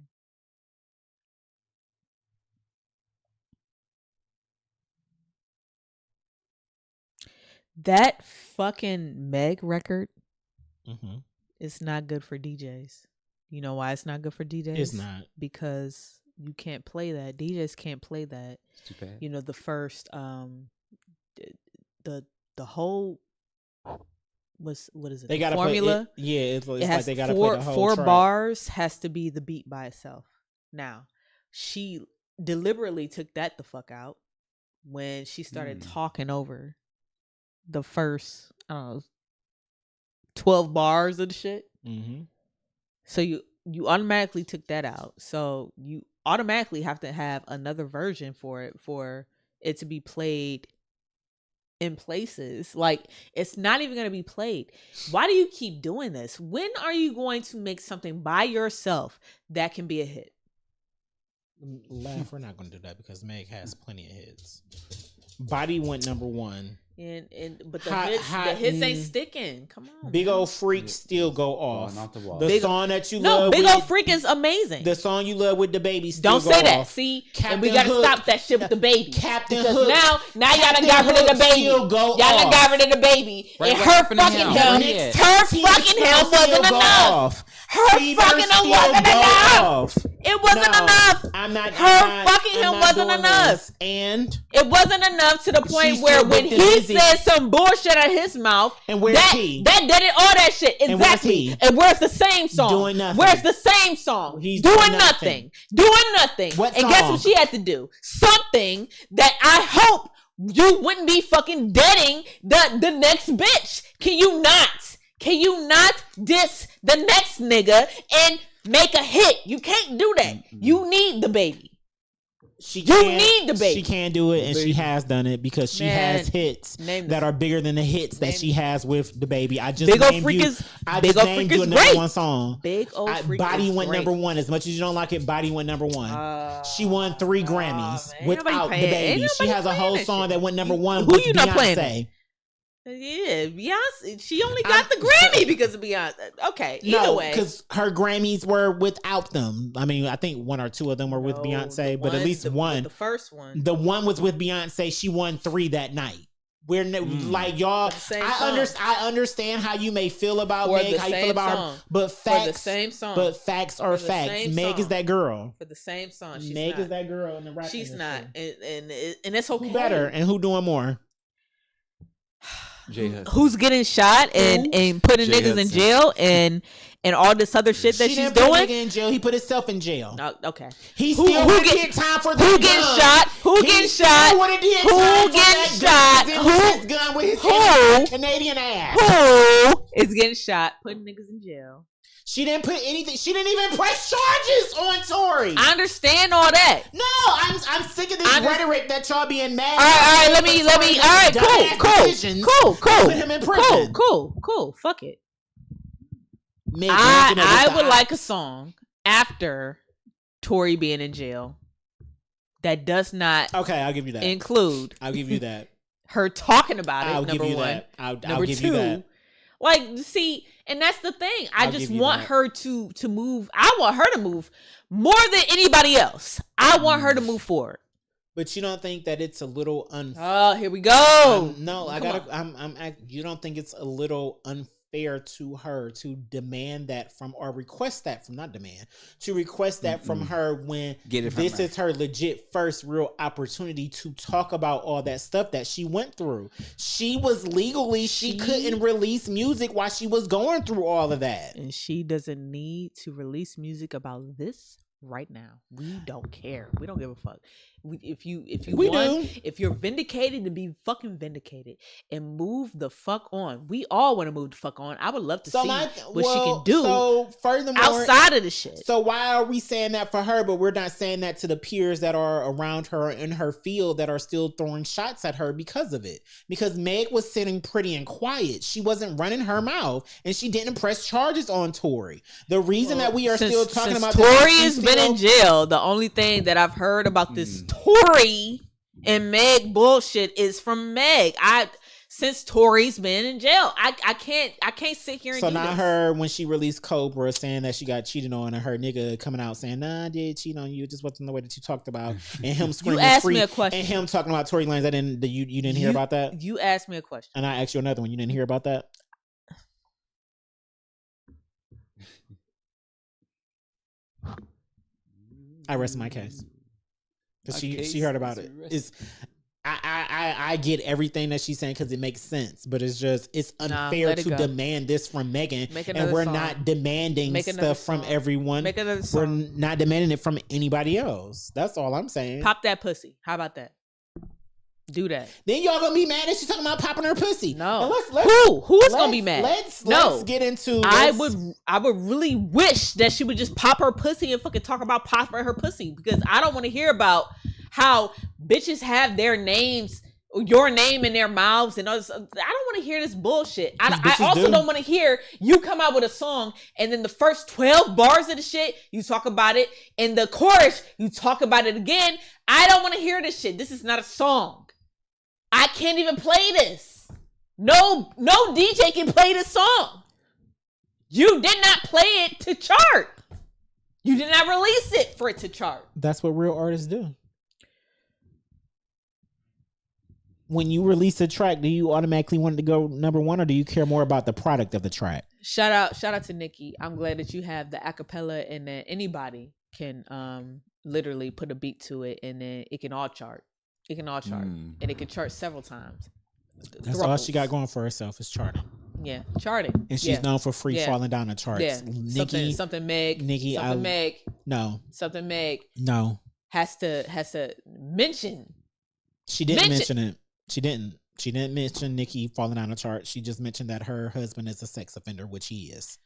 That fucking Meg record Mhm. is not good for DJs. You know why it's not good for DJs? It's not. Because you can't play that. DJs can't play that. It's too bad. You know, the first the whole what is it? They The gotta formula. play it. Yeah, it's It like has they gotta four play the whole four track. bars has to be the beat by itself. Now, she deliberately took that the fuck out when she started talking over the first, I don't know, 12 bars of the shit. Mm-hmm. So you automatically took that out. So you automatically have to have another version for it to be played in places. Like, it's not even going to be played. Why do you keep doing this? When are you going to make something by yourself that can be a hit? Laugh, we're not going to do that because Meg has plenty of hits. Body went number 1. But the Hot- hits ain't sticking. Come on, Big man. Old Freak still go off. Falling off the wall. The song that you No, love. Big with, Old Freak is amazing. The song you love with the baby still Don't go say that. off. See, Captain and we gotta Hook- stop that shit with the baby. Captain because Hook- now y'all Captain done got rid of the Hook baby. still go Y'all done off. got rid of the baby. Right, And what her happened to fucking him? help, Where he at? her Teen fucking still help wasn't go enough. off. Her Fever fucking help still wasn't go enough. off. It wasn't No, enough. I'm not. Her fucking help wasn't doing enough. this. And It wasn't enough to the point She where still when booked he it busy. said some bullshit out of his mouth, And where's that he? that did it, all that shit. And where's Exactly. he? And where's the same song? Doing nothing. Where's the same song? He's doing doing nothing. nothing. Doing nothing. What and guess song? what she had to do? Something that I hope you wouldn't be fucking deading the next bitch. Can you not? Can you not diss the next nigga and make a hit? You can't do that. You need the baby. she You can't- need the baby. She can do it, and she has done it because she Man, has hits name that this- are bigger than the hits that name- she has with the baby. I just Big Ol' named Freak you. is I Big just Ol' named Freak you is a number great. 1 song. Big Old Freak Body is went great. number 1. As much as you don't like it, Body went number 1. She won 3 Grammys man. Ain't without nobody the paying- ain't baby. She nobody has a whole playing that song shit. that went number 1 Who with you not playing Beyonce. Yeah, Beyonce. She only got the Grammy because of Beyonce. Okay, either No, way. because her Grammys were without them. I mean, I think 1 or 2 of them were with No, Beyonce, the but at one- least one. The first one. The one was with Beyonce. She won 3 that night. We're like y'all. For the same I song. understand how you may feel about For Meg, the how you feel same about her, song. but For the facts. same song. But facts are For the facts. same Meg is song. that girl. For the same song. She's Meg not. is that girl in the rap She's industry. not, and it's okay. Who better and who doing more? Jay Hudson. Who's getting shot and putting Jay niggas in Hudson. jail and all this other shit that She she's didn't put a doing? nigga in jail. He put himself in jail. Okay. He Who- still who would get- get time for that Who getting gun. shot? Who He getting still shot? would've did Who time for getting that shot? gun. Who- His gun with his Who? Canadian ass. Who is getting shot? Putting niggas in jail. She didn't put anything. She didn't even press charges on Tory. I understand all that. No, I'm sick of this I just- rhetoric that y'all being mad. All right, let me. All right, Put him in prison. cool. Fuck it. Meg ranking it I with would the like a ops. song after Tory being in jail that does not Okay, I'll give you that. include I'll give you that. her talking about it. I'll give number you one. that. I'll Number give two, you that. like, see, and that's the thing. I I'll just give you want that. her to move. I want her to move more than anybody else. I want her to move forward. But you don't think that it's a little unfair? Oh, here we go. No, I Come gotta. You don't think it's a little unfair to her to demand that from, or request that from, not demand, to request that from her when Get it from this her. is her legit first real opportunity to talk about all that stuff that she went through. She was legally, she couldn't release music while she was going through all of that. And she doesn't need to release music about this right now. We don't care. We don't give a fuck. If you We want, do. if you're vindicated, to be fucking vindicated and move the fuck on. We all want to move the fuck on. I would love to see what she can do So furthermore, outside of the shit. So why are we saying that for her, but we're not saying that to the peers that are around her in her field that are still throwing shots at her because of it? Because Meg was sitting pretty and quiet. She wasn't running her mouth, and she didn't press charges on Tory. The reason that we are still talking about Tory this, has she's been still- in jail. The only thing that I've heard about this Tory and Meg bullshit is from Meg. Since Tory's been in jail, I can't sit here and So do now this. her, when she released Cobra saying that she got cheated on, and her nigga coming out saying, nah, I did cheat on you, it just wasn't the way that you talked about, and him screaming asked free, me a question. and him talking about Tory Lanez. You didn't hear about that? You asked me a question. And I asked you another one. You didn't hear about that? I rest my case. 'Cause she heard about it. It's I get everything that she's saying because it makes sense, but it's unfair let it to go. demand this from Megan, Make and another we're song. not demanding Make another stuff from song. everyone. Make another We're song. not demanding it from anybody else. That's all I'm saying. Pop that pussy. How about that? Do that. Then y'all gonna be mad that she's talking about popping her pussy. No. And let's Who's gonna be mad? Let's get into. I would really wish that she would just pop her pussy and fucking talk about popping her pussy, because I don't want to hear about how bitches have their names your name in their mouths and others. I don't want to hear this bullshit. I These bitches also do. don't want to hear you come out with a song and then the first 12 bars of the shit, you talk about it. In the chorus, you talk about it again. I don't want to hear this shit. This is not a song. I can't even play this. No DJ can play this song. You did not play it to chart. You did not release it for it to chart. That's what real artists do. When you release a track, do you automatically want it to go number one, or do you care more about the product of the track? Shout out to Nikki. I'm glad that you have the acapella and that anybody can literally put a beat to it and then it can all chart. It can all chart. And it can chart several times. That's all she got going for herself is charting. Yeah, charting. And she's known for free Yeah. falling down the charts. Yeah. Nikki, Something Meg. Nikki, Something Meg. no, Something Meg no. has to mention. She didn't mention it. She didn't. She didn't mention Nikki falling down the chart. She just mentioned that her husband is a sex offender, which he is.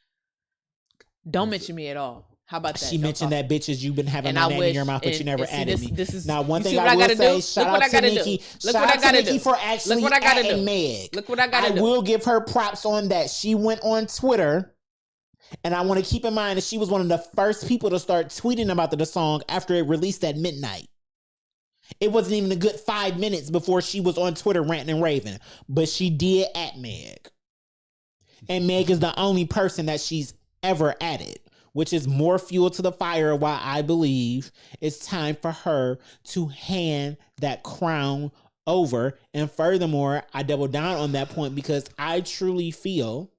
Don't mention me at all. How about that? She mentioned that bitches you've been having And my I name in your mouth, but you never see, added me. This is Now, one you see thing what I will gotta say, do? shout Look what out I to gotta Nikki. do. Look Shout what I out to gotta Nikki do. for actually Look what I gotta adding do. Meg. Look what I gotta I do. will give her props on that. She went on Twitter, and I want to keep in mind that she was one of the first people to start tweeting about the song after it released at midnight. It wasn't even a good 5 minutes before she was on Twitter ranting and raving, but she did at Meg. And Meg is the only person that she's ever added, which is more fuel to the fire why I believe it's time for her to hand that crown over. And furthermore, I double down on that point because I truly feel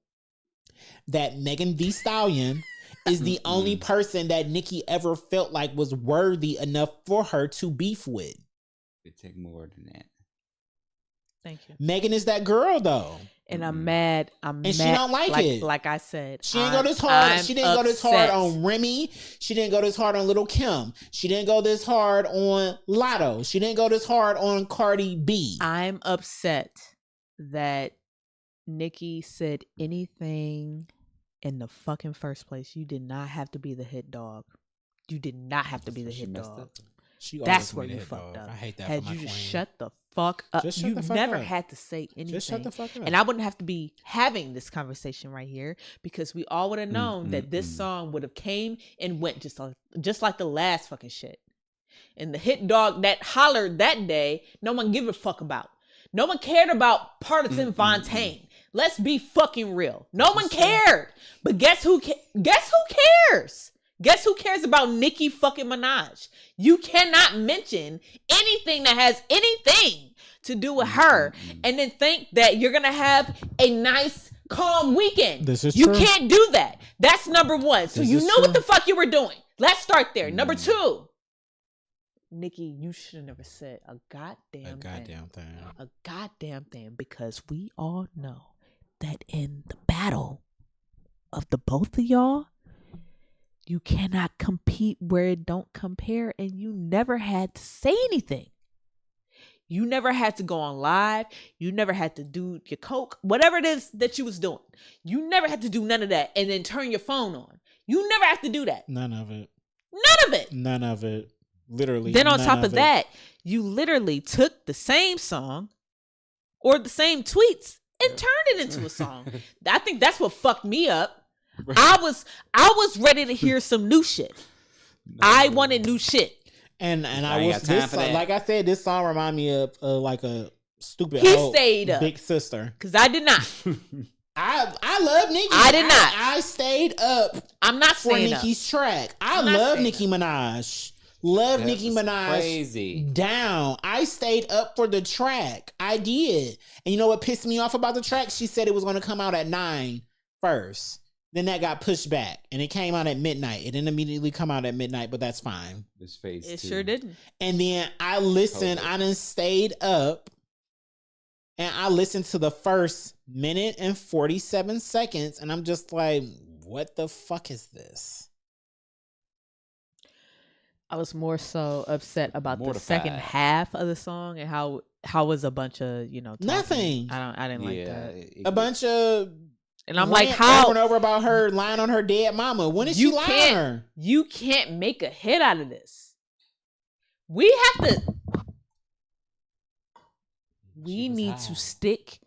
that Megan Thee Stallion is the only person that Nikki ever felt like was worthy enough for her to beef with. It take more than that. Thank you. Megan is that girl though. And I'm mad. And she don't like it. Like I said, She didn't go this hard. She didn't go this hard on Remy. She didn't go this hard on Lil' Kim. She didn't go this hard on Lotto. She didn't go this hard on Cardi B. I'm upset that Nikki said anything in the fucking first place. You did not have to be the hit dog. You did not have to be the She hit messed dog. up. That's where you fucked up. I hate that. Had for my you just queen. shut the fuck up, Just shut you the fuck never up. had to say anything. Just shut the fuck up. And I wouldn't have to be having this conversation right here because we all would have known that this song would have came and went just like the last fucking shit. And the hit dog that hollered that day, no one give a fuck about. No one cared about Partisan Fontaine. Let's be fucking real. No one cared. But guess who cares? Guess who cares about Nicki fucking Minaj? You cannot mention anything that has anything to do with her and then think that you're going to have a nice, calm weekend. This is you true. can't do that. That's number one. So This you is knew true. what the fuck you were doing. Let's start there. Number two. Nikki, you should have never said a goddamn thing. A goddamn thing, because we all know that in the battle of the both of y'all, you cannot compete where it don't compare, and you never had to say anything. You never had to go on live. You never had to do your coke, whatever it is that you was doing. You never had to do none of that and then turn your phone on. You never have to do that. None of it. None of it. None of it. Literally. Then on none top of it. that, you literally took the same song or the same tweets and turned it into a song. I think that's what fucked me up. I was ready to hear some new shit. I wanted new shit. And I I ain't was got time this for song, that. like I said, this song remind me of like a stupid He old stayed up. big sister. Because I did not. I love Nicki. I did not. I stayed up I'm not for saying up. Nicki's track. I I'm not love saying Nicki Minaj. Love That Nicki was Minaj. crazy. Down. I stayed up for the track. I did. And you know what pissed me off about the track? She said it was going to come out at 9 first. Then that got pushed back and it came out at midnight. It didn't immediately come out at midnight, but that's fine. This phase It two. sure didn't. And then I listened. Totally. I done stayed up and I listened to the first minute and 47 seconds. And I'm just like, what the fuck is this? I was more so upset about the Mortified. second half of the song and how was a bunch of, talking. Nothing. I didn't like that. A bunch of And I'm rant like, how over and over about her lying on her dead mama. When did she you lie on can't her? you can't make a hit out of this. We have to We was need high. to stick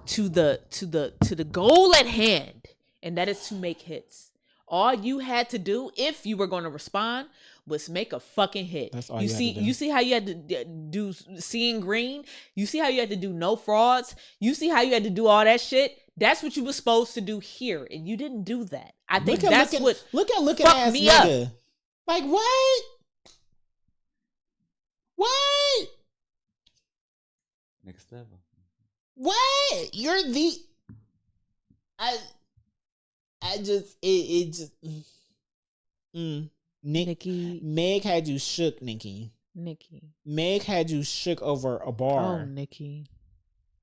to the goal at hand, and that is to make hits. All you had to do, if you were going to respond, was make a fucking hit. That's all you you had see. to do. You see how you had to do Seeing Green. You see how you had to do No Frauds. You see how you had to do all that shit. That's what you were supposed to do here, and you didn't do that. I think that's what look at fucked ass me up. nigga. Like what? What? Next level. What? You're the. I just it just. Nikki. Meg had you shook, Nikki. Meg had you shook over a bar. Oh, Nikki.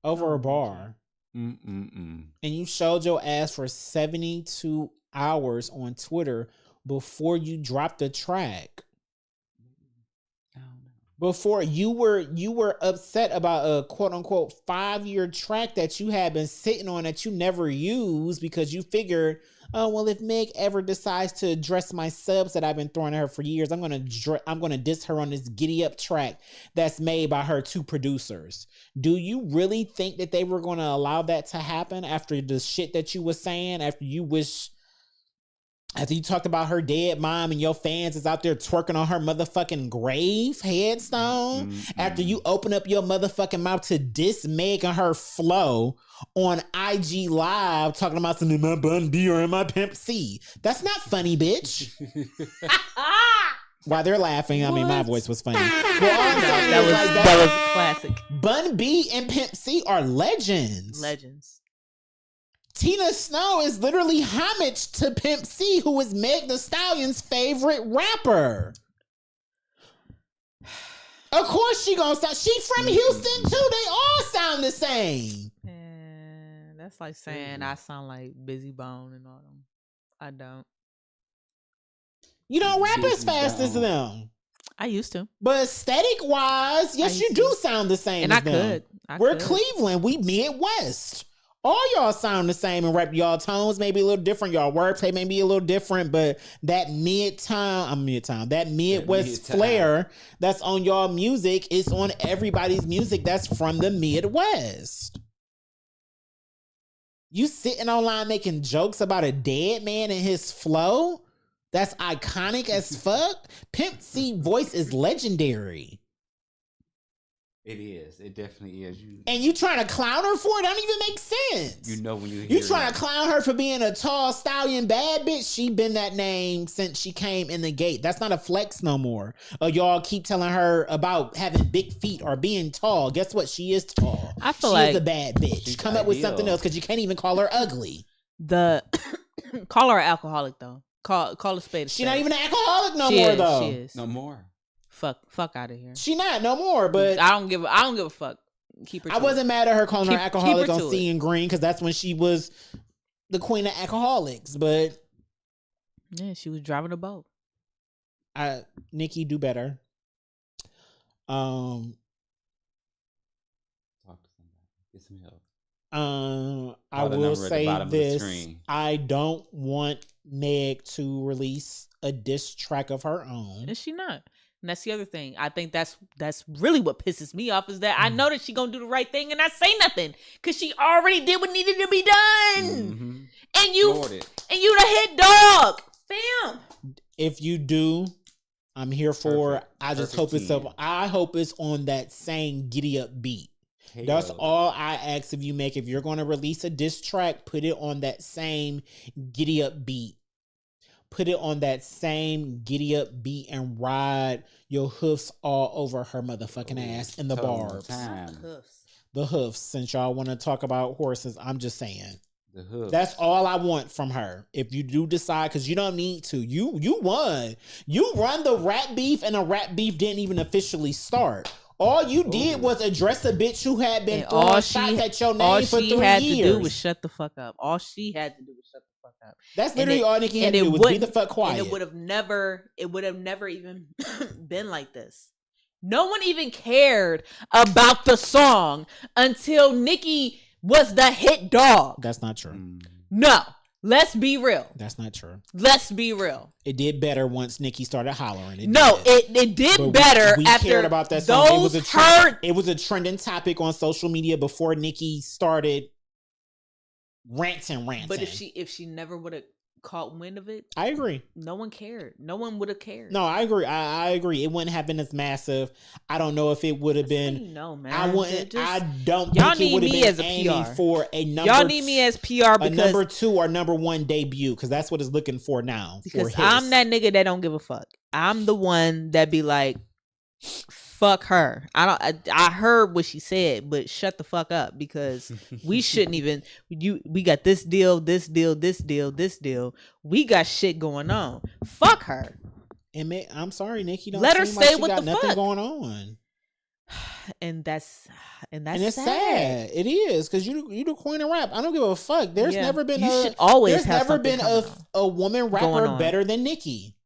Over a bar. Mm-mm-mm. And you showed your ass for 72 hours on Twitter before you dropped the track. Before you were upset about a quote unquote 5-year track that you had been sitting on that you never used because you figured, oh well, if Meg ever decides to address my subs that I've been throwing at her for years, I'm gonna diss her on this Giddy Up track that's made by her 2 producers. Do you really think that they were gonna allow that to happen after the shit that you were saying? After you talked about her dead mom and your fans is out there twerking on her motherfucking grave headstone. Mm-hmm. After you open up your motherfucking mouth to diss Meg and her flow on IG Live talking about some in my Bun B or in my Pimp C. That's not funny, bitch. While they're laughing, I mean, my voice was funny. Well, all I'm saying is That was classic. Bun B and Pimp C are legends. Tina Snow is literally homage to Pimp C, who is Meg Thee Stallion's favorite rapper. Of course she gonna sound. She from Houston too. They all sound the same. And that's like saying I sound like Busy Bone and all them. I don't. You don't rap as fast as them. I used to. But aesthetic wise, yes, you do sound the same and as I them. could. We're Cleveland. We Midwest. All y'all sound the same and rap. Y'all tones may be a little different. Y'all wordplay may be a little different, but that that Midwest flair that's on y'all music is on everybody's music that's from the Midwest. You sitting online making jokes about a dead man and his flow? That's iconic as fuck. Pimp C voice is legendary. It is. It definitely is. And you trying to clown her for it? That don't even make sense. You know when you trying to clown her for being a tall stallion bad bitch? She been that name since she came in the gate. That's not a flex no more. Y'all keep telling her about having big feet or being tall. Guess what? She is tall. I feel she like is a bad bitch. Come up with something else because you can't even call her ugly. Call her an alcoholic though. Call a spade a spade. She not even an alcoholic no more though. She is. No more. Fuck out of here. She not no more, but I don't give a fuck. Keep her. I wasn't mad at her calling her alcoholic on Seeing Green because that's when she was the queen of alcoholics. But yeah, she was driving a boat. Nikki, do better. Talk to somebody. Get some help. I will say this: I don't want Meg to release a diss track of her own. Is she not? And that's the other thing. I think that's really what pisses me off is that I know that she gonna do the right thing and not say nothing because she already did what needed to be done. Mm-hmm. And you the hit dog, fam. If you do, I'm here for. Perfect. I just hope it's up. I hope it's on that same Giddy Up beat. That's all I ask of you, Meg. If you're going to release a diss track, put it on that same Giddy Up beat. Put it on that same Giddy Up beat and ride your hoofs all over her motherfucking ass in the barbs. The hoofs. Since y'all want to talk about horses, I'm just saying. The hoofs. That's all I want from her. If you do decide, because you don't need to. You won. You run the rap beef and the rap beef didn't even officially start. All you did was address a bitch who had been throwing shots at your name for 3 years. All she had to do was shut the fuck up. That's literally all Nikki had to do was be the fuck quiet. And it would have never even been like this. No one even cared about the song until Nikki was the hit dog. That's not true. No. Let's be real. That's not true. Let's be real. It did better once Nicki started hollering. It did But better we after cared about that song. those It was a trending topic on social media before Nicki started ranting. But if she never would have caught wind of it, I agree. no one cared. No one would have cared. No, I agree. I agree. It wouldn't have been as massive. I don't know if it would have been. No, man. I wouldn't. I don't. Y'all think it would need me have as been a aiming PR. for a number. Y'all need me as PR a because number 2 or number 1 debut because that's what it's looking for now. because for I'm his. that nigga that don't give a fuck. I'm the one that be like, fuck her. I heard what she said, but shut the fuck up because we shouldn't even. We got this deal. We got shit going on. Fuck her. And I'm sorry, Nicki. Don't Let her seem stay she with got the nothing fuck. going on. And that's And it's sad. It is because you the queen of rap. I don't give a fuck. There's Yeah. never been. You should always There's have never something been coming on. a woman Going rapper on. better than Nicki.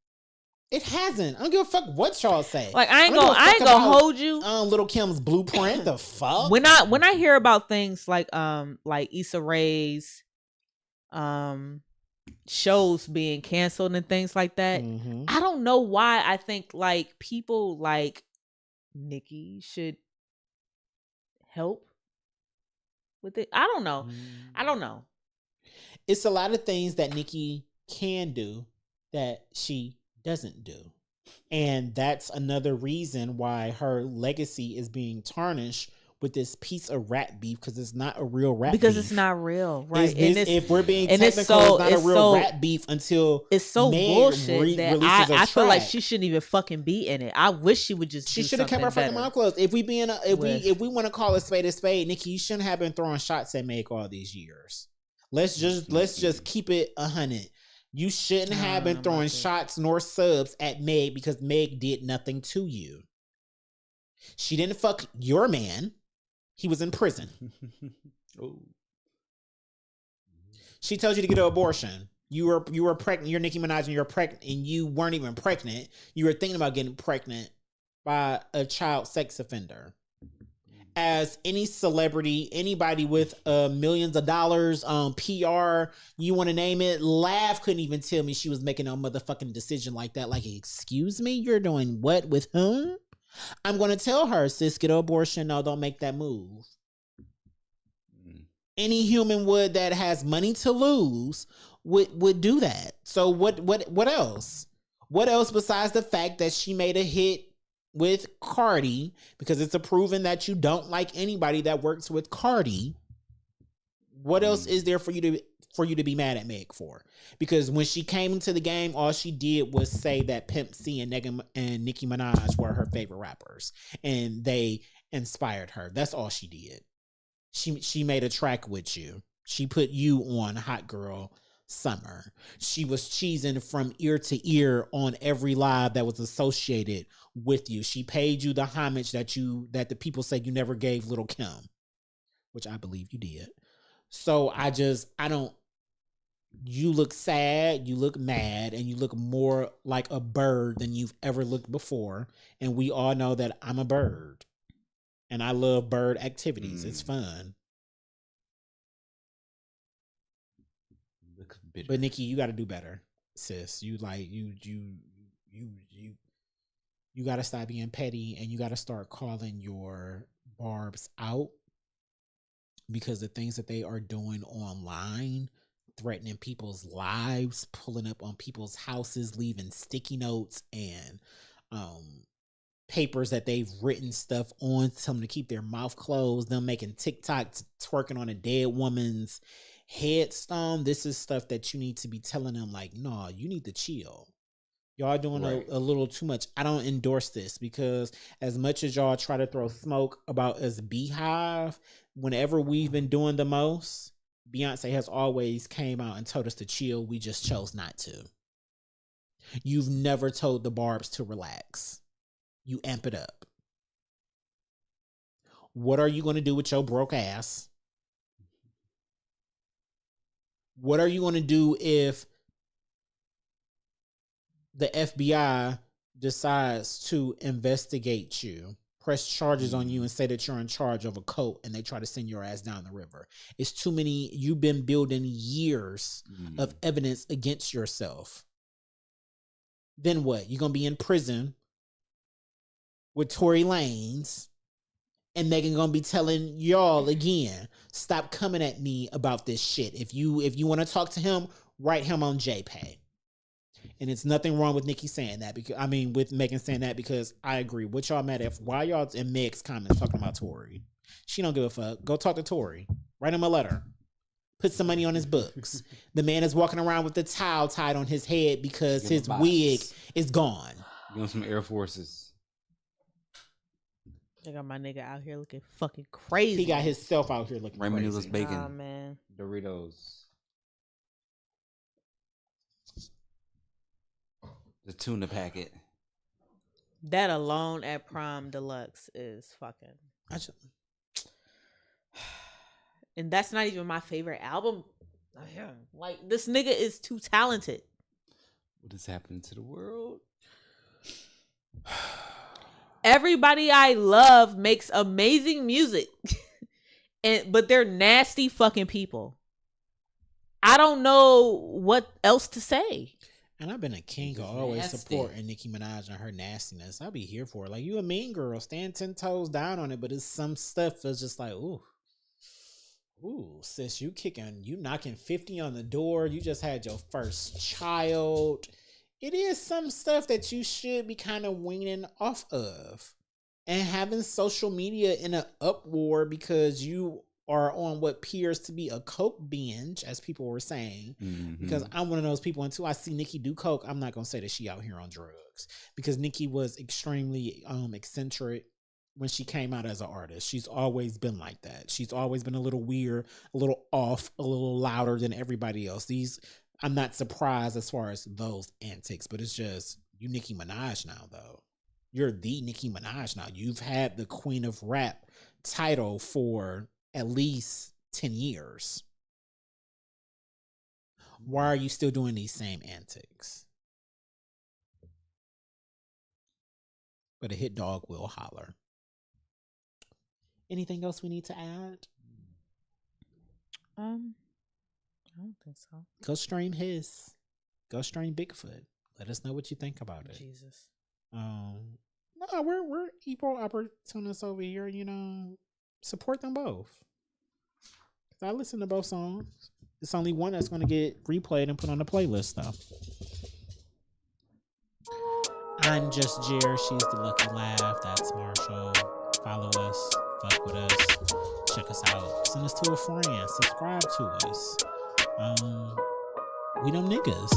It hasn't. I don't give a fuck what y'all say. Like I ain't don't give a gonna fuck about, hold you. Little Kim's blueprint. The fuck. When I hear about things like Issa Rae's shows being canceled and things like that, Mhm. I don't know why I think like people like Nicki should help with it. I don't know. I don't know. It's a lot of things that Nicki can do that she doesn't do. And that's another reason why her legacy is being tarnished with this piece of rap beef because it's not a real rap Because beef. it's not real, right? If we're being and it's technical, it's not a it's real so- rap beef until it's so Meg bullshit that releases a I feel like track. she shouldn't even fucking be in it. I wish she would just. She do should have kept her something fucking better. mouth closed. If we want to call a spade, Nicki, you shouldn't have been throwing shots at Meg all these years. Let's just keep it 100. You shouldn't have been throwing shots nor subs at Meg because Meg did nothing to you. She didn't fuck your man. He was in prison. Oh. She told you to get an abortion. You were pregnant. You're Nicki Minaj and you're pregnant, and you weren't even pregnant. You were thinking about getting pregnant by a child sex offender. As any celebrity, anybody with millions of dollars, PR, you want to name it, Lav couldn't even tell me she was making a motherfucking decision like that. Like, excuse me, you're doing what with whom? I'm going to tell her, sis, get an abortion. No, don't make that move. Any human would that has money to lose would do that. So what else? What else besides the fact that she made a hit with Cardi, because it's a proven that you don't like anybody that works with Cardi. What else is there for you to be mad at Meg for? Because when she came into the game, all she did was say that Pimp C and Nicki Minaj were her favorite rappers, and they inspired her. That's all she did. She made a track with you. She put you on Hot Girl Summer. She was cheesing from ear to ear on every live that was associated with you. She paid you the homage that the people said you never gave Little Kim, which I believe you did. So you look sad, you look mad, and you look more like a bird than you've ever looked before. And we all know that I'm a bird and I love bird activities. It's fun. But Nicki, you got to do better, sis. You got to stop being petty, and you got to start calling your barbs out, because the things that they are doing online, threatening people's lives, pulling up on people's houses, leaving sticky notes and papers that they've written stuff on, telling them to keep their mouth closed, them making TikToks twerking on a dead woman's headstone. This is stuff that you need to be telling them, like, no, you need to chill. Y'all doing a little too much. I don't endorse this, because as much as y'all try to throw smoke about us Beehive, whenever we've been doing the most, Beyonce has always came out and told us to chill. We just chose not to. You've never told the barbs to relax. You amp it up. What are you going to do with your broke ass? What are you going to do if the FBI decides to investigate you, press charges on you and say that you're in charge of a cult and they try to send your ass down the river. It's too many. You've been building years of evidence against yourself. Then what? You're going to be in prison with Tory Lanez and Megan going to be telling y'all again, stop coming at me about this shit. If you want to talk to him, write him on JPay. And it's nothing wrong with Nicki saying that, because with Megan saying that, because I agree. What y'all mad at? Why y'all in Meg's comments talking about Tory? She don't give a fuck. Go talk to Tory. Write him a letter. Put some money on his books. The man is walking around with the towel tied on his head because his wig is gone. Give him some Air Forces. They got my nigga out here looking fucking crazy. He got himself out here looking Raymond crazy. Noodles bacon. Oh, man. Doritos. The tuna packet. That alone at Prom Deluxe is fucking. And that's not even my favorite album. Like, this nigga is too talented. What has happened to the world? Everybody I love makes amazing music. But they're nasty fucking people. I don't know what else to say. And I've been a king of always supporting Nicki Minaj and her nastiness. I'll be here for it. Like, you a mean girl, stand 10 toes down on it, but it's some stuff that's just like, ooh, sis, you knocking 50 on the door. You just had your first child. It is some stuff that you should be kind of weaning off of. And having social media in an uproar because you are on what appears to be a coke binge, as people were saying, because I'm one of those people, until I see Nicki do coke, I'm not going to say that she out here on drugs, because Nicki was extremely eccentric when she came out as an artist. She's always been like that. She's always been a little weird, a little off, a little louder than everybody else. I'm not surprised as far as those antics, but it's just, you Nicki Minaj now, though. You're the Nicki Minaj now. You've had the Queen of Rap title for at least 10 years. Why are you still doing these same antics? But a hit dog will holler. Anything else we need to add? I don't think so. Go stream his. Go stream Bigfoot. Let us know what you think about it. Jesus. No, we're equal opportunists over here, support them both. I listen to both songs. It's only one that's going to get replayed and put on the playlist, though. I'm just Jer. She's the Lucky Laugh. That's Marshall. Follow us. Fuck with us. Check us out. Send us to a friend. Subscribe to us. We them niggas.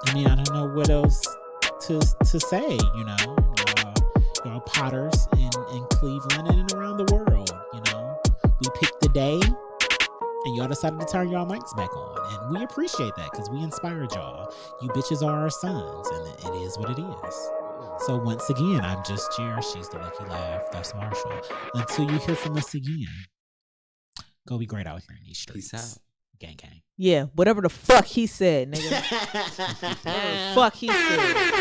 I don't know what else to say, y'all Potters in Cleveland and around the world, We picked the day and y'all decided to turn y'all mics back on, and we appreciate that because we inspired y'all. You bitches are our sons, and it is what it is. So once again, I'm just Jer. She's the Lucky Laugh. That's Marshall. Until you hear from us again, go be great out here in these streets. Peace out. Gang gang. Yeah, whatever the fuck he said, nigga. Whatever the fuck he said.